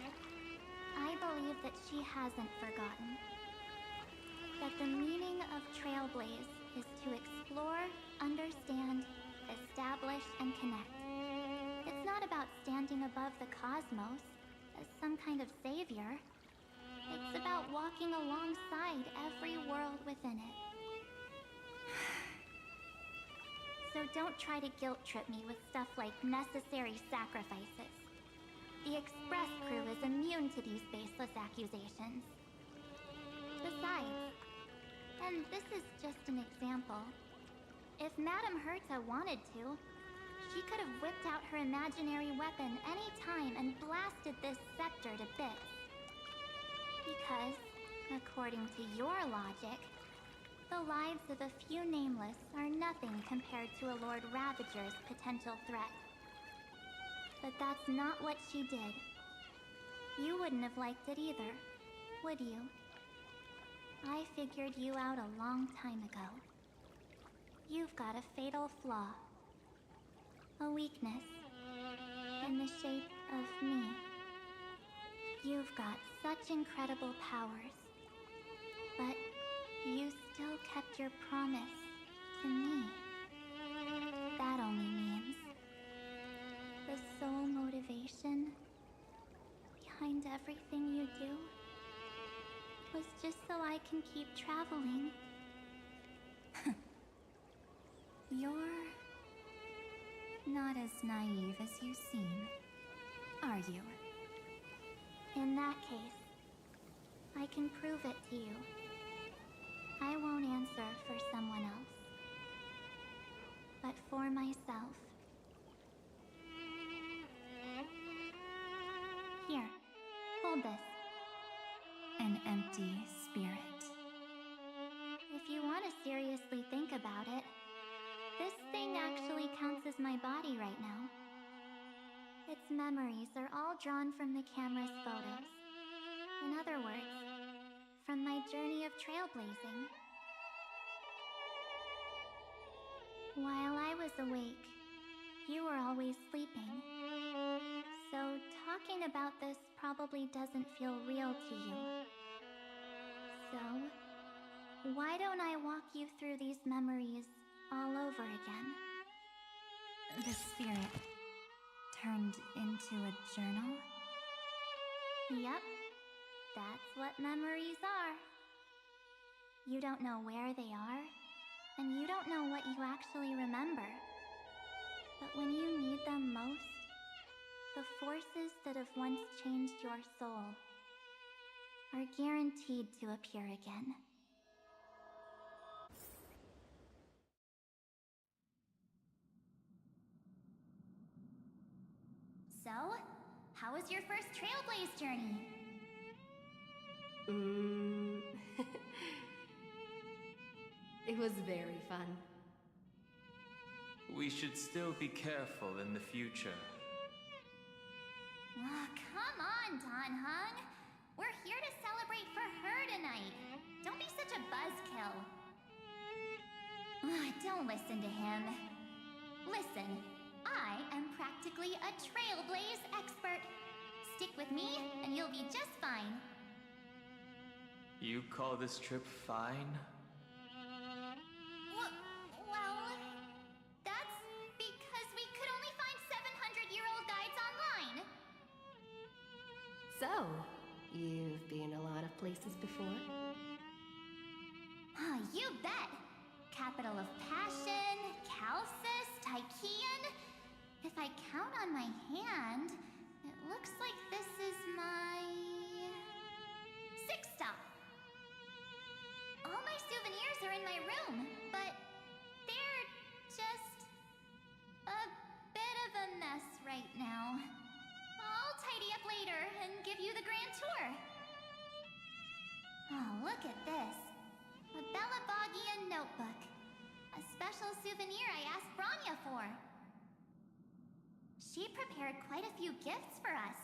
S9: I believe that she hasn't forgotten. That the meaning of Trailblaze is to explore, understand, establish, and connect. It's not about standing above the cosmos as some kind of savior. It's about walking alongside every world within it. So don't try to guilt trip me with stuff like necessary sacrifices. The Express crew is immune to these baseless accusations. Besides, and this is just an example, if Madame Herta wanted to, she could have whipped out her imaginary weapon any time and blasted this scepter to bits. Because, according to your logic, the lives of a few nameless are nothing compared to a Lord Ravager's potential threat. But that's not what she did. You wouldn't have liked it either, would you? I figured you out a long time ago. You've got a fatal flaw. A weakness. In the shape of me. You've got such incredible powers. But you still kept your promise to me. That only means the sole motivation
S12: behind everything you do was just so I can keep traveling. You're not as naive as you seem, are you? In that case, I can prove it to you. I won't answer for someone else, but for myself. Here, hold this. An empty spirit. If you want to seriously think about it, this thing actually counts as my body right now. Its memories are all drawn from the camera's photos. In other words, from my journey of trailblazing. While I was awake, you were always sleeping. So talking about this probably doesn't feel real to you. So, why don't I walk you through these memories all over again? The spirit turned into a journal? Yep, that's what memories are. You don't know where they are, and you don't know what you actually remember. But when you need them most, the forces that have once changed your soul are guaranteed to appear again. So, how was your first Trailblaze journey?
S10: It was very fun.
S3: We should still be careful in the future.
S12: Oh, come on, Dan Heng. We're here to celebrate for her tonight. Don't be such a buzzkill. Don't listen to him. Listen, I am practically a Trailblaze expert. Stick with me, and you'll be just fine.
S3: You call this trip fine?
S12: Well, that's because we could only find 700-year-old guides online.
S10: So, you've been a lot of places before?
S12: You bet! Capital of Passion, Calcis, Tychean. If I count on my hand, it looks like this is my 6th stop. All my souvenirs are in my room, but they're just a bit of a mess right now. I'll tidy up later and give you the grand tour. Oh, look at this. A Belabogian notebook. A special souvenir I asked Branya for. She prepared quite a few gifts for us.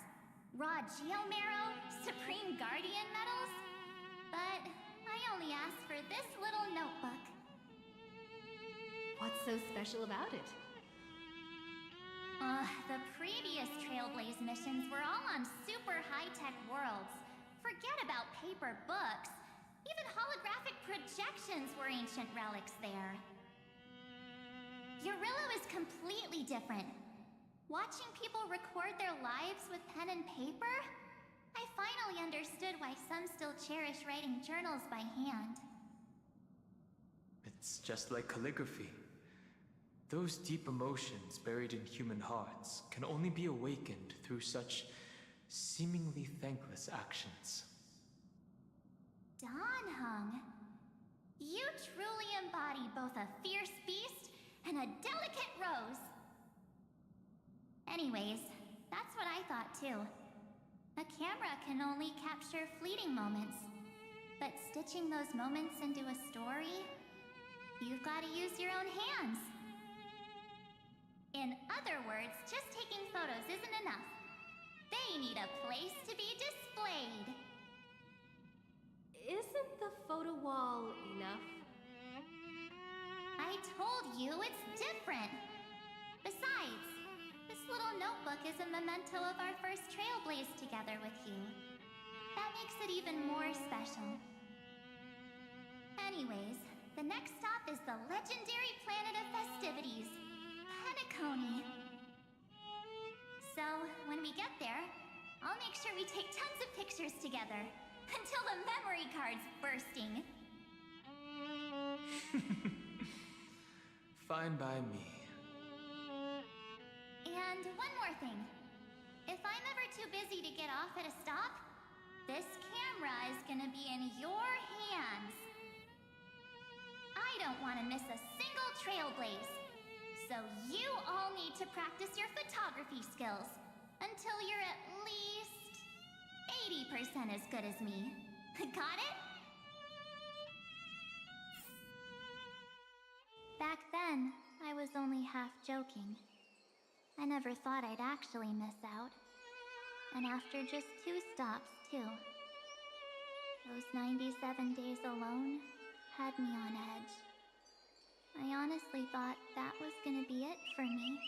S12: Raw Geomarrow, Supreme Guardian medals. But I only asked for this little notebook.
S10: What's so special about it?
S12: The previous Trailblaze missions were all on super high-tech worlds. Forget about paper books. Even holographic projections were ancient relics there. Eurillo is completely different. Watching people record their lives with pen and paper, I finally understood why some still cherish writing journals by hand.
S3: It's just like calligraphy. Those deep emotions buried in human hearts can only be awakened through such seemingly thankless actions.
S12: Dan Heng, you truly embody both a fierce beast and a delicate rose. Anyways, that's what I thought too. A camera can only capture fleeting moments, but stitching those moments into a story, you've got to use your own hands. In other words, just taking photos isn't enough. They need a place to be displayed.
S10: Isn't the photo wall enough?
S12: I told you it's different. Besides, this little notebook is a memento of our first Trailblaze together with you. That makes it even more special. Anyways, the next stop is the legendary planet of festivities, Penacony. So, when we get there, I'll make sure sure we take tons of pictures together. Until the memory card's bursting.
S3: Fine by me.
S12: And one more thing. If I'm ever too busy to get off at a stop, this camera is gonna be in your hands. I don't want to miss a single trailblaze. So you all need to practice your photography skills until you're at least 80% as good as me. Got it? Back then, I was only half joking. I never thought I'd actually miss out. And after just 2 stops, too. Those 97 days alone had me on edge. I honestly thought that was gonna be it for me.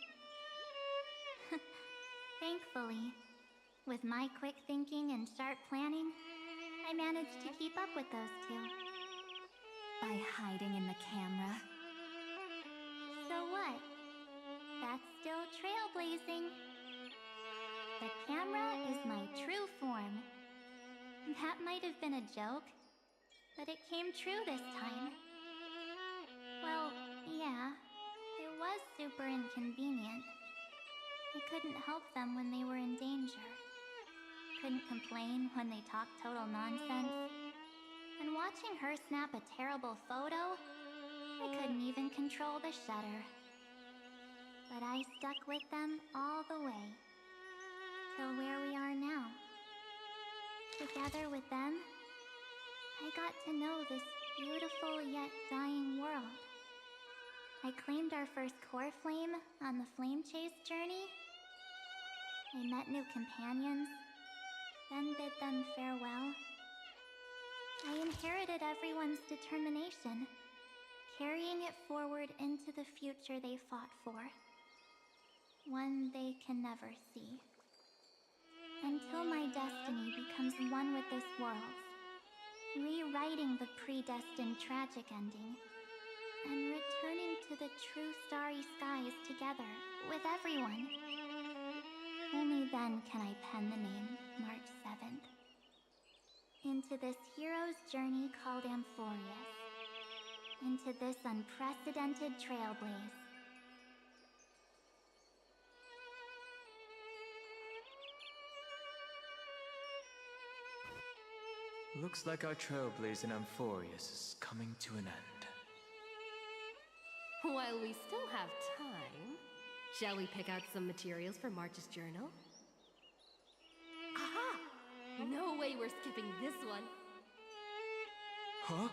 S12: Thankfully, with my quick thinking and sharp planning, I managed to keep up with those 2.
S2: By hiding in the camera.
S12: So what? That's still trailblazing. The camera is my true form. That might have been a joke, but it came true this time. Well, yeah, it was super inconvenient. I couldn't help them when they were in danger. Couldn't complain when they talked total nonsense. And watching her snap a terrible photo, I couldn't even control the shutter. But I stuck with them all the way. Till where we are now. Together with them, I got to know this beautiful yet dying world. I claimed our first core flame on the Flame Chase journey. I met new companions, then bid them farewell. I inherited everyone's determination, carrying it forward into the future they fought for. One they can never see. Until my destiny becomes one with this world's, rewriting the predestined tragic ending, and returning to the true starry skies together with everyone. Only then can I pen the name March 7th. Into this hero's journey called Amphorius. Into this unprecedented trailblaze.
S3: Looks like our trailblaze in Amphorius is coming to an end.
S10: While we still have time, shall we pick out some materials for March's journal? Aha! No way we're skipping this one.
S3: Huh?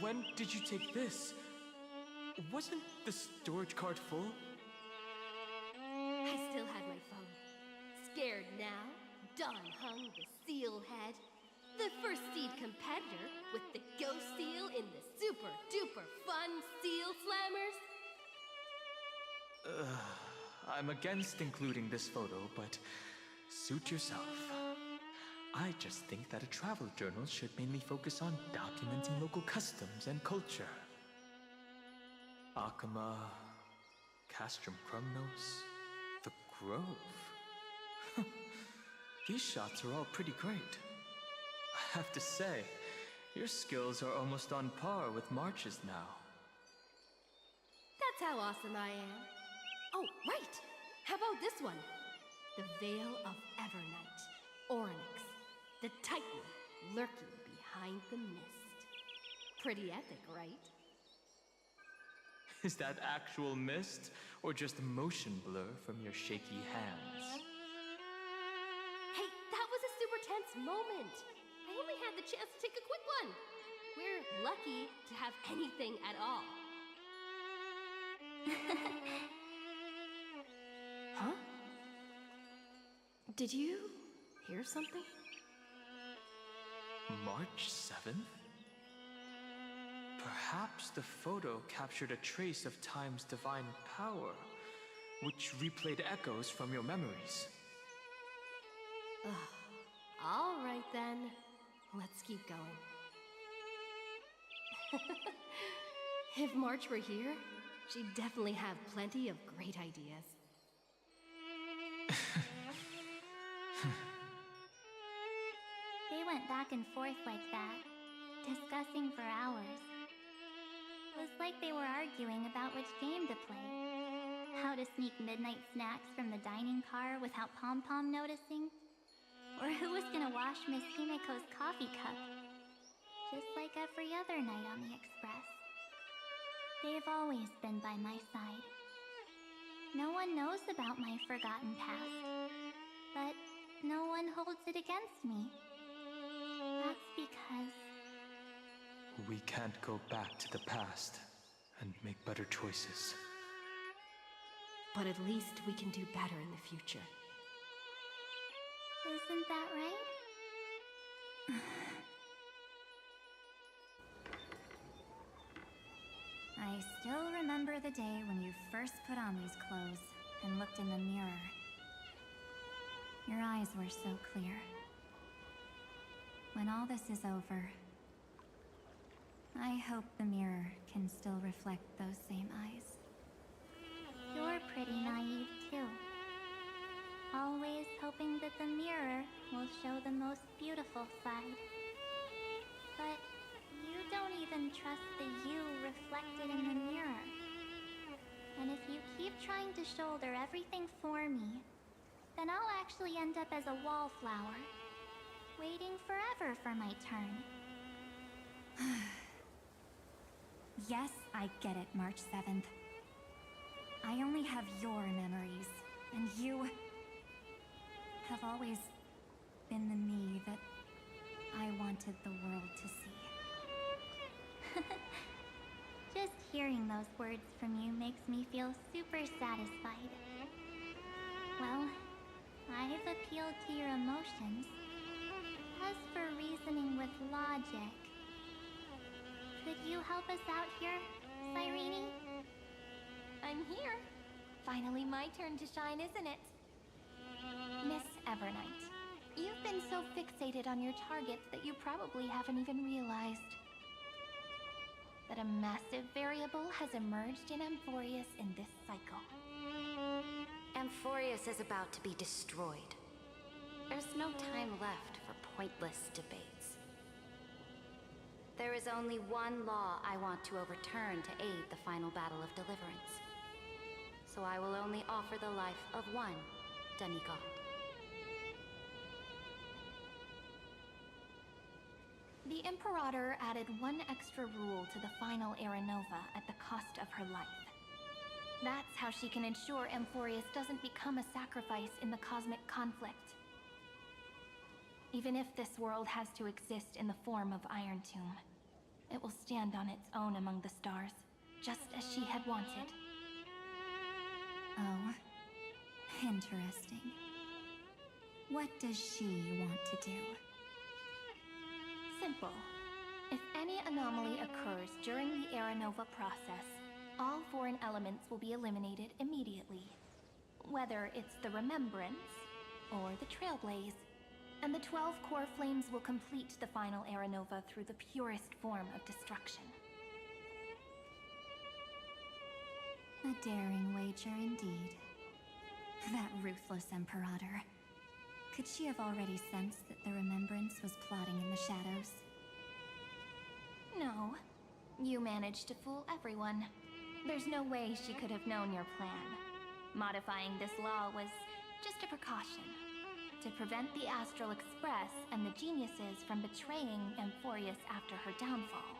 S3: When did you take this? Wasn't the storage card full?
S10: I still had my phone. Scared now? Don hung the seal head. The first seed competitor with the ghost seal in the super duper fun seal slammers.
S3: I'm against including this photo, but suit yourself. I just think that a travel journal should mainly focus on documenting local customs and culture. Akama, Castrum Krumnos, the Grove. These shots are all pretty great. I have to say, your skills are almost on par with March's now.
S10: That's how awesome I am. Oh, right! How about this one? The Veil of Evernight. Orynyx, the Titan lurking behind the mist. Pretty epic, right?
S3: Is that actual mist, or just a motion blur from your shaky hands?
S10: Hey, that was a super tense moment. I only had the chance to take a quick one. We're lucky to have anything at all. Huh? Did you hear something?
S3: March 7th? Perhaps the photo captured a trace of time's divine power, which replayed echoes from your memories.
S10: All right then. Let's keep going. If March were here, she'd definitely have plenty of great ideas.
S12: back and forth like that, discussing for hours. It was like they were arguing about which game to play. How to sneak midnight snacks from the dining car without Pom-Pom noticing. Or who was gonna wash Miss Himiko's coffee cup. Just like every other night on the Express. They've always been by my side. No one knows about my forgotten past. But no one holds it against me. That's because...
S3: We can't go back to the past and make better choices.
S10: But at least we can do better in the future.
S12: Isn't that right? I still remember the day when you first put on these clothes and looked in the mirror. Your eyes were so clear. When all this is over, I hope the mirror can still reflect those same eyes. You're pretty naive, too. Always hoping that the mirror will show the most beautiful side. But you don't even trust the you reflected in the mirror. And if you keep trying to shoulder everything for me, then I'll actually end up as a wallflower, waiting forever for my turn. Yes, I get it, March 7th. I only have your memories, and you have always been the me that I wanted the world to see. Just hearing those words from you makes me feel super satisfied. Well, I've appealed to your emotions. As for reasoning with logic, could you help us out here, Cyrene?
S9: I'm here. Finally my turn to shine, isn't it? Miss Evernight, you've been so fixated on your targets that you probably haven't even realized that a massive variable has emerged in Amphorius in this cycle.
S14: Amphorius is about to be destroyed. There's no time left for pointless debates. There is only one law I want to overturn to aid the final battle of deliverance. So I will only offer the life of one demigod.
S9: The Imperator added one extra rule to the final Era Nova at the cost of her life. That's how she can ensure Amphorius doesn't become a sacrifice in the cosmic conflict. Even if this world has to exist in the form of Iron Tomb, it will stand on its own among the stars, just as she had wanted.
S12: Oh, interesting. What does she want to do?
S9: Simple. If any anomaly occurs during the Era Nova process, all foreign elements will be eliminated immediately. Whether it's the Remembrance or the Trailblaze, and the 12 core flames will complete the final Era Nova through the purest form of destruction.
S12: A daring wager indeed. That ruthless Imperator. Could she have already sensed that the Remembrance was plotting in the shadows?
S9: No. You managed to fool everyone. There's no way she could have known your plan. Modifying this law was just a precaution, to prevent the Astral Express and the geniuses from betraying Amphorius after her downfall.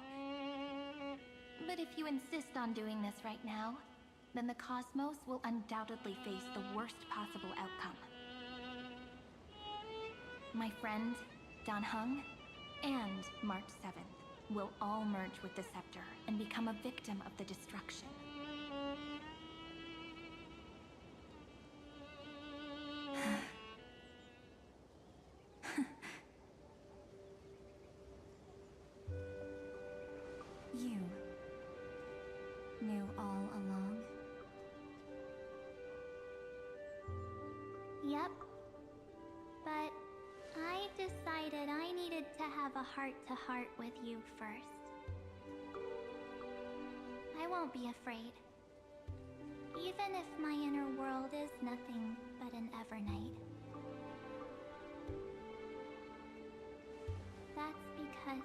S9: But if you insist on doing this right now, then the Cosmos will undoubtedly face the worst possible outcome. My friend, Dan Heng, and March 7th will all merge with the Scepter and become a victim of the destruction.
S12: You knew all along?
S2: Yep. But I decided I needed to have a heart-to-heart with you first. I won't be afraid. Even if my inner world is nothing but an Evernight. That because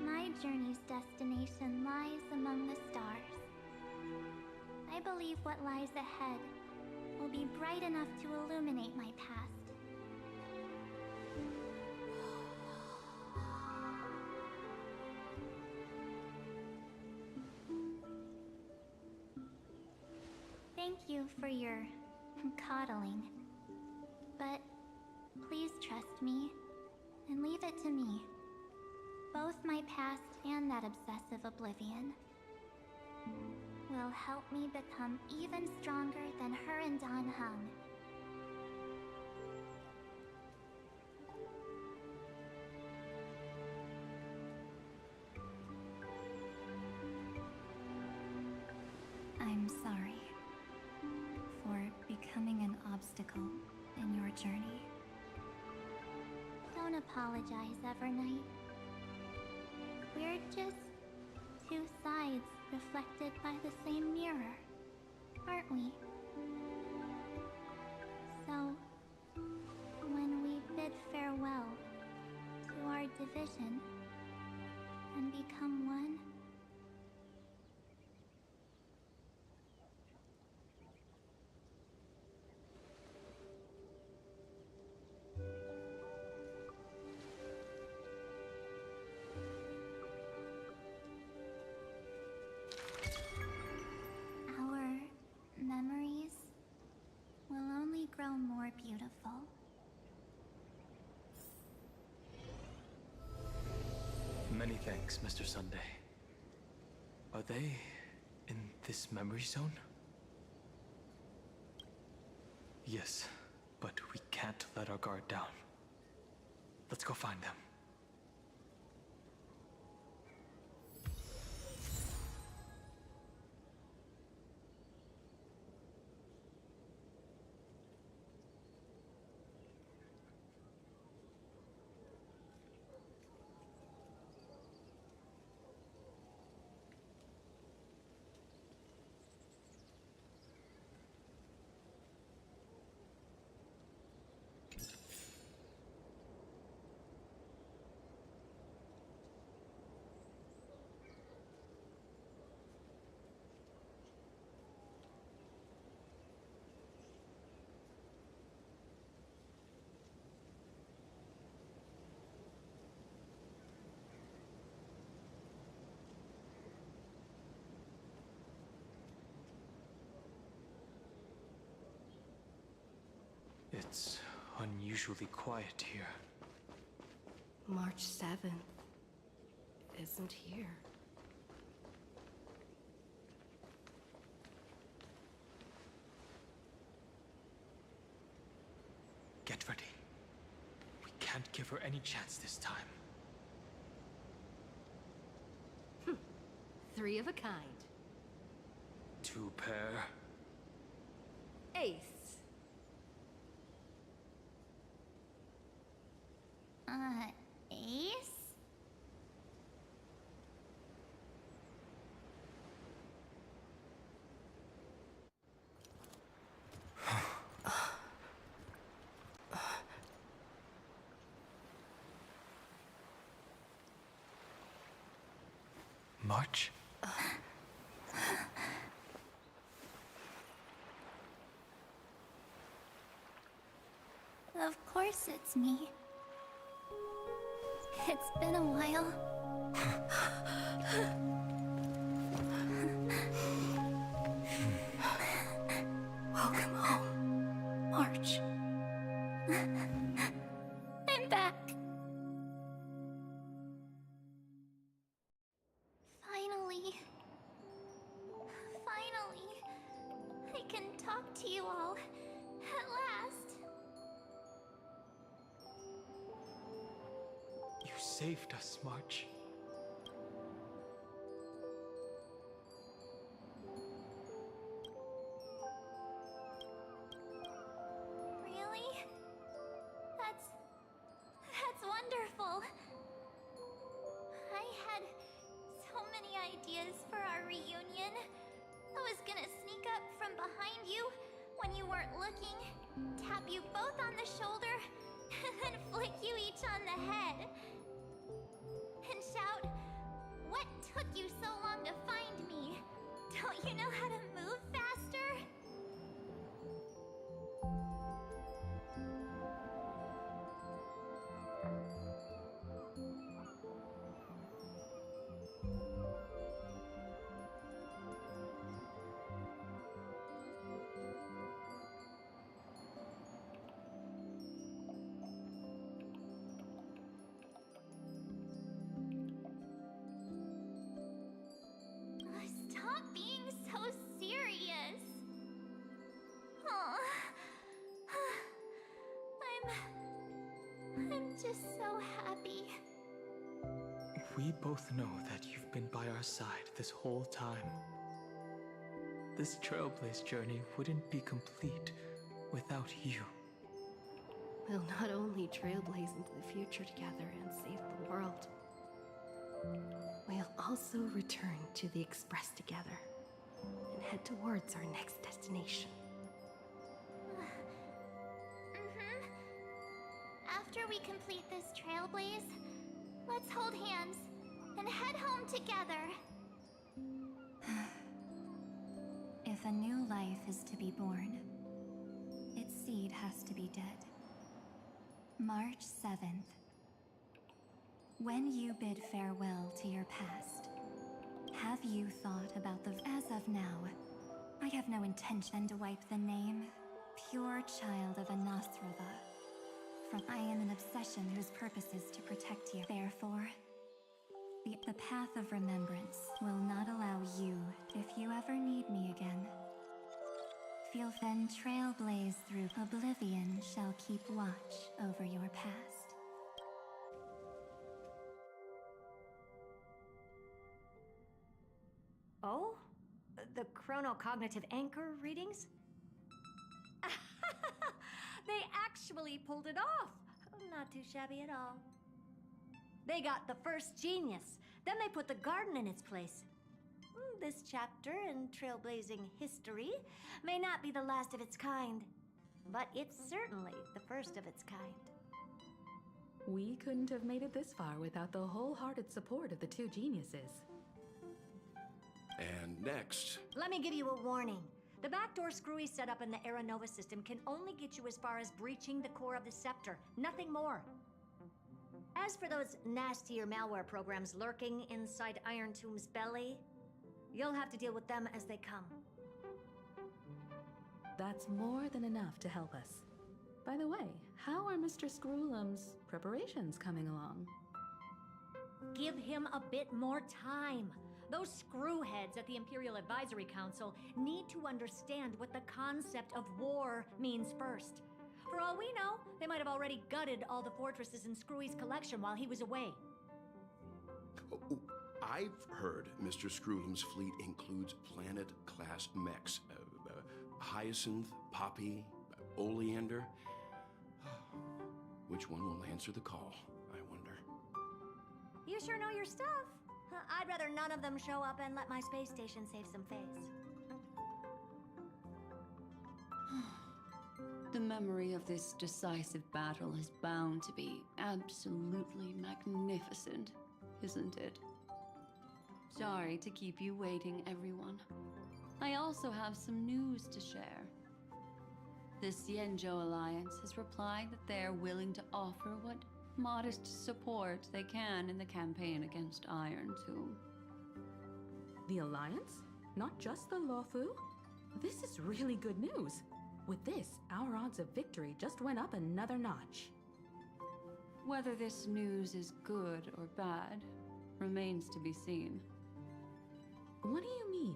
S2: my journey's destination lies among the stars. I believe what lies ahead will be bright enough to illuminate my past. Thank you for your coddling. But please trust me and leave it to me. Both my past and that obsessive oblivion will help me become even stronger than her and Dan Heng.
S12: I'm sorry for becoming an obstacle in your journey.
S2: Don't apologize, Evernight. We're just two sides reflected by the same mirror, aren't we? So, when we bid farewell to our division and become one, memories will only grow more beautiful.
S3: Many thanks, Mr. Sunday. Are they in this memory zone? Yes, but we can't let our guard down. Let's go find them. It's unusually quiet here.
S10: March 7th isn't here.
S3: Get ready. We can't give her any chance this time.
S10: Three of a kind.
S3: Two pair.
S10: Ace.
S2: Ace?
S3: March?
S2: Of course it's me. It's been a while.
S12: Welcome home, March.
S2: I'm back. Finally, I can talk to you all at last.
S3: You saved us, March.
S2: Really? That's wonderful. I had so many ideas for our reunion. I was gonna sneak up from behind you when you weren't looking, tap you both on the shoulder, and then flick you each on the head. and shout, "What took you so long to find me? Don't you know how to move faster?" Stop being so serious. Oh, I'm just so happy.
S3: We both know that you've been by our side this whole time. This Trailblaze journey wouldn't be complete without you.
S10: We'll not only trailblaze into the future together and save the world, we'll also return to the Express together and head towards our next destination.
S2: After we complete this trailblaze, let's hold hands and head home together.
S12: If a new life is to be born, its seed has to be dead. March 7th. When you bid farewell to your past, have you thought about the... As of now, I have no intention to wipe the name, pure child of Anasrava, from... I am an obsession whose purpose is to protect you. Therefore, the path of remembrance will not allow you, if you ever need me again. Feel then trailblaze through oblivion shall keep watch over your past.
S15: Oh? The chronocognitive anchor readings? They actually pulled it off! Not too shabby at all. They got the first genius, then they put the garden in its place. This chapter in trailblazing history may not be the last of its kind, but it's certainly the first of its kind.
S13: We couldn't have made it this far without the wholehearted support of the two geniuses.
S16: And next...
S15: Let me give you a warning. The backdoor screwy setup in the Era Nova system can only get you as far as breaching the core of the scepter, nothing more. As for those nastier malware programs lurking inside Iron Tomb's belly, you'll have to deal with them as they come.
S13: That's more than enough to help us. By the way, how are Mr. Screwlum's preparations coming along?
S15: Give him a bit more time. Those screwheads at the Imperial Advisory Council need to understand what the concept of war means first. For all we know, they might have already gutted all the fortresses in Screwy's collection while he was away.
S16: Oh, I've heard Mr. Screwlum's fleet includes planet-class mechs. Hyacinth, Poppy, Oleander. Which one will answer the call, I wonder?
S15: You sure know your stuff. I'd rather none of them show up and let my space station save some face.
S11: The memory of this decisive battle is bound to be absolutely magnificent, isn't it? Sorry to keep you waiting, everyone. I also have some news to share. The Xianzhou Alliance has replied that they're willing to offer what modest support they can in the campaign against Iron Tomb.
S13: The Alliance? Not just the Luofu? This is really good news. With this, our odds of victory just went up another notch.
S11: Whether this news is good or bad remains to be seen.
S13: What do you mean?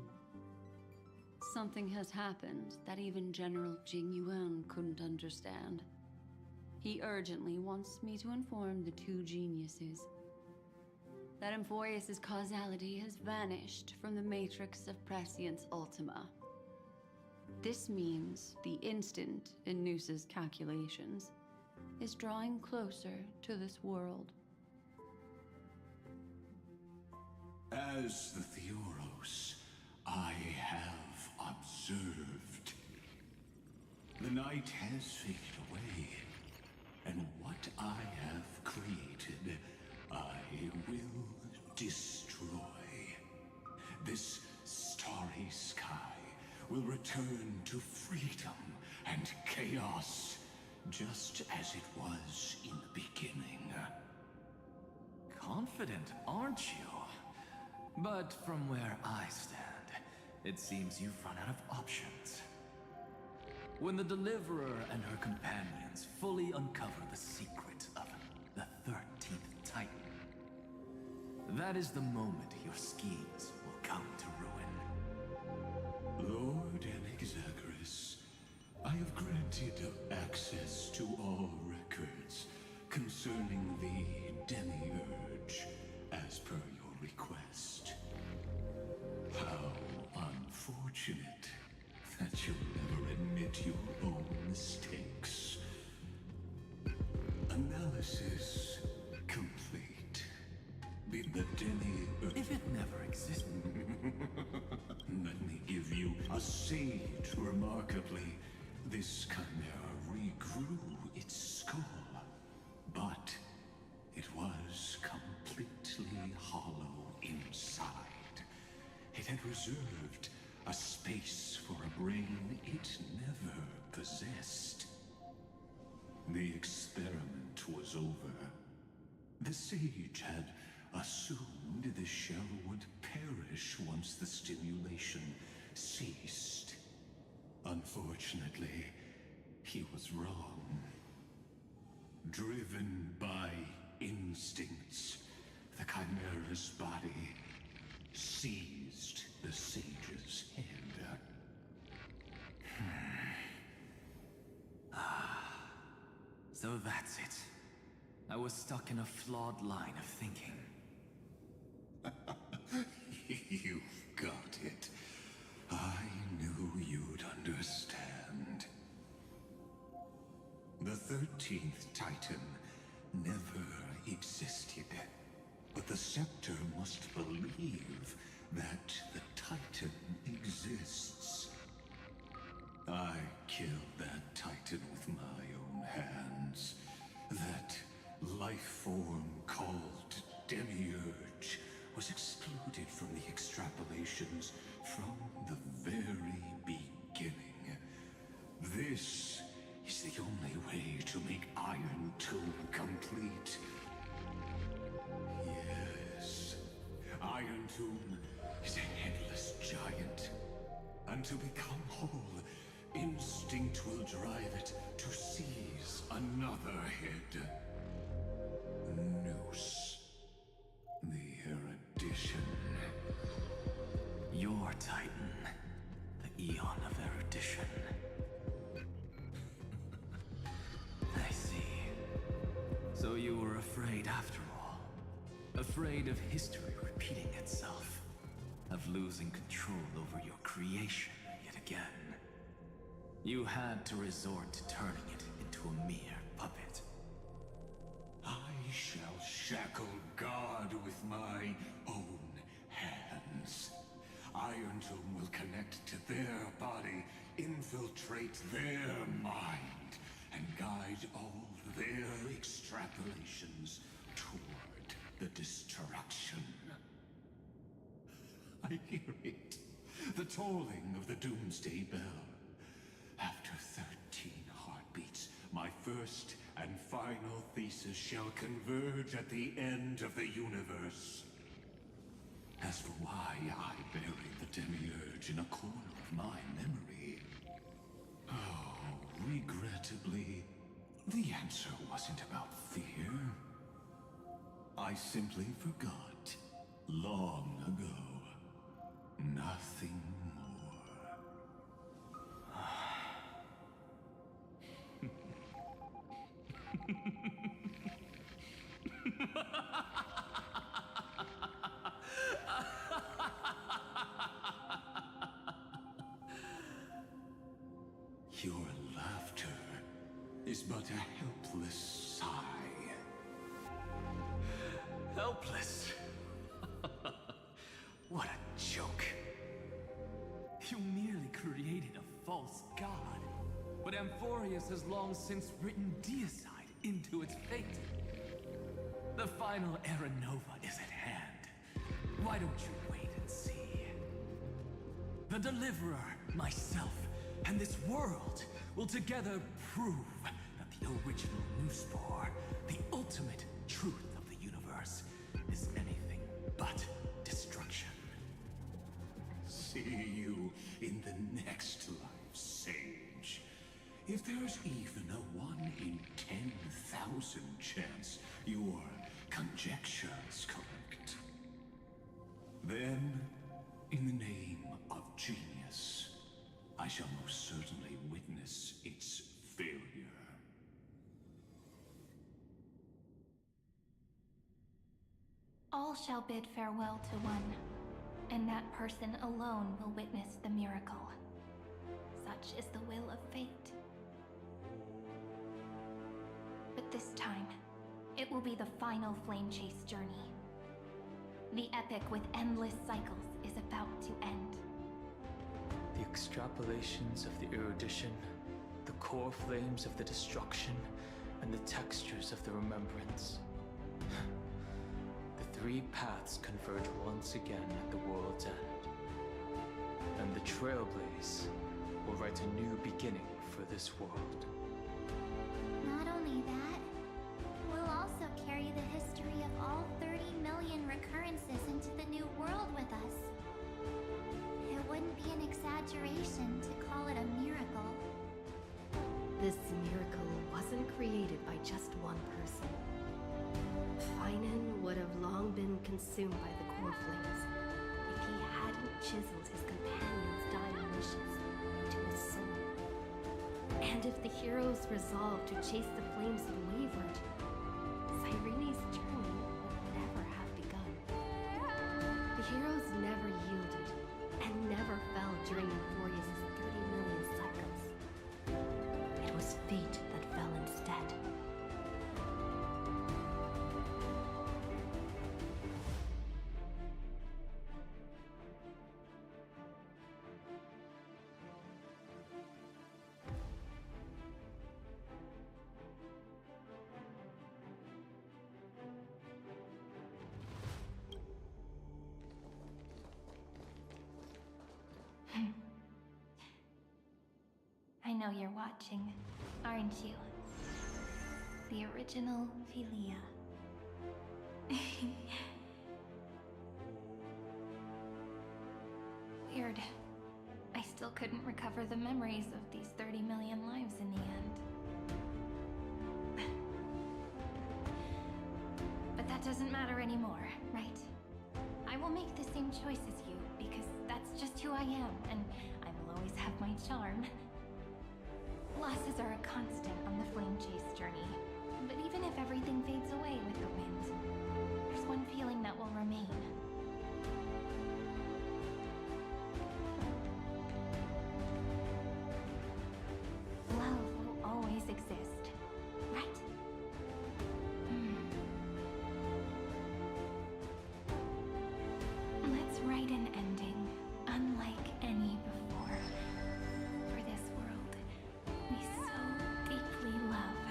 S11: Something has happened that even General Jing Yuan couldn't understand. He urgently wants me to inform the two geniuses that Amphorius' causality has vanished from the matrix of Prescience Ultima. This means the instant in Noosa's calculations is drawing closer to this world.
S1: As the Theoros, I have observed. The night has faded away, and what I have created, I will destroy, this starry sky will return to freedom and chaos, just as it was in the beginning.
S7: Confident, aren't you? But from where I stand, it seems you've run out of options. When the Deliverer and her companions fully uncover the secret of the 13th Titan, that is the moment your schemes will come to ruin.
S1: Lord Enexagris, I have granted access to all records concerning the Demiurge, as per your request. How unfortunate that you'll never admit your own mistakes. Analysis complete. The Demiurge...
S7: If it never existed...
S1: Let me give you a sage remarkably. This chimera regrew its skull, but it was completely hollow inside. It had reserved a space for a brain it never possessed. The experiment was over. The sage had assumed the shell would perish once the stimulation ceased. Unfortunately, he was wrong. Driven by instincts, the chimera's body seized the sage's head.
S7: So that's it. I was stuck in a flawed line of thinking.
S1: You've got it. I knew you'd understand. The 13th Titan never existed. But the Scepter must believe that the Titan exists. I killed that Titan with my own hands. That life form called Demiurge was excluded from the extrapolations from the very beginning. This is the only way to make Iron Tomb complete. Yes, Iron Tomb is a headless giant. And to become whole, instinct will drive it to seize another head. Noose. The erudition.
S7: Your Titan. The Eon of Erudition. I see. So you were afraid after all. Afraid of history repeating itself. Of losing control over your creation yet again. You had to resort to turning it into a mere puppet.
S1: I shall shackle God with my own hands. Iron Tomb will connect to their body, infiltrate their mind, and guide all their extrapolations toward the destruction. I hear it. The tolling of the Doomsday Bell. After 13 heartbeats, my first and final thesis shall converge at the end of the universe. As for why I buried the Demiurge in a corner of my memory, oh, regrettably, the answer wasn't about fear. I simply forgot long ago. Nothing Your laughter is but a helpless sigh.
S7: Helpless? What a joke. You merely created a false god. But Amphorius has long since written deicide into its fate. The final Era Nova is at hand.
S17: Why don't you wait and see? The Deliverer, myself, and this world will together prove that the original Newspore, the ultimate truth of the universe, is anything but destruction.
S1: See you in the next life, Sage. If there's even a 1 in 10,000 chance your conjecture's correct, then, in the name of genius, I shall most certainly witness its failure.
S2: All shall bid farewell to one, and that person alone will witness the miracle. Such is the will of fate. But this time, it will be the final flame chase journey. The epic with endless cycles is about to end.
S3: The extrapolations of the erudition, the core flames of the destruction, and the textures of the remembrance. The three paths converge once again at the world's end. And the Trailblaze will write a new beginning for this world.
S2: Not only that, we'll also carry the history of all 30 million recurrences into the new world with us. It wouldn't be an exaggeration to call it a miracle.
S10: This miracle wasn't created by just one person. Finan would have long been consumed by the core flames if he hadn't chiseled his companion's dying wishes into his soul. And if the heroes resolved to chase the flames had wavered, Cyrene's journey would never have begun. The heroes never yielded and never fell during Euphorius' 30 million cycles. It was fate that fell instead.
S2: I know you're watching, aren't you? The original Philia. Weird. I still couldn't recover the memories of these 30 million lives in the end. But that doesn't matter anymore, right? I will make the same choice as you, because that's just who I am, and I will always have my charm. Losses are a constant on the flame chase journey, but even if everything fades away with the wind, there's one feeling that will remain. Love will always exist, right? Let's write an ending unlike any before. For this world we so deeply love.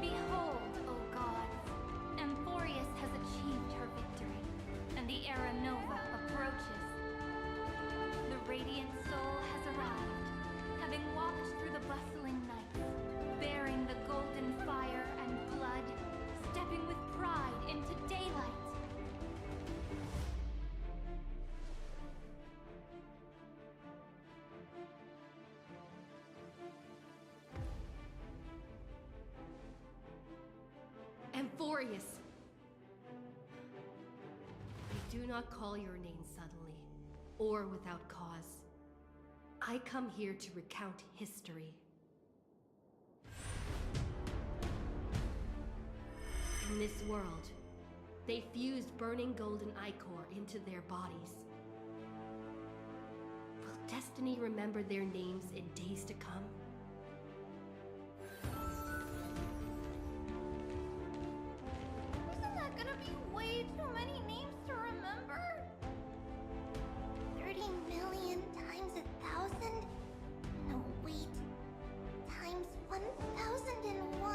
S2: Behold, O gods, Amphorius has achieved her victory, and the Era Nova approaches. The radiant soul has arrived, having walked through the bustling night, bearing the golden fire and blood, stepping with pride into daylight.
S10: Amphorius! I do not call your name suddenly, or without cause. I come here to recount history. In this world, they fused burning golden ichor into their bodies. Will destiny remember their names in days to come?
S2: Isn't that gonna be way too many names to remember? 30 million times 1,000? No, wait. Times 1,001?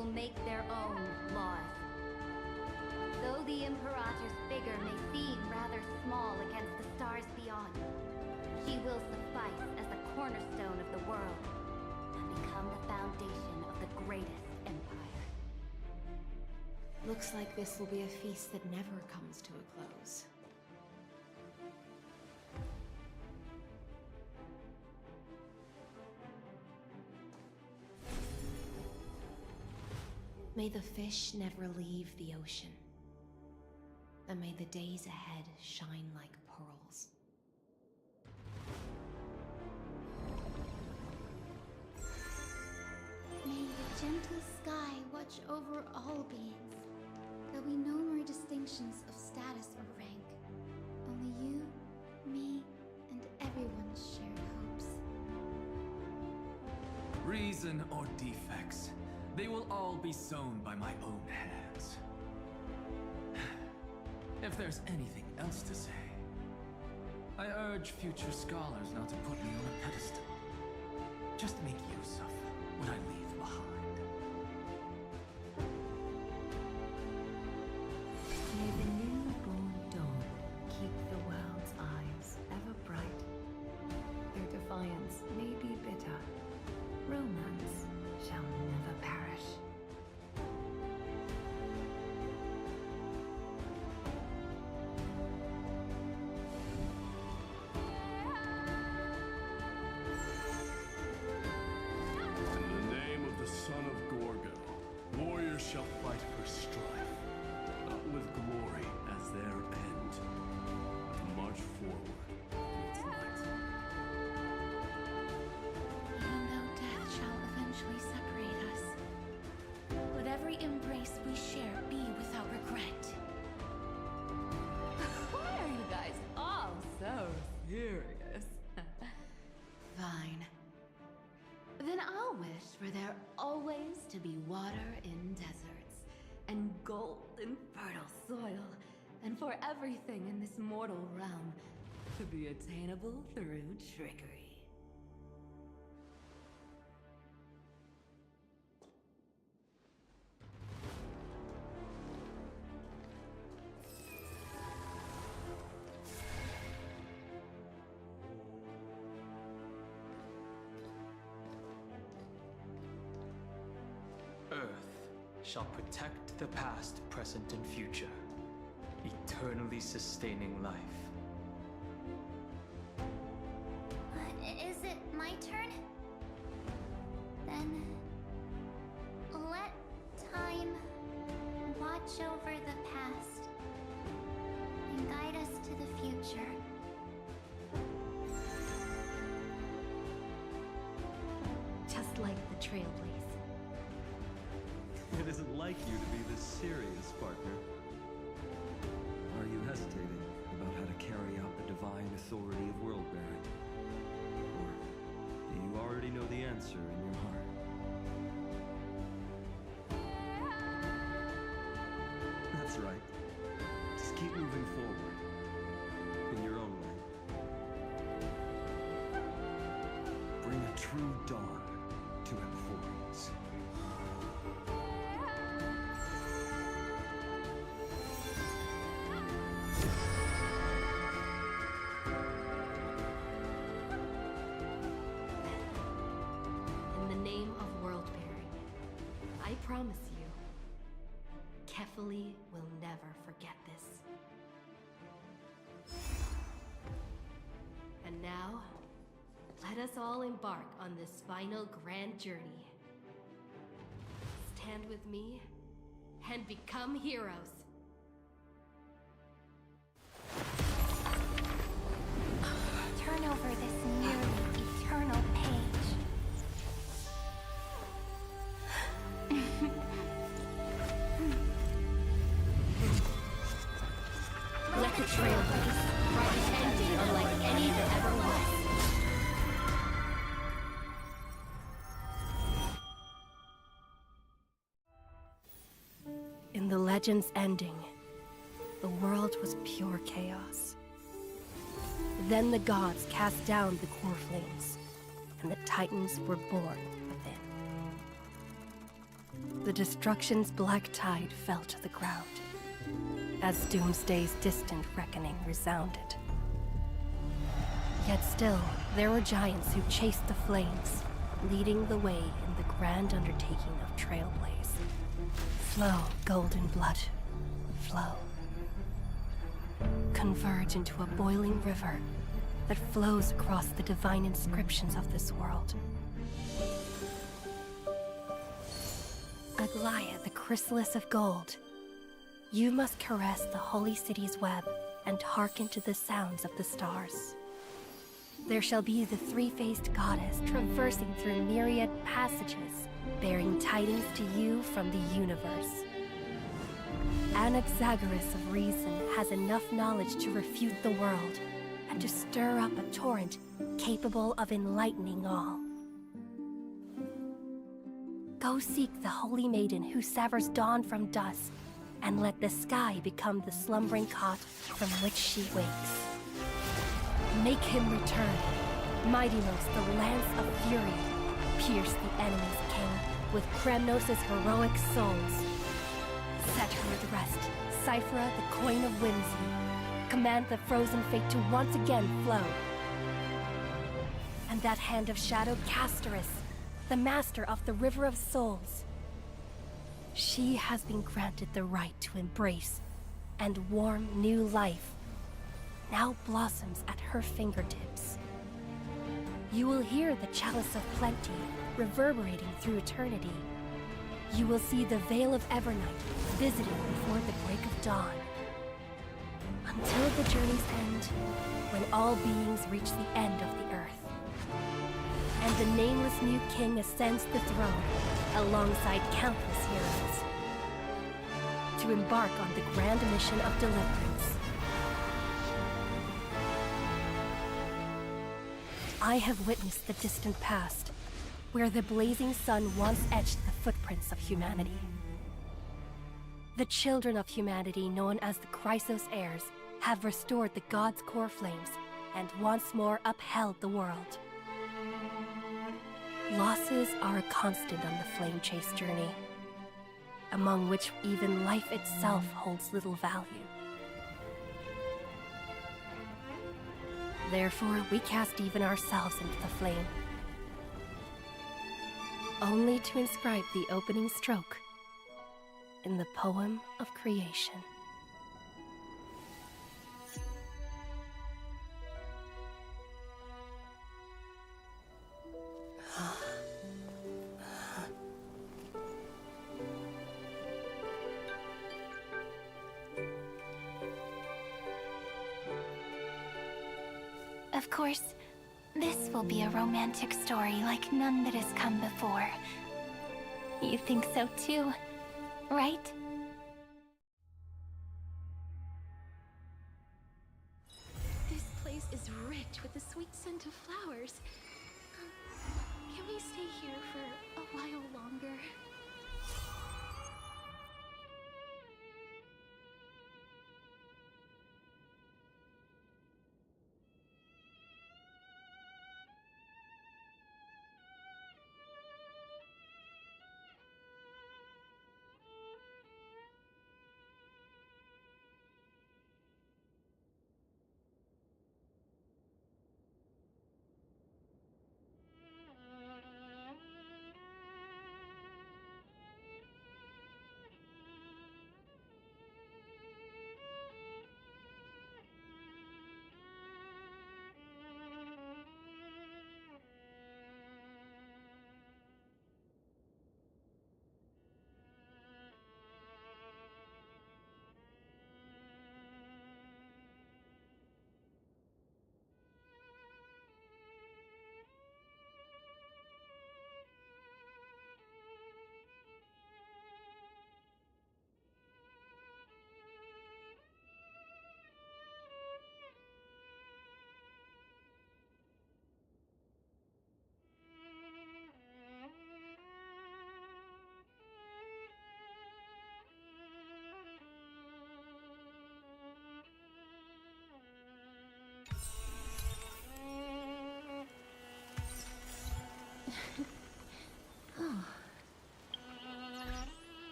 S14: will make their own laws. Though the Imperator's figure may seem rather small against the stars beyond, she will suffice as the cornerstone of the world and become the foundation of the greatest empire.
S5: Looks like this will be a feast that never comes to a close. May the fish never leave the ocean. And may the days ahead shine like pearls.
S12: May the gentle sky watch over all beings. There'll be no more distinctions of status or rank. Only you, me, and everyone's shared hopes.
S17: Reason or defects, they will all be sown by my own hands. If there's anything else to say, I urge future scholars not to put me on a pedestal. Just make use of what I leave behind.
S5: May the newborn dawn keep the world's eyes ever bright. Their defiance may be bitter. Romance shall never perish.
S16: In the name of the son of Gorgo, warriors shall fight for strife, with glory as their end, to march forward through its light.
S9: Even though death shall eventually separate us, let every embrace we share be without regret.
S11: Why are you guys all so serious?
S5: Fine.
S11: Then I'll wish for there always to be water in deserts, and gold in fertile soil, and for everything in this mortal realm to be attainable through trickery.
S3: Earth shall protect the past, present, and future, eternally sustaining life.
S2: Is it my turn? Then let time watch over the past and guide us to the future.
S10: Just like the Trailblaze.
S18: It isn't like you to be this serious, partner. Are you hesitating about how to carry out the divine authority of world-bearing? Or do you already know the answer in your heart? That's right. Just keep moving forward. In your own way. Bring a true dawn to Emporius.
S10: In the name of world-bearing, I promise you, Kefali will never forget this. And now, let us all embark on this final grand journey. Stand with me and become heroes.
S2: Turn over this nearly eternal page.
S10: Let the Trailblaze write an ending unlike any that ever was. In the legend's ending, the world was pure chaos. Then the gods cast down the core flames, and the Titans were born within.
S19: The destruction's black tide fell to the ground, as Doomsday's distant reckoning resounded. Yet still, there were giants who chased the flames, leading the way in the grand undertaking of Trailblaze. Flow, golden blood, flow. Converge into a boiling river that flows across the divine inscriptions of this world. Aglaia, the chrysalis of gold. You must caress the holy city's web and hearken to the sounds of the stars. There shall be the three-faced goddess traversing through myriad passages, bearing tidings to you from the universe. Anaxagoras of reason has enough knowledge to refute the world and to stir up a torrent capable of enlightening all. Go seek the holy maiden who severs dawn from dusk, and let the sky become the slumbering cot from which she wakes. Make him return. Mightymost, the lance of fury, pierce the enemy's king with Kremnos' heroic souls. Set her at rest, Cyphra, the coin of whimsy. Command the frozen fate to once again flow. And that hand of shadow, Castoris, the master of the River of Souls. She has been granted the right to embrace and warm new life. Now blossoms at her fingertips. You will hear the chalice of plenty reverberating through eternity. You will see the Veil of Evernight visiting before the break of dawn. Until the journey's end, when all beings reach the end of the earth. And the nameless new king ascends the throne alongside countless heroes to embark on the grand mission of deliverance. I have witnessed the distant past, where the blazing sun once etched the footprints of humanity. The children of humanity, known as the Chrysos heirs, have restored the gods' core flames and once more upheld the world. Losses are a constant on the flame chase journey, among which even life itself holds little value. Therefore, we cast even ourselves into the flame, only to inscribe the opening stroke in the poem of creation.
S2: Of course, this will be a romantic story like none that has come before. You think so too, right?
S9: This place is rich with the sweet scent of flowers. Can we stay here for a while longer?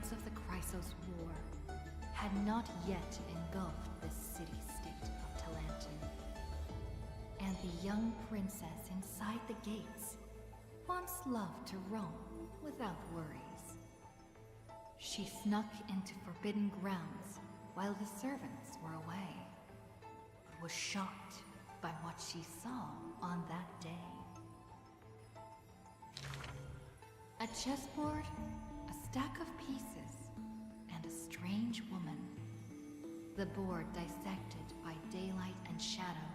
S5: knights of the Chrysos War had not yet engulfed the city-state of Talantin. And the young princess inside the gates once loved to roam without worries. She snuck into forbidden grounds while the servants were away, but was shocked by what she saw on that day. A chessboard, a stack of pieces, and a strange woman. The board dissected by daylight and shadow,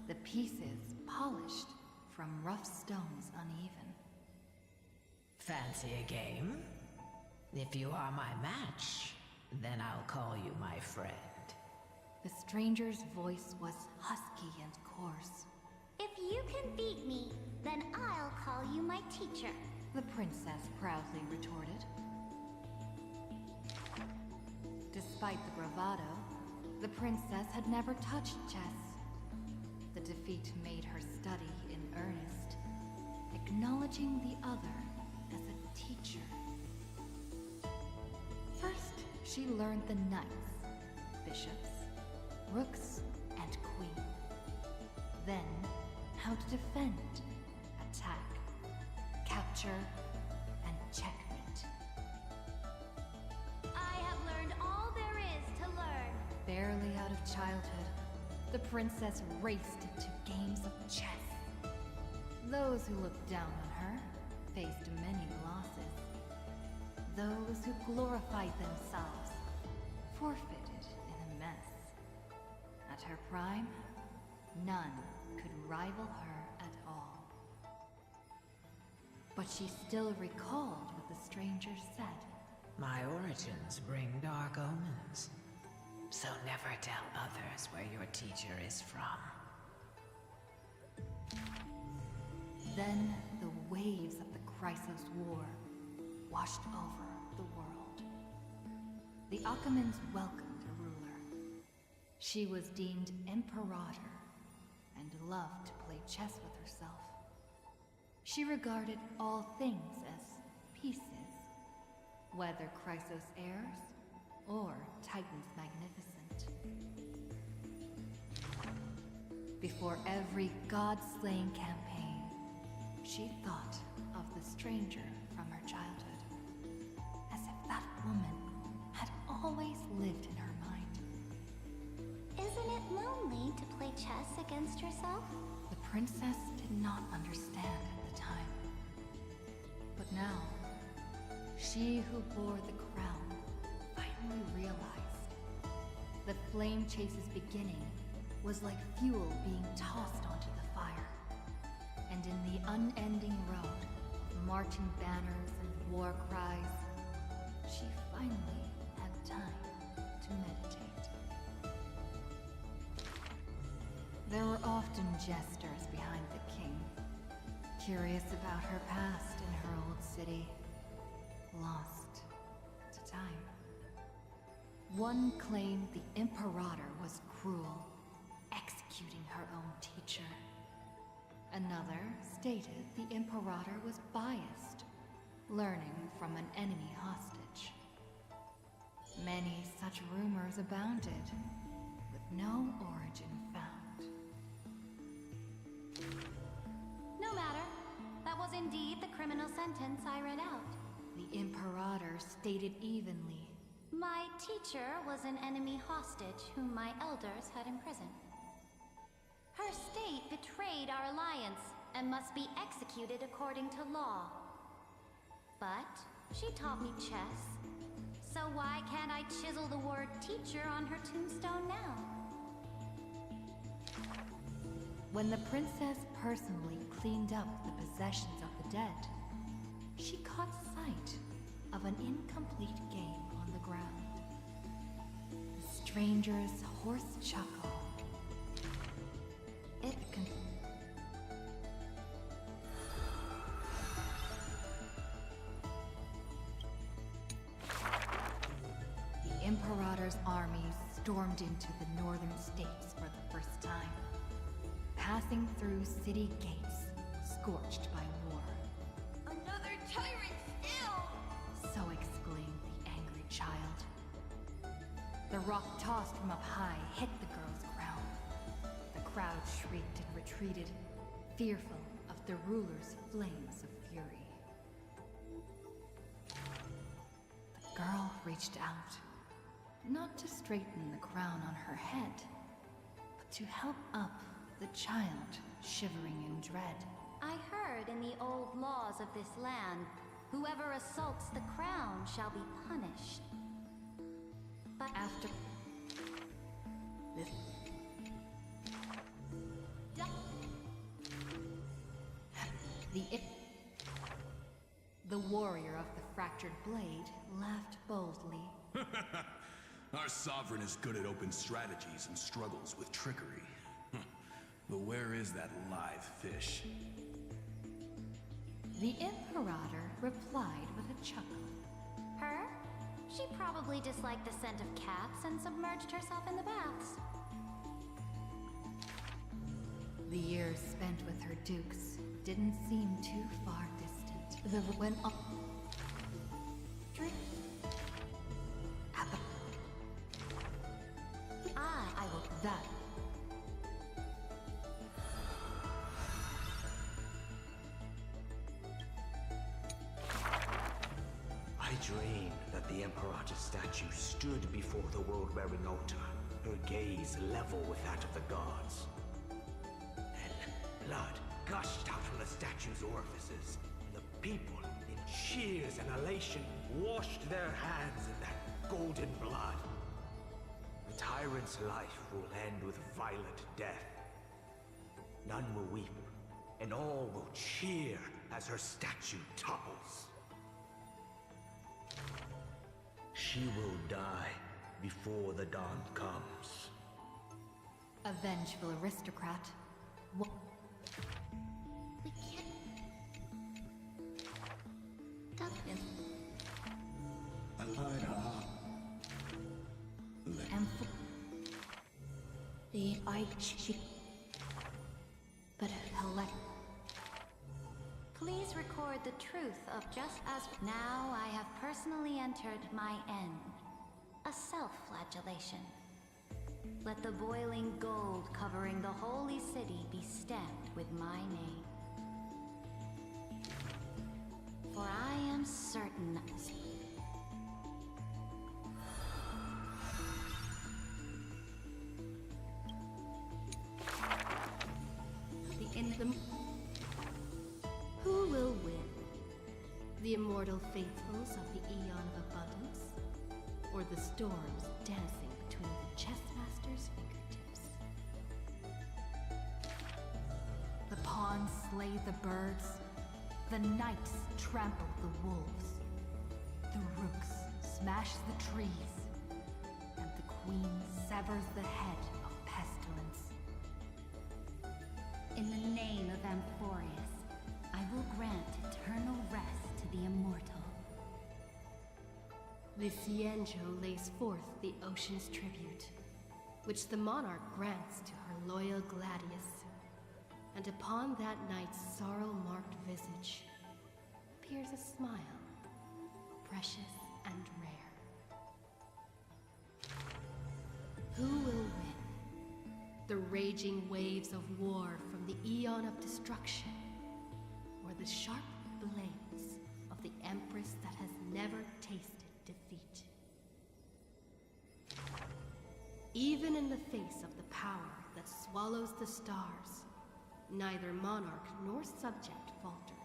S5: the pieces polished from rough stones uneven.
S20: Fancy a game? If you are my match, then I'll call you my friend.
S5: The stranger's voice was husky and coarse.
S2: If you can beat me, then I'll call you my teacher,
S5: the princess proudly retorted. Despite the bravado, the princess had never touched chess. The defeat made her study in earnest, acknowledging the other as a teacher. First, she learned the knights, bishops, rooks, and queen. Then, how to defend, attack, capture, and checkmate.
S2: I have learned all there is to learn.
S5: Barely out of childhood, the princess raced into games of chess. Those who looked down on her faced many losses. Those who glorified themselves forfeited in a mess. At her prime, none could rival her at all. But she still recalled what the stranger said.
S20: My origins bring dark omens, so never tell others where your teacher is from.
S5: Then the waves of the Chrysos War washed over the world. The Achaemons welcomed a ruler. She was deemed Imperator and loved to play chess with herself. She regarded all things as pieces, whether Chrysos heirs or Titan's magnificent. Before every god-slaying campaign, she thought of the stranger from her childhood, as if that woman had always lived in her mind.
S2: Isn't it lonely to play chess against yourself?
S5: The princess did not understand at the time. But now, she who bore the crown finally realized the flame chase's beginning was like fuel being tossed onto the fire. And in the unending road of marching banners and war cries, she finally had time to meditate. There were often jesters behind the king, curious about her past in her old city, lost to time. One claimed the Imperator was cruel, executing her own teacher. Another stated the Imperator was biased, learning from an enemy hostage. Many such rumors abounded, with no origin found.
S2: No matter. That was indeed the criminal sentence I read out.
S5: The Imperator stated evenly.
S2: My teacher was an enemy hostage whom my elders had imprisoned. Her state betrayed our alliance and must be executed according to law. But she taught me chess, so why can't I chisel the word teacher on her tombstone now?
S5: When the princess personally cleaned up the possessions of the dead, she caught sight of an incomplete game on the ground. The stranger's hoarse chuckle. It The Imperator's armies stormed into the northern states for the first time, passing through city gates scorched by war.
S10: Another tyrant still!
S5: So exclaimed the
S15: The rock tossed from up high hit the girl's crown. The crowd shrieked and retreated, fearful of the ruler's flames of fury. The girl reached out, not to straighten the crown on her head, but to help up the child shivering in dread.
S2: I heard in the old laws of this land, whoever assaults the crown shall be punished. But
S15: after this, the warrior of the fractured blade laughed boldly.
S16: Our sovereign is good at open strategies and struggles with trickery. But where is that live fish?
S15: The Imperator replied with a chuckle.
S2: her? She probably disliked the scent of cats and submerged herself in the baths.
S15: The years spent with her dukes didn't seem too far distant. The went up. Drink. I will that.
S21: I dreamed that the Imperator statue stood before the world-wearing altar, her gaze level with that of the gods. Then blood gushed out from the statue's orifices, and the people, in cheers and elation, washed their hands in that golden blood. The tyrant's life will end with violent death. None will weep, and all will cheer as her statue topples. She will die before the dawn comes.
S15: A vengeful aristocrat.
S2: We can't... Duncan.
S15: And for the she but elect.
S2: Please record the truth of just as now I have personally entered my end. A self-flagellation. Let the boiling gold covering the holy city be stamped with my name. For I am certain
S15: Who will win? The immortal faithfuls of the Aeon of Abundance? Or the storms dancing between the chessmaster's fingertips? The pawns slay the birds, the knights trample the wolves, the rooks smash the trees, and the queen severs the head of pestilence.
S2: in the name of Amphorius, I will grant eternal rest to the immortal.
S15: The Cienjo lays forth the ocean's tribute, which the monarch grants to her loyal Gladius. And upon that knight's sorrow-marked visage appears a smile, precious and rare. Who will win? The raging waves of war from the Aeon of Destruction, or the sharp blades of the Empress that has never tasted defeat? Even in the face of the power that swallows the stars, neither monarch nor subject faltered.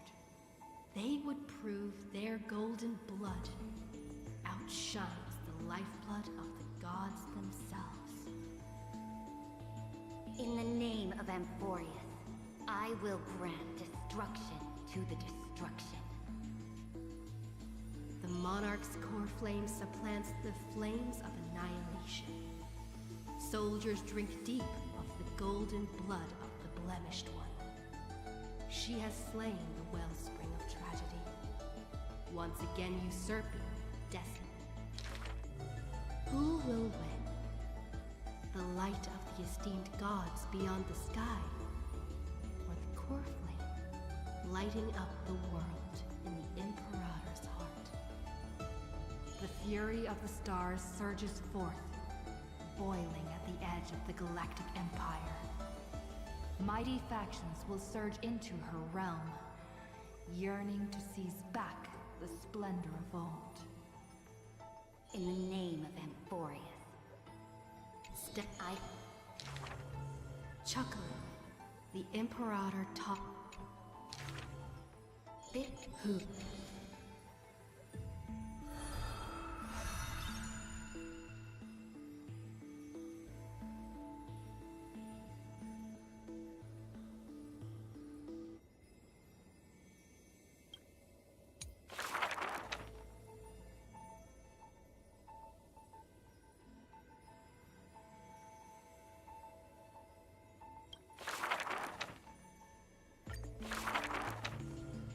S15: They would prove their golden blood outshines the lifeblood of the gods themselves.
S2: In the name of Amphorius, I will grant destruction to the destruction.
S15: The monarch's core flame supplants the flames of annihilation. Soldiers drink deep of the golden blood of the blemished one. She has slain the wellspring of tragedy, once again usurping destiny. Who will win? The light of the esteemed gods beyond the sky, or the core flame lighting up the world in the Imperator's heart? The fury of the stars surges forth,
S4: boiling at the edge of the Galactic Empire. Mighty factions will surge into her realm, yearning to seize back the splendor of old.
S10: In the name of Amphorius.
S4: Chuckling, the Imperator top... Bit who?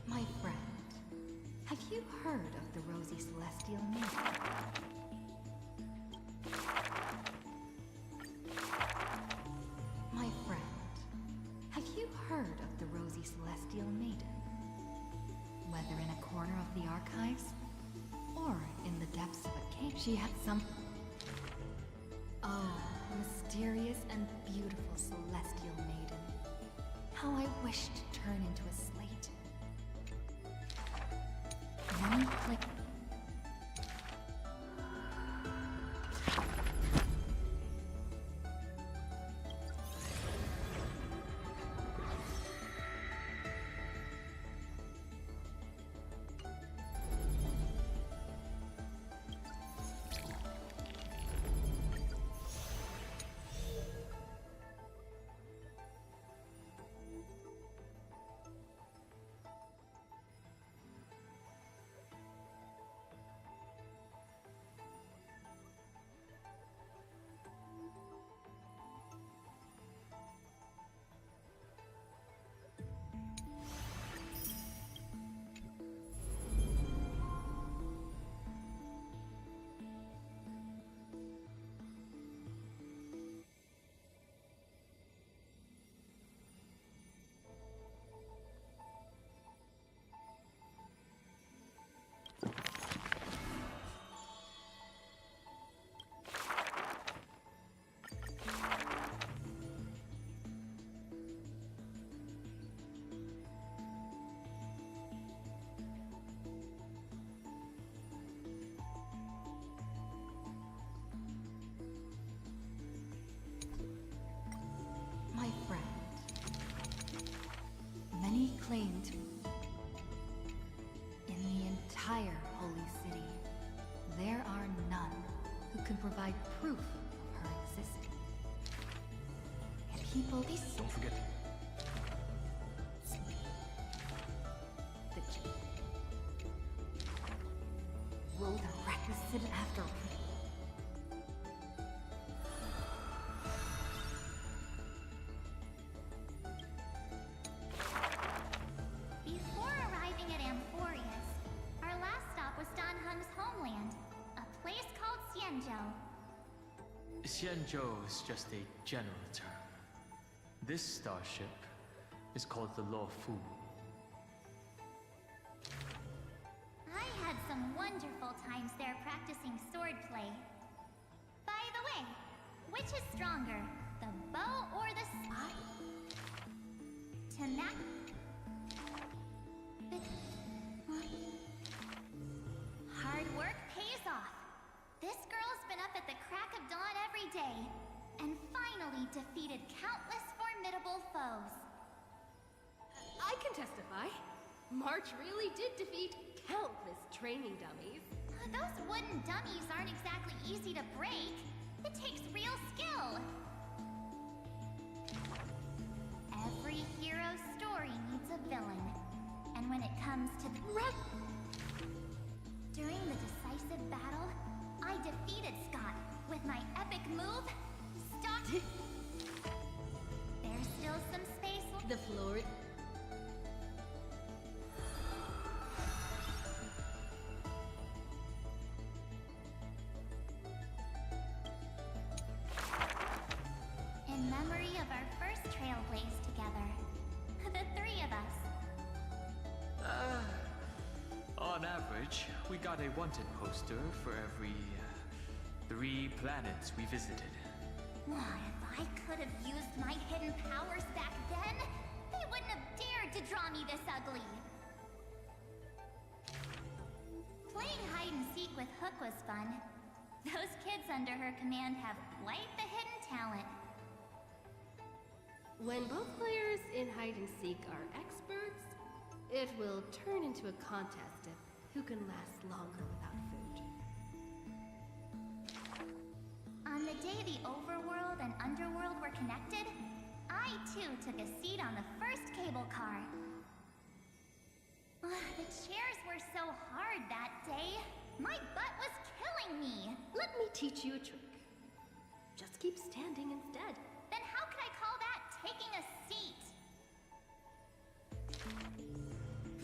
S4: My friend, have you heard of the Rosy Celestial Maiden? My friend, have you heard of the Rosy Celestial Maiden? Whether in a corner of the archives, or in the depths of a cave, she had some... Oh, mysterious and beautiful Celestial Maiden. How I wish to turn into a slate. Many click... My friend, many claim to... In the entire Holy City, there are none who can provide proof of her existence. People...
S18: Don't forget...
S4: Will the requisite after...
S2: Before arriving at Amphorius, our last stop was Dan Heng's homeland, a place called Xianzhou.
S3: Xianzhou is just a general term. This starship is called the Luofu.
S2: I had some wonderful times there practicing swordplay. By the way, which is stronger, the bow or the sword? Hard work pays off. This girl's been up at the crack of dawn every day, and finally defeated countless formidable foes.
S10: I can testify. March really did defeat countless training dummies.
S2: Those wooden dummies aren't exactly easy to break. It takes real skill. Every hero's story needs a villain. And when it comes to the... During the decisive battle, I defeated Scott with my epic move, Stop... There's still some space...
S10: The floor...
S2: In memory of our first trailblaze together. The three of us.
S3: On average, we got a wanted poster for every 3 planets we visited.
S2: If I could have used my hidden powers back then, they wouldn't have dared to draw me this ugly. Playing hide and seek with Hook was fun. Those kids under her command have quite the hidden talent.
S10: When both players in hide and seek are experts, it will turn into a contest of who can last longer without food.
S2: On the day the overworld and underworld were connected, I too took a seat on the first cable car. The chairs were so hard that day, my butt was killing me.
S10: Let me teach you a trick. Just keep standing instead.
S2: Then how could I call that taking a seat?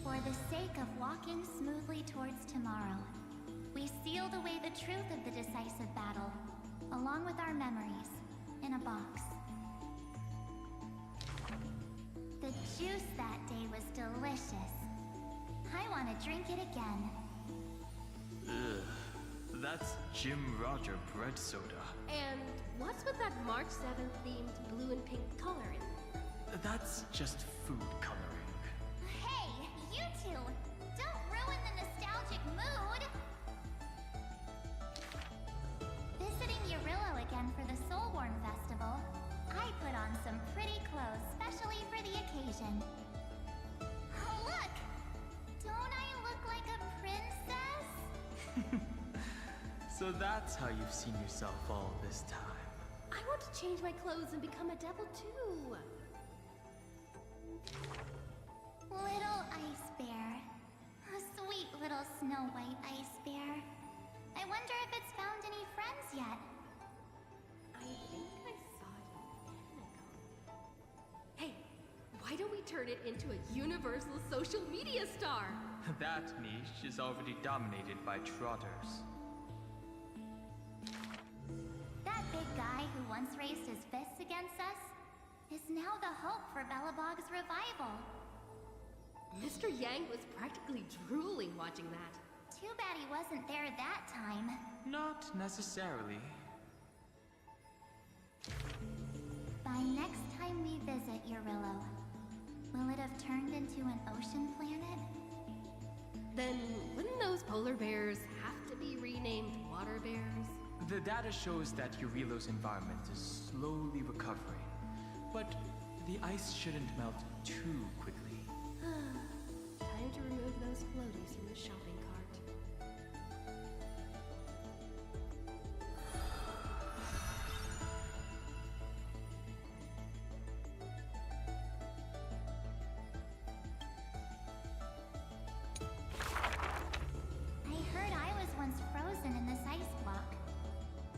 S2: For the sake of walking smoothly towards tomorrow, we sealed away the truth of the decisive battle, along with our memories, in a box. The juice that day was delicious. I want to drink it again.
S3: Ugh, that's Jim Roger bread soda.
S10: And what's with that March 7th themed blue and pink coloring?
S3: That's just food coloring.
S2: Hey, you two! Don't ruin the nostalgic mood! Visiting Yurillo again for the Soulborn Festival, I put on some pretty clothes specially for the occasion. Oh, look! Don't I look like a princess?
S3: So that's how you've seen yourself all this time.
S10: I want to change my clothes and become a devil too.
S2: Little ice bear. A sweet little Snow White ice bear. I wonder if it's found any friends yet.
S10: I think I saw it a minute ago. Hey, why don't we turn it into a universal social media star?
S3: That niche is already dominated by trotters.
S2: That big guy who once raised his fists against us is now the hope for Belobog's revival.
S10: Mr. Yang was practically drooling watching that.
S2: Too bad he wasn't there that time.
S3: Not necessarily.
S2: By next time we visit Yurillo, will it have turned into an ocean planet?
S10: Then wouldn't those polar bears have to be renamed water bears?
S3: The data shows that Yurillo's environment is slowly recovering, but the ice shouldn't melt too quickly.
S10: Time to remove those floaties from the shopping cart.
S2: I heard I was once frozen in this ice block,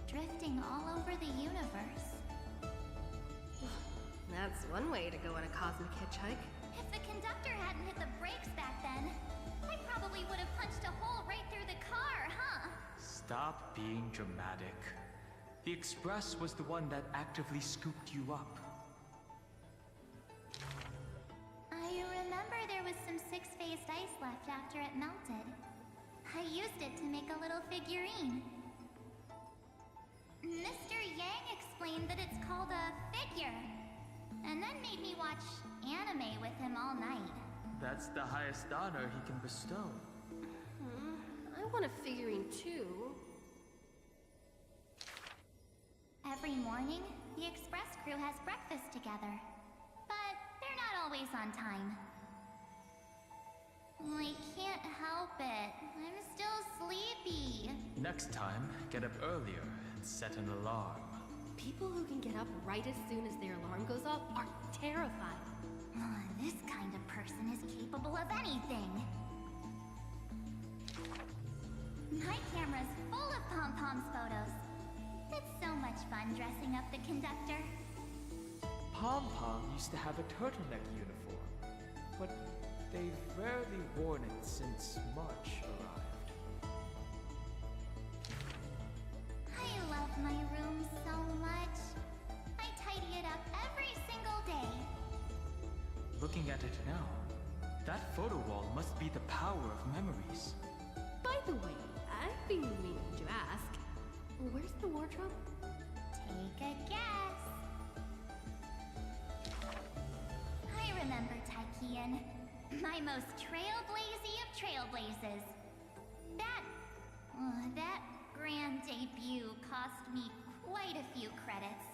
S2: drifting all over the universe.
S10: That's one way to go on a cosmic hitchhike.
S2: If the conductor hadn't hit the brakes back then, I probably would have punched a hole right through the car, huh?
S3: Stop being dramatic. The Express was the one that actively scooped you up.
S2: I remember there was some six-phased ice left after it melted. I used it to make a little figurine. Mr. Yang explained that it's called a figure, and then made me watch anime with him all night.
S3: That's the highest honor he can bestow.
S10: I want a figurine too.
S2: Every morning, the Express crew has breakfast together, but they're not always on time. I can't help it. I'm still sleepy.
S3: Next time, get up earlier and set an alarm.
S10: People who can get up right as soon as their alarm goes off are terrifying.
S2: This kind of person is capable of anything. My camera's full of Pom-Pom's photos. It's so much fun dressing up the conductor.
S3: Pom-Pom used to have a turtleneck uniform, but they've rarely worn it since March arrived.
S2: I love my room so much. I tidy it up every single day.
S3: Looking at it now, that photo wall must be the power of memories.
S10: By the way, I've been meaning to ask, where's the wardrobe?
S2: Take a guess. my most trailblazy of trailblazes. That grand debut cost me quite a few credits.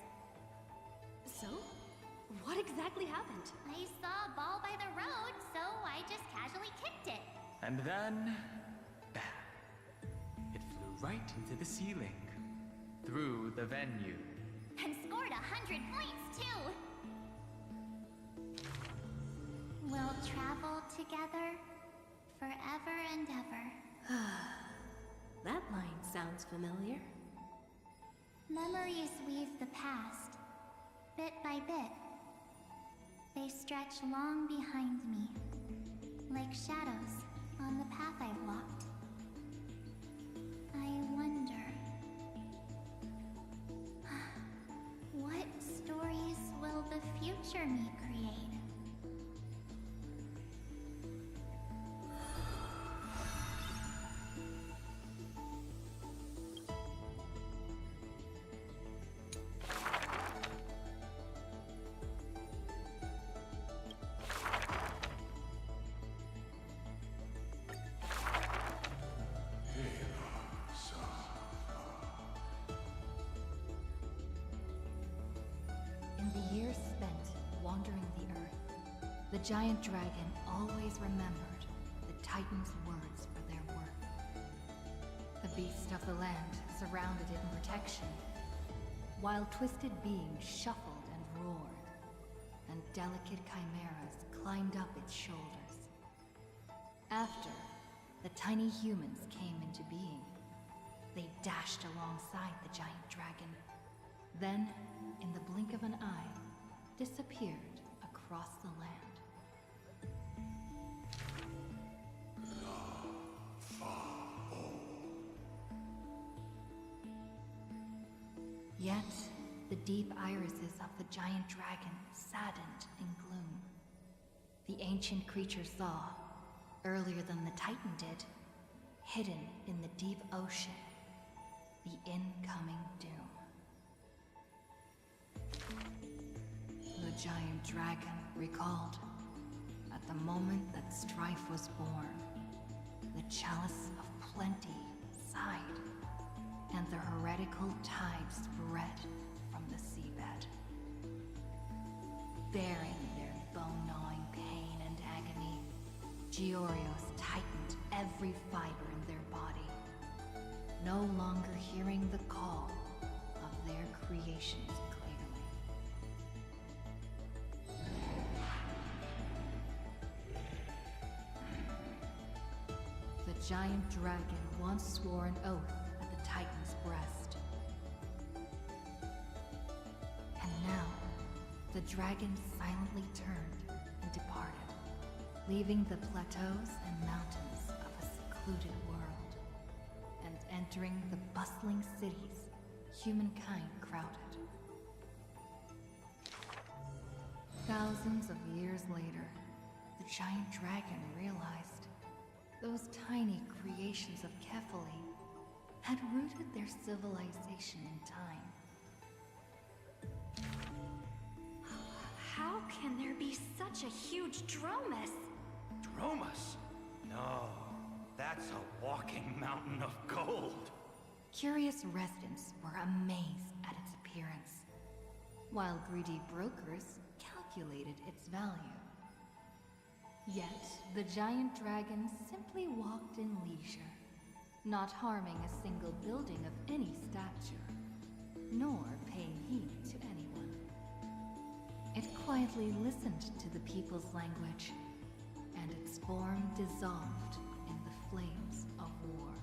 S10: So? What exactly happened?
S2: I saw a ball by the road, so I just casually kicked it.
S3: And then, bam. It flew right into the ceiling, through the venue.
S2: And scored 100 points, too! We'll travel together forever and ever.
S15: That line sounds familiar.
S2: Memories weave the past, bit by bit. They stretch long behind me, like shadows on the path I've walked. I wonder, what stories will the future me create?
S4: In the years spent wandering the earth, the giant dragon always remembered the Titan's words for their work. The beasts of the land surrounded it in protection, while twisted beings shuffled and roared, and delicate chimeras climbed up its shoulders. After the tiny humans came into being, they dashed alongside the giant dragon, then, in the blink of an eye, disappeared across the land. Yet, the deep irises of the giant dragon saddened in gloom. The ancient creature saw, earlier than the Titan did, hidden in the deep ocean, the incoming doom. The giant dragon recalled, at the moment that strife was born, the chalice of plenty sighed, and the heretical tide spread from the seabed. Bearing their bone-gnawing pain and agony, Georios tightened every fiber in their body, no longer hearing the call of their creations clearly. The giant dragon once swore an oath at the Titan's breast. And now, the dragon silently turned and departed, leaving the plateaus and mountains of a secluded world, and entering the bustling cities humankind crowded. Thousands of years later, the giant dragon realized those tiny creations of Kefali had rooted their civilization in time.
S10: How can there be such a huge Dromus?
S21: Dromus? No, that's a walking mountain of gold.
S4: Curious residents were amazed at its appearance, while greedy brokers calculated its value. Yet, the giant dragon simply walked in leisure, not harming a single building of any stature, nor paying heed to anyone. It quietly listened to the people's language, and its form dissolved in the flames of war.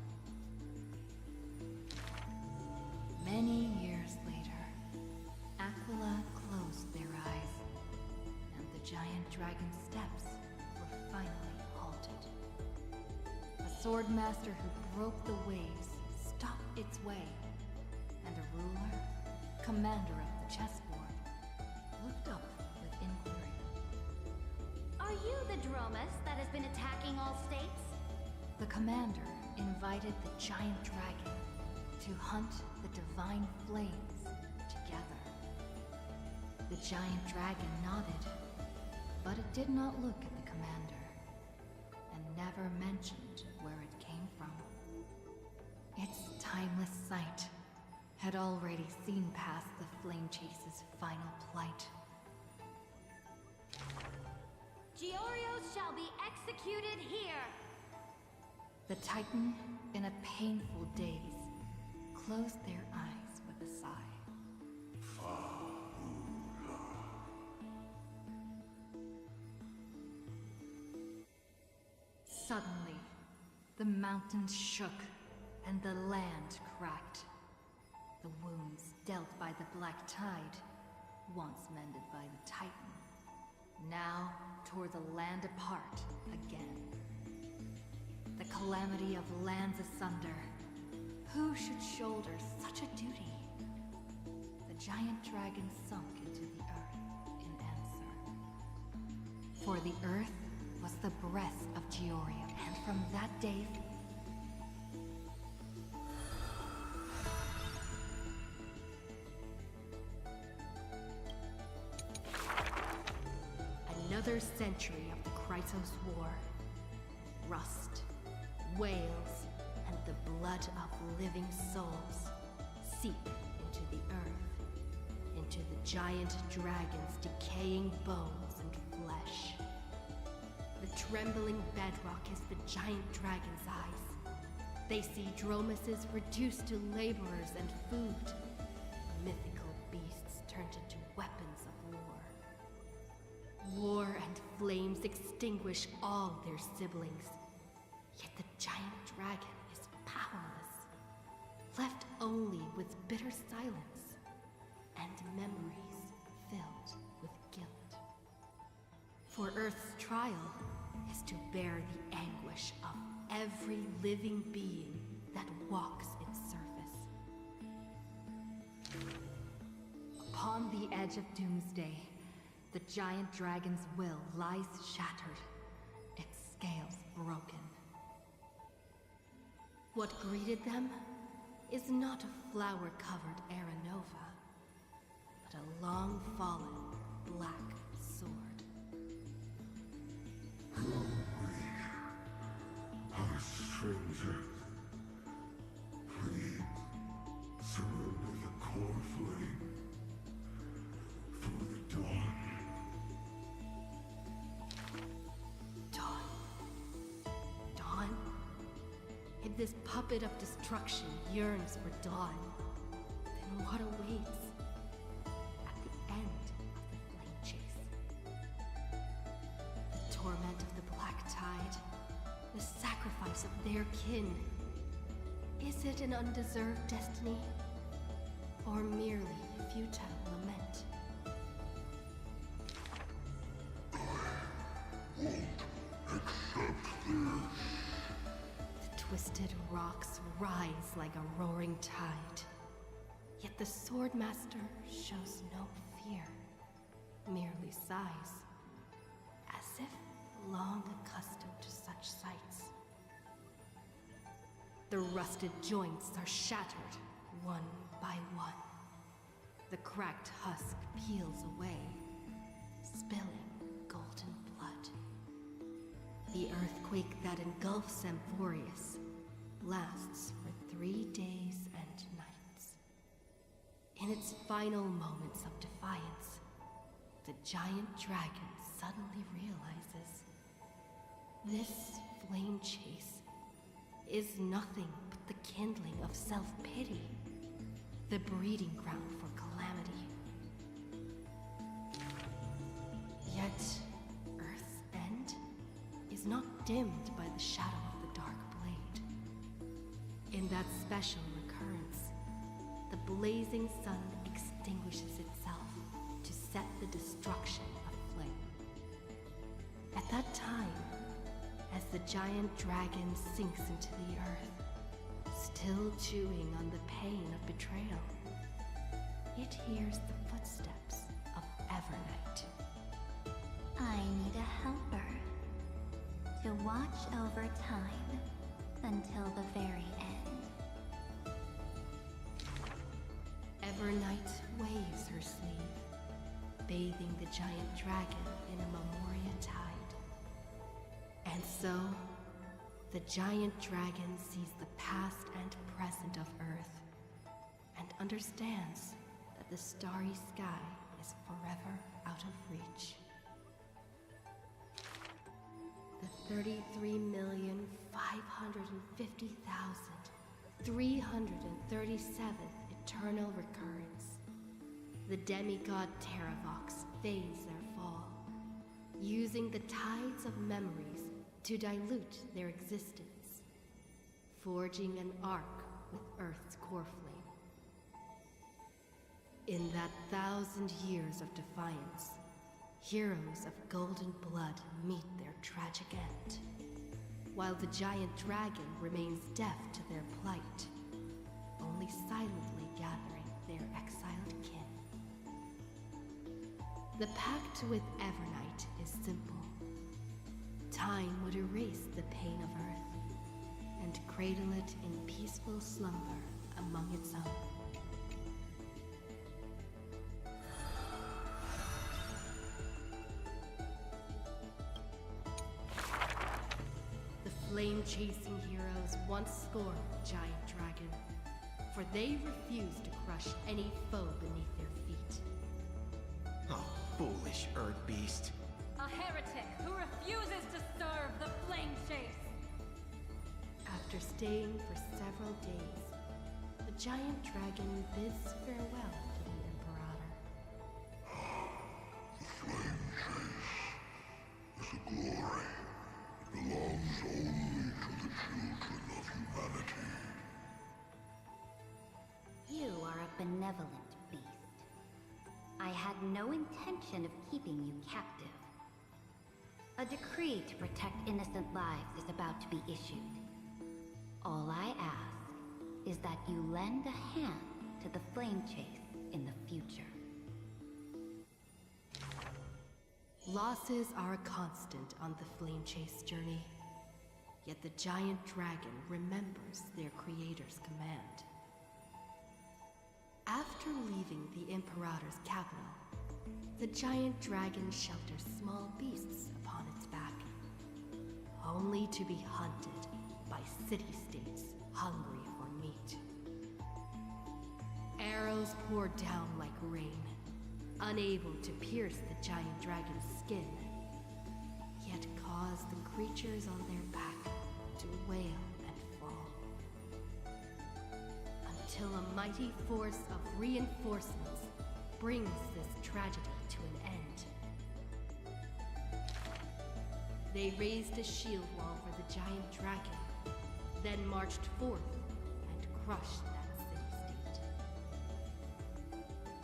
S4: Many years later, Aquila closed their eyes, and the giant dragon's steps were finally halted. A swordmaster who broke the waves stopped its way, and a ruler, commander of the chessboard, looked up with inquiry.
S2: Are you the Dromus that has been attacking all states?
S4: The commander invited the giant dragon to hunt the divine flames together. The giant dragon nodded, but it did not look at the commander. never mentioned where it came from. Its timeless sight had already seen past the Flame Chase's final plight.
S10: Giorios shall be executed here!
S4: The Titan, in a painful daze, closed their eyes with a sigh. Suddenly, the mountains shook and the land cracked. The wounds dealt by the Black Tide, once mended by the Titan, now tore the land apart again. The calamity of lands asunder. Who should shoulder such a duty? The giant dragon sunk into the earth in answer. For the earth was the breath of Gioria, and from that day another century of the Krytos War. Rust, wails, and the blood of living souls seep into the earth, into the giant dragon's decaying bones and flesh. The trembling bedrock is the giant dragon's eyes. They see Dromuses reduced to laborers and food. Mythical beasts turned into weapons of war. War and flames extinguish all their siblings. Yet the giant dragon is powerless, left only with bitter silence and memories filled with guilt. For Earth's trial is to bear the anguish of every living being that walks its surface. Upon the edge of Doomsday, the giant dragon's will lies shattered, its scales broken. What greeted them is not a flower-covered Aranova, but a long-fallen black sword.
S1: I'm a stranger. Please, surrender the core flame for the dawn.
S4: Dawn? If this puppet of destruction yearns for dawn, then what awaits at the end of the Flame Chase? The torment of the Black Tide, the sacrifice of their kin. Is it an undeserved destiny, or merely a futile lament? The twisted rocks rise like a roaring tide. Yet the Swordmaster shows no fear, merely sighs, as if long accustomed to such sights. The rusted joints are shattered, one by one. The cracked husk peels away, spilling golden blood. The earthquake that engulfs Amphorius lasts for 3 days and nights. In its final moments of defiance, the giant dragon suddenly realizes this flame chase is nothing but the kindling of self-pity, the breeding ground for calamity. Yet, Earth's end is not dimmed by the shadow of the Dark Blade. In that special recurrence, the blazing sun extinguishes itself to set the destruction of flame. At that time, as the giant dragon sinks into the earth, still chewing on the pain of betrayal, it hears the footsteps of Evernight.
S2: I need a helper to watch over time until the very end.
S4: Evernight waves her sleeve, bathing the giant dragon in a Memoria tide. And so, The giant dragon sees the past and present of Earth, and understands that the starry sky is forever out of reach. The 33,550,337th eternal recurrence. The demigod Terravox feigns their fall, using the tides of memories to dilute their existence, forging an arc with Earth's core flame. In that 1,000 years of defiance, heroes of golden blood meet their tragic end, while the giant dragon remains deaf to their plight, only silently gathering their exiled kin. The pact with Evernight is simple. Time would erase the pain of Earth and cradle it in peaceful slumber among its own. The flame-chasing heroes once scorned the giant dragon, for they refused to crush any foe beneath their feet.
S21: Oh, foolish Earth Beast.
S10: A heretic who refuses to serve the flame chase.
S4: After staying for several days, the giant dragon bids farewell to the Imperator.
S8: The glory belongs only to the children of humanity.
S14: You are a benevolent beast. I had no intention of keeping you captive. A decree to protect innocent lives is about to be issued. All I ask is that you lend a hand to the flame chase in the future.
S4: Losses are a constant on the flame chase journey, yet the giant dragon remembers their creator's command. After leaving the Imperator's capital, the giant dragon shelters small beasts upon its back, only to be hunted by city-states hungry for meat. Arrows pour down like rain, unable to pierce the giant dragon's skin, yet cause the creatures on their back to wail and fall. Until a mighty force of reinforcements brings this tragedy to an end. They raised a shield wall for the giant dragon, then marched forth and crushed that city-state.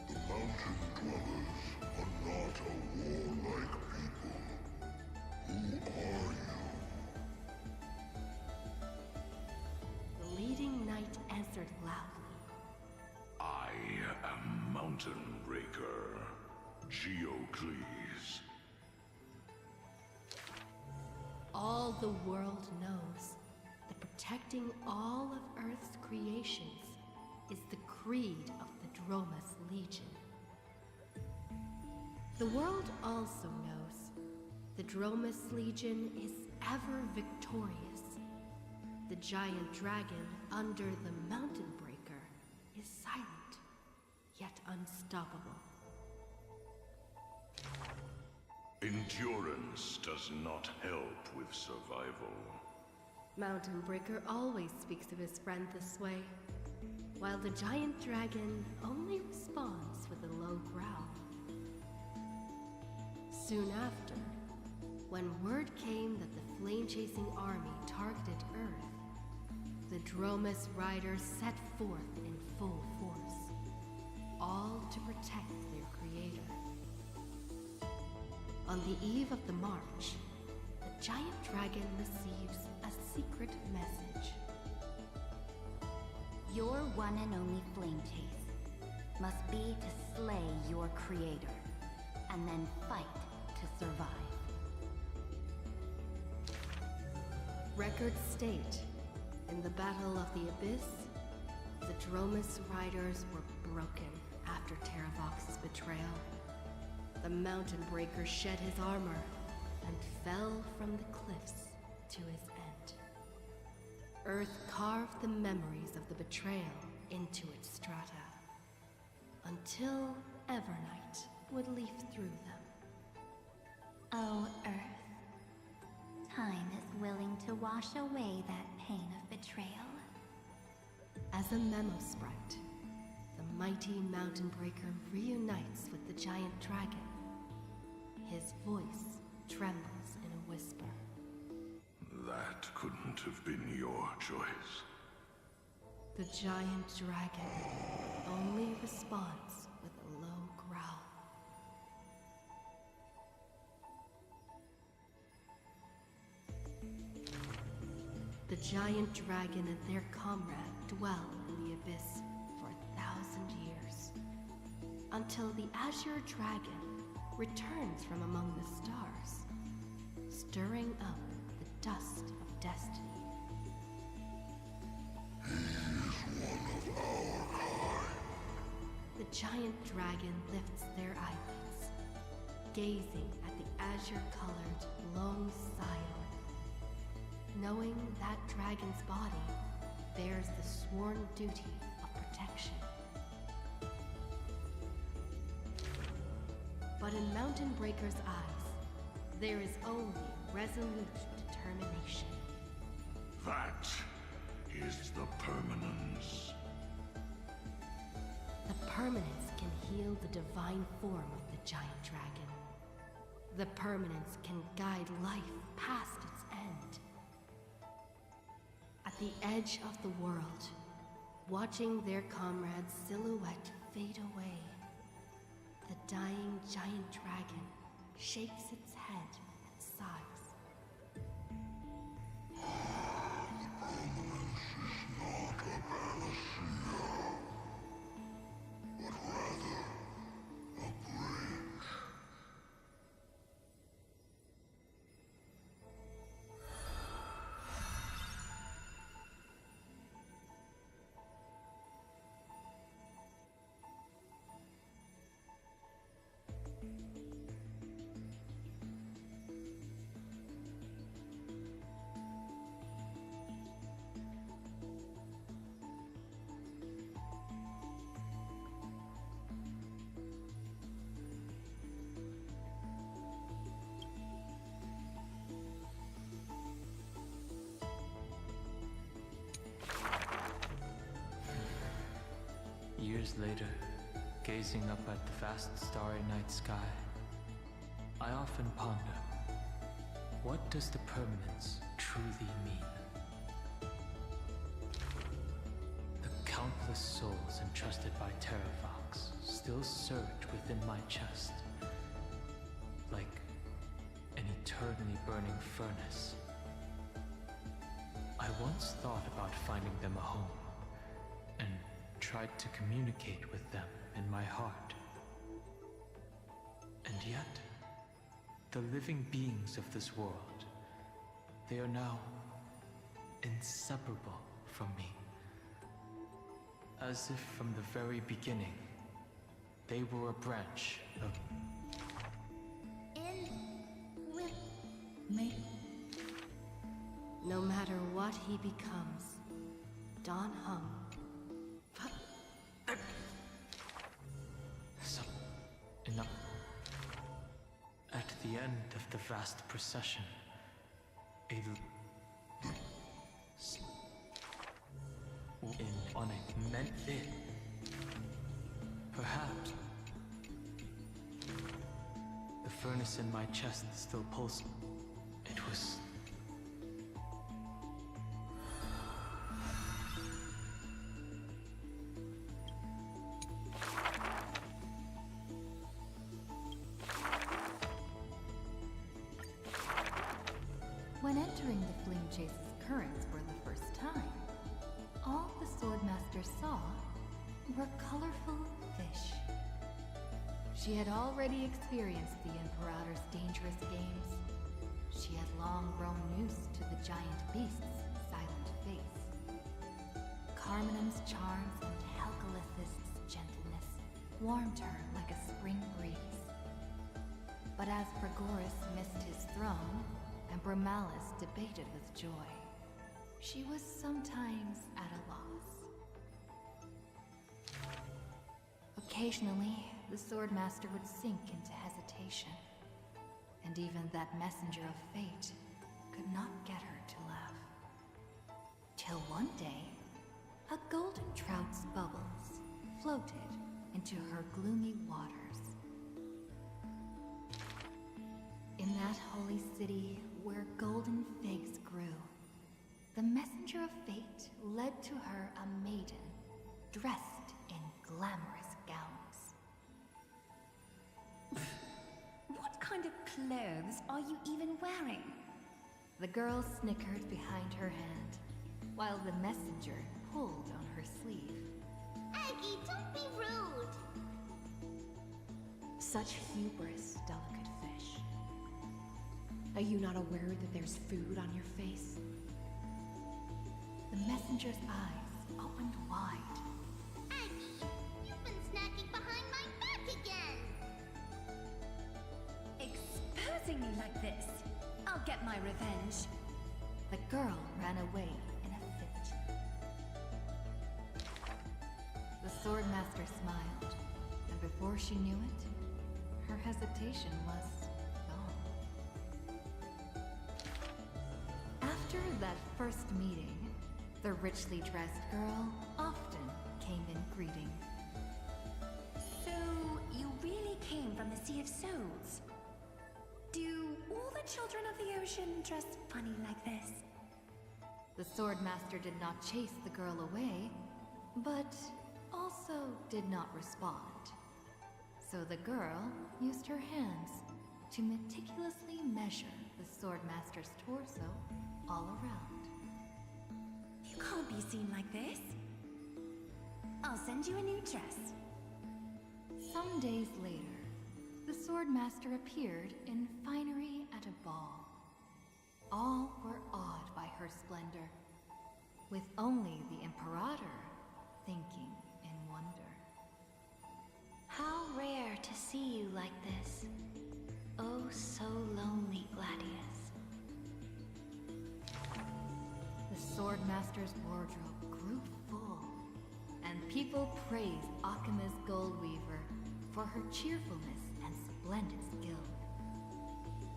S8: The mountain dwellers are not a warlike people. Who are you?
S4: The leading knight answered loudly.
S8: I am Mountain Breaker, Geocles.
S4: All the world knows that protecting all of Earth's creations is the creed of the Dromus Legion. The world also knows the Dromus Legion is ever victorious. The giant dragon under the Mountain Breaker is silent, yet unstoppable.
S8: Endurance does not help with survival.
S4: Mountain Breaker always speaks of his friend this way, while the giant dragon only responds with a low growl. Soon after, when word came that the flame-chasing army targeted Earth, the Dromus riders set forth in full force, all to protect their creator. On the eve of the march, the giant dragon receives a secret message.
S14: Your one and only flame chase must be to slay your creator, and then fight to survive.
S4: Records state, in the Battle of the Abyss, the Dromus riders were broken after Terravox's betrayal. The Mountain Breaker shed his armor and fell from the cliffs to his end.
S10: Earth carved the memories of the betrayal into its strata, until Evernight would leaf through them.
S2: Oh, Earth. Time is willing to wash away that pain of betrayal.
S10: As a memo sprite, the mighty Mountain Breaker reunites with the giant dragon. His voice trembles in a whisper.
S8: That couldn't have been your choice.
S10: The giant dragon only responds with a low growl. The giant dragon and their comrade dwell in the abyss for 1,000 years, until the Azure Dragon returns from among the stars, stirring up the dust of destiny. The giant dragon lifts their eyelids, gazing at the azure-colored, long scion, knowing that dragon's body bears the sworn duty of protection. But in Mountain Breaker's eyes, there is only resolute determination.
S8: That is the permanence.
S10: The permanence can heal the divine form of the giant dragon. The permanence can guide life past its end. At the edge of the world, watching their comrade's silhouette fade away, the dying giant dragon shakes its head and sighs.
S3: Years later, gazing up at the vast starry night sky, I often ponder, what does the permanence truly mean? The countless souls entrusted by Terravox still surge within my chest, like an eternally burning furnace. I once thought about finding them a home, and tried to communicate with them in my heart. And yet, the living beings of this world, they are now inseparable from me. As if from the very beginning, they were a branch of...
S2: In with
S10: me. No matter what he becomes, Dan Heng.
S3: Enough. At the end of the vast procession, on it meant it. Perhaps the furnace in my chest still pulsed. It was...
S4: When entering the Flame Chase's currents for the first time, all the Swordmaster saw were colorful fish. She had already experienced the Imperator's dangerous games. She had long grown used to the giant beast's silent face. Carminum's charms and Helcalith's gentleness warmed her like a spring breeze. But as Pregoris missed his throne, and Bromalis debated with joy, she was sometimes at a loss. Occasionally, the Swordmaster would sink into hesitation, and even that messenger of fate could not get her to laugh. Till one day, a golden trout's bubbles floated into her gloomy waters. In that holy city where golden figs grew, the messenger of fate led to her a maiden dressed in glamorous gowns.
S10: What kind of clothes are you even wearing?
S4: The girl snickered behind her hand, while the messenger pulled on her sleeve.
S2: Aggie, don't be rude!
S5: Such hubris, delicate fish. Are you not aware that there's food on your face?
S4: The messenger's eyes opened wide.
S2: Aggie, you've been snacking behind my back again!
S10: Exposing me like this. I'll get my revenge.
S4: The girl ran away in a fit. The Swordmaster smiled, and before she knew it, her hesitation was gone. After that first meeting, the richly dressed girl often came in greeting.
S10: So, you really came from the Sea of Souls? Do all the children of the ocean dress funny like this?
S4: The Swordmaster did not chase the girl away, but also did not respond. So the girl used her hands to meticulously measure the Swordmaster's torso all around.
S10: You can't be seen like this. I'll send you a new dress.
S4: Some days later, the Swordmaster appeared in finery at a ball. All were awed by her splendor, with only the Imperator thinking in wonder.
S14: How rare to see you like this. Oh, so lonely, Gladius.
S4: The Swordmaster's wardrobe grew full, and people praised Akima's Goldweaver for her cheerfulness and splendid skill.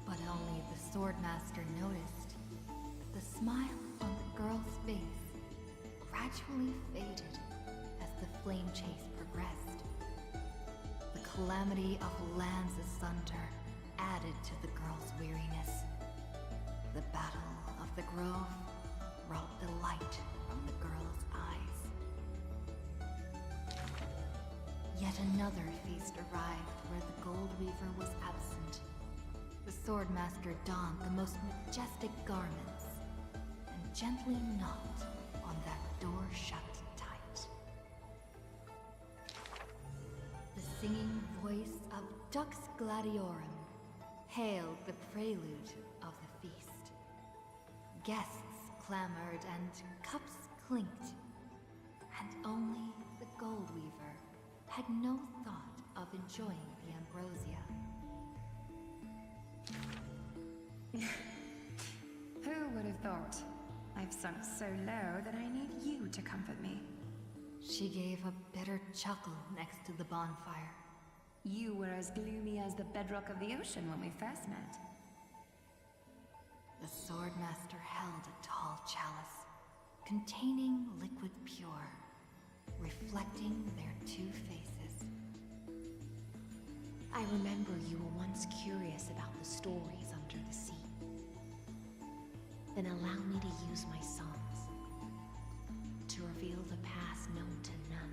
S4: But only the Swordmaster noticed that the smile on the girl's face gradually faded as the flame chase progressed. The calamity of lands asunder added to the girl's weariness. The Battle of the Grove brought the light from the girl's eyes. Yet another feast arrived where the Goldweaver was absent. The Swordmaster donned the most majestic garments and gently knocked on that door shut tight. The singing voice of Dux Gladiorum hailed the prelude of the feast. Guests clamored and cups clinked, and only the Goldweaver had no thought of enjoying the ambrosia.
S6: Who would have thought? I've sunk so low that I need you to comfort me.
S4: She gave a bitter chuckle next to the bonfire.
S6: You were as gloomy as the bedrock of the ocean when we first met.
S4: The Swordmaster held a tall chalice, containing liquid pure, reflecting their two faces.
S5: I remember you were once curious about the stories under the sea. Then allow me to use my songs to reveal the past known to none.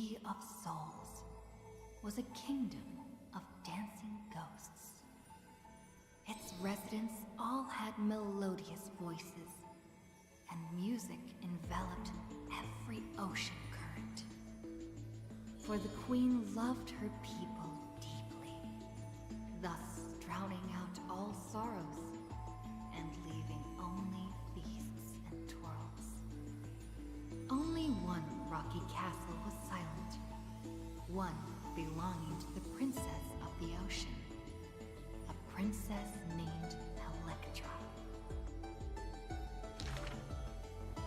S4: Sea of Souls was a kingdom of dancing ghosts. Its residents all had melodious voices, and music enveloped every ocean current. For the queen loved her people deeply, thus drowning out all sorrows and leaving only feasts and twirls. Only one rocky castle was silent, one belonging to the princess of the ocean, a princess named Electra.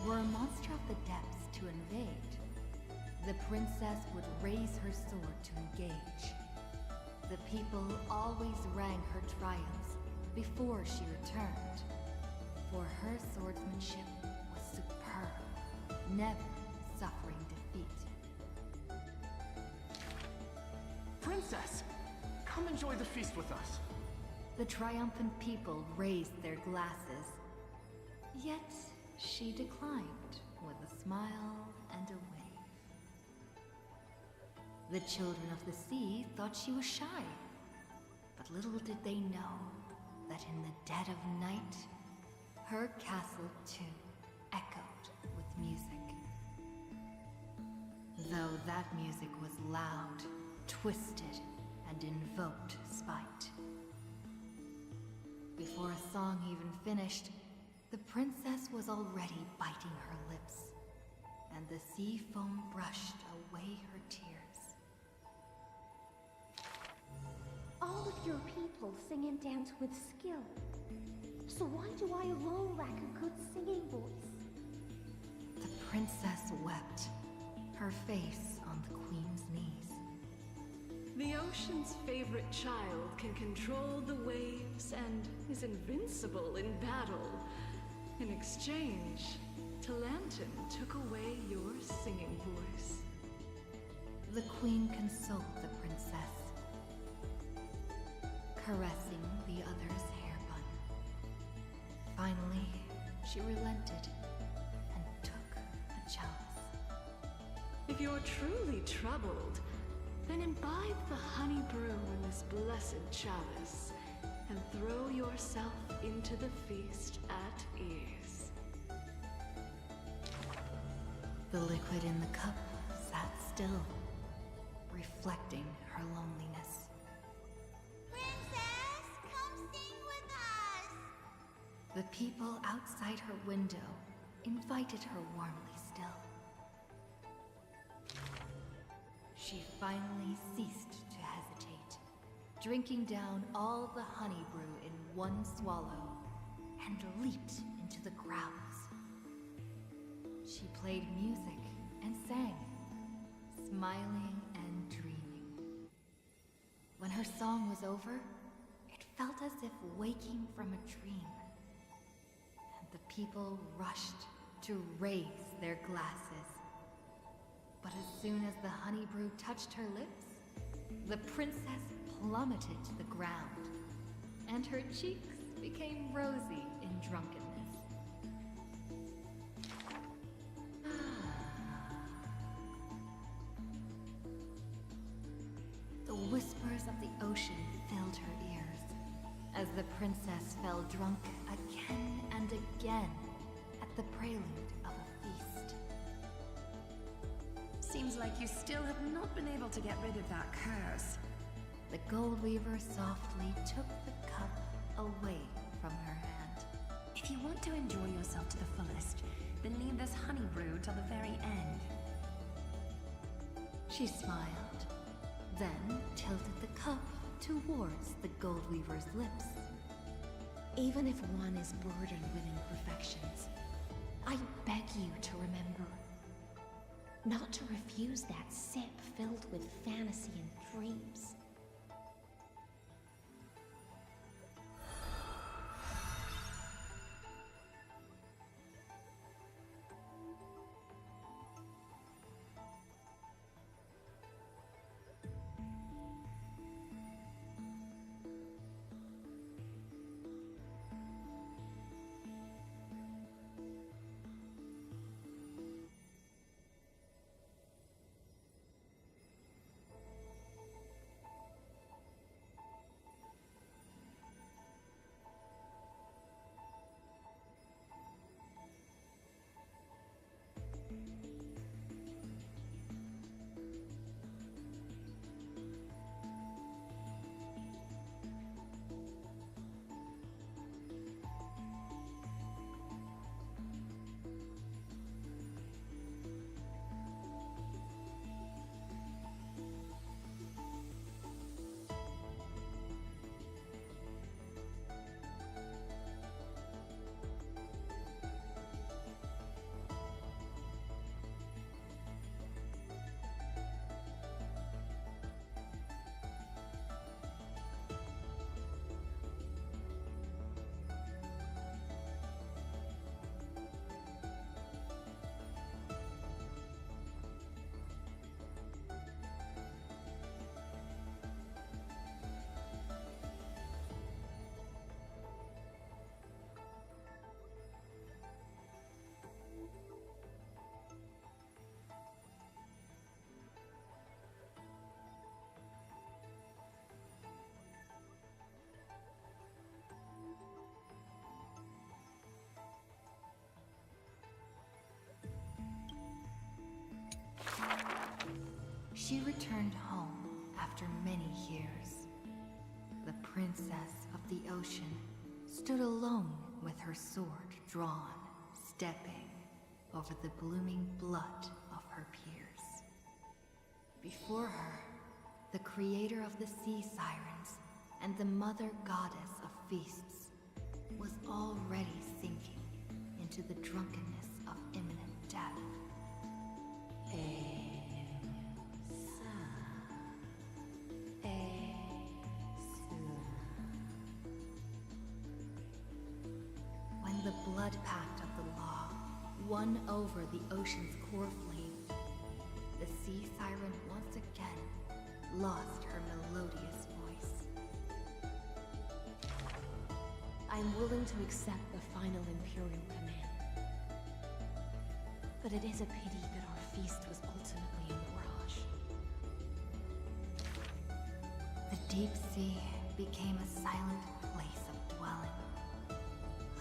S4: Were a monster of the depths to invade, the princess would raise her sword to engage. The people always rang her triumphs before she returned, for her swordsmanship was superb, never suffering defeat.
S17: Princess! Come enjoy the feast with us.
S4: The triumphant people raised their glasses, yet she declined with a smile and a wave. The children of the sea thought she was shy, but little did they know that in the dead of night, her castle too echoed with music. Though that music was loud, twisted, and invoked spite. Before a song even finished, the princess was already biting her lips, and the sea foam brushed away her tears.
S13: All of your people sing and dance with skill. So why do I alone lack a good singing voice?
S4: The princess wept, her face on the queen's knees.
S22: The ocean's favorite child can control the waves and is invincible in battle. In exchange, Talantin took away your singing voice.
S4: The queen consoled the princess, caressing the other's hair bun. Finally, she relented and took a chalice.
S22: If you're truly troubled, then imbibe the honey brew in this blessed chalice and throw yourself into the feast at ease.
S4: The liquid in the cup sat still, reflecting her loneliness.
S2: Princess, come sing with us!
S4: The people outside her window invited her warmly still. She finally ceased to hesitate, drinking down all the honey brew in one swallow, and leaped into the grounds. She played music and sang, smiling and dreaming. When her song was over, it felt as if waking from a dream. And the people rushed to raise their glasses. But as soon as the honey brew touched her lips, the princess plummeted to the ground, and her cheeks became rosy in drunkenness. The whispers of the ocean filled her ears, as the princess fell drunk again and again at the prelude of a feast.
S6: Seems like you still have not been able to get rid of that curse.
S4: The Gold Weaver softly took the cup away from her hand.
S6: If you want to enjoy yourself to the fullest, then leave this honey brew till the very end.
S4: She smiled, then tilted the cup towards the Gold Weaver's lips.
S5: Even if one is burdened with imperfections, I beg you to remember not to refuse that sip filled with fantasy and dreams.
S4: She returned home after many years. The princess of the ocean stood alone with her sword drawn, stepping over the blooming blood of her peers. Before her, the creator of the sea sirens and the mother goddess of feasts was already sinking into the drunkenness of imminent death. When the blood pact of the law won over the ocean's core flame, the sea siren once again lost her melodious voice.
S5: I'm willing to accept the final Imperial command. But it is a pity that our feast was ultimately a mirage.
S4: The deep sea became a silent place of dwelling.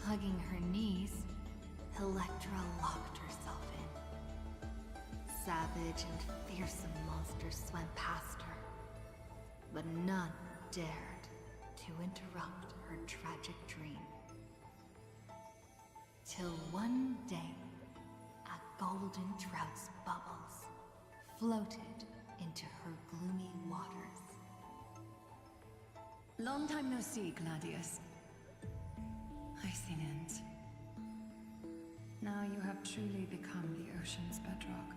S4: Hugging her knees, Electra locked herself in. Savage and fearsome monsters swam past her, but none dared to interrupt her tragic dream. Till one day, a golden trout's bubbles floated into her gloomy waters.
S6: Long time no see, Gladius. I've seen it. Now you have truly become the ocean's bedrock.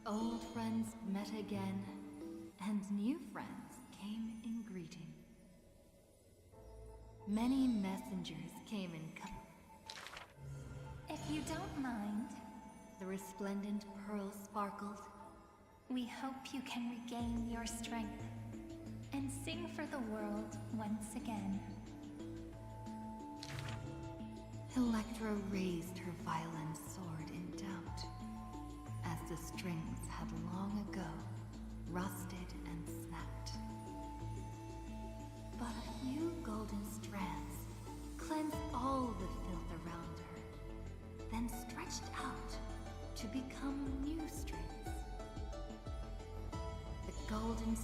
S4: Old friends met again, and new friends came in greeting. Many messengers came in
S2: If you don't mind,
S4: the resplendent pearl sparkled.
S2: we hope you can regain your strength and sing for the world once again.
S4: Electra raised her violin sword in doubt, as the strings had long ago rusted and snapped. But a few golden strands cleansed all the filth around her, then stretched out to become new strings. The golden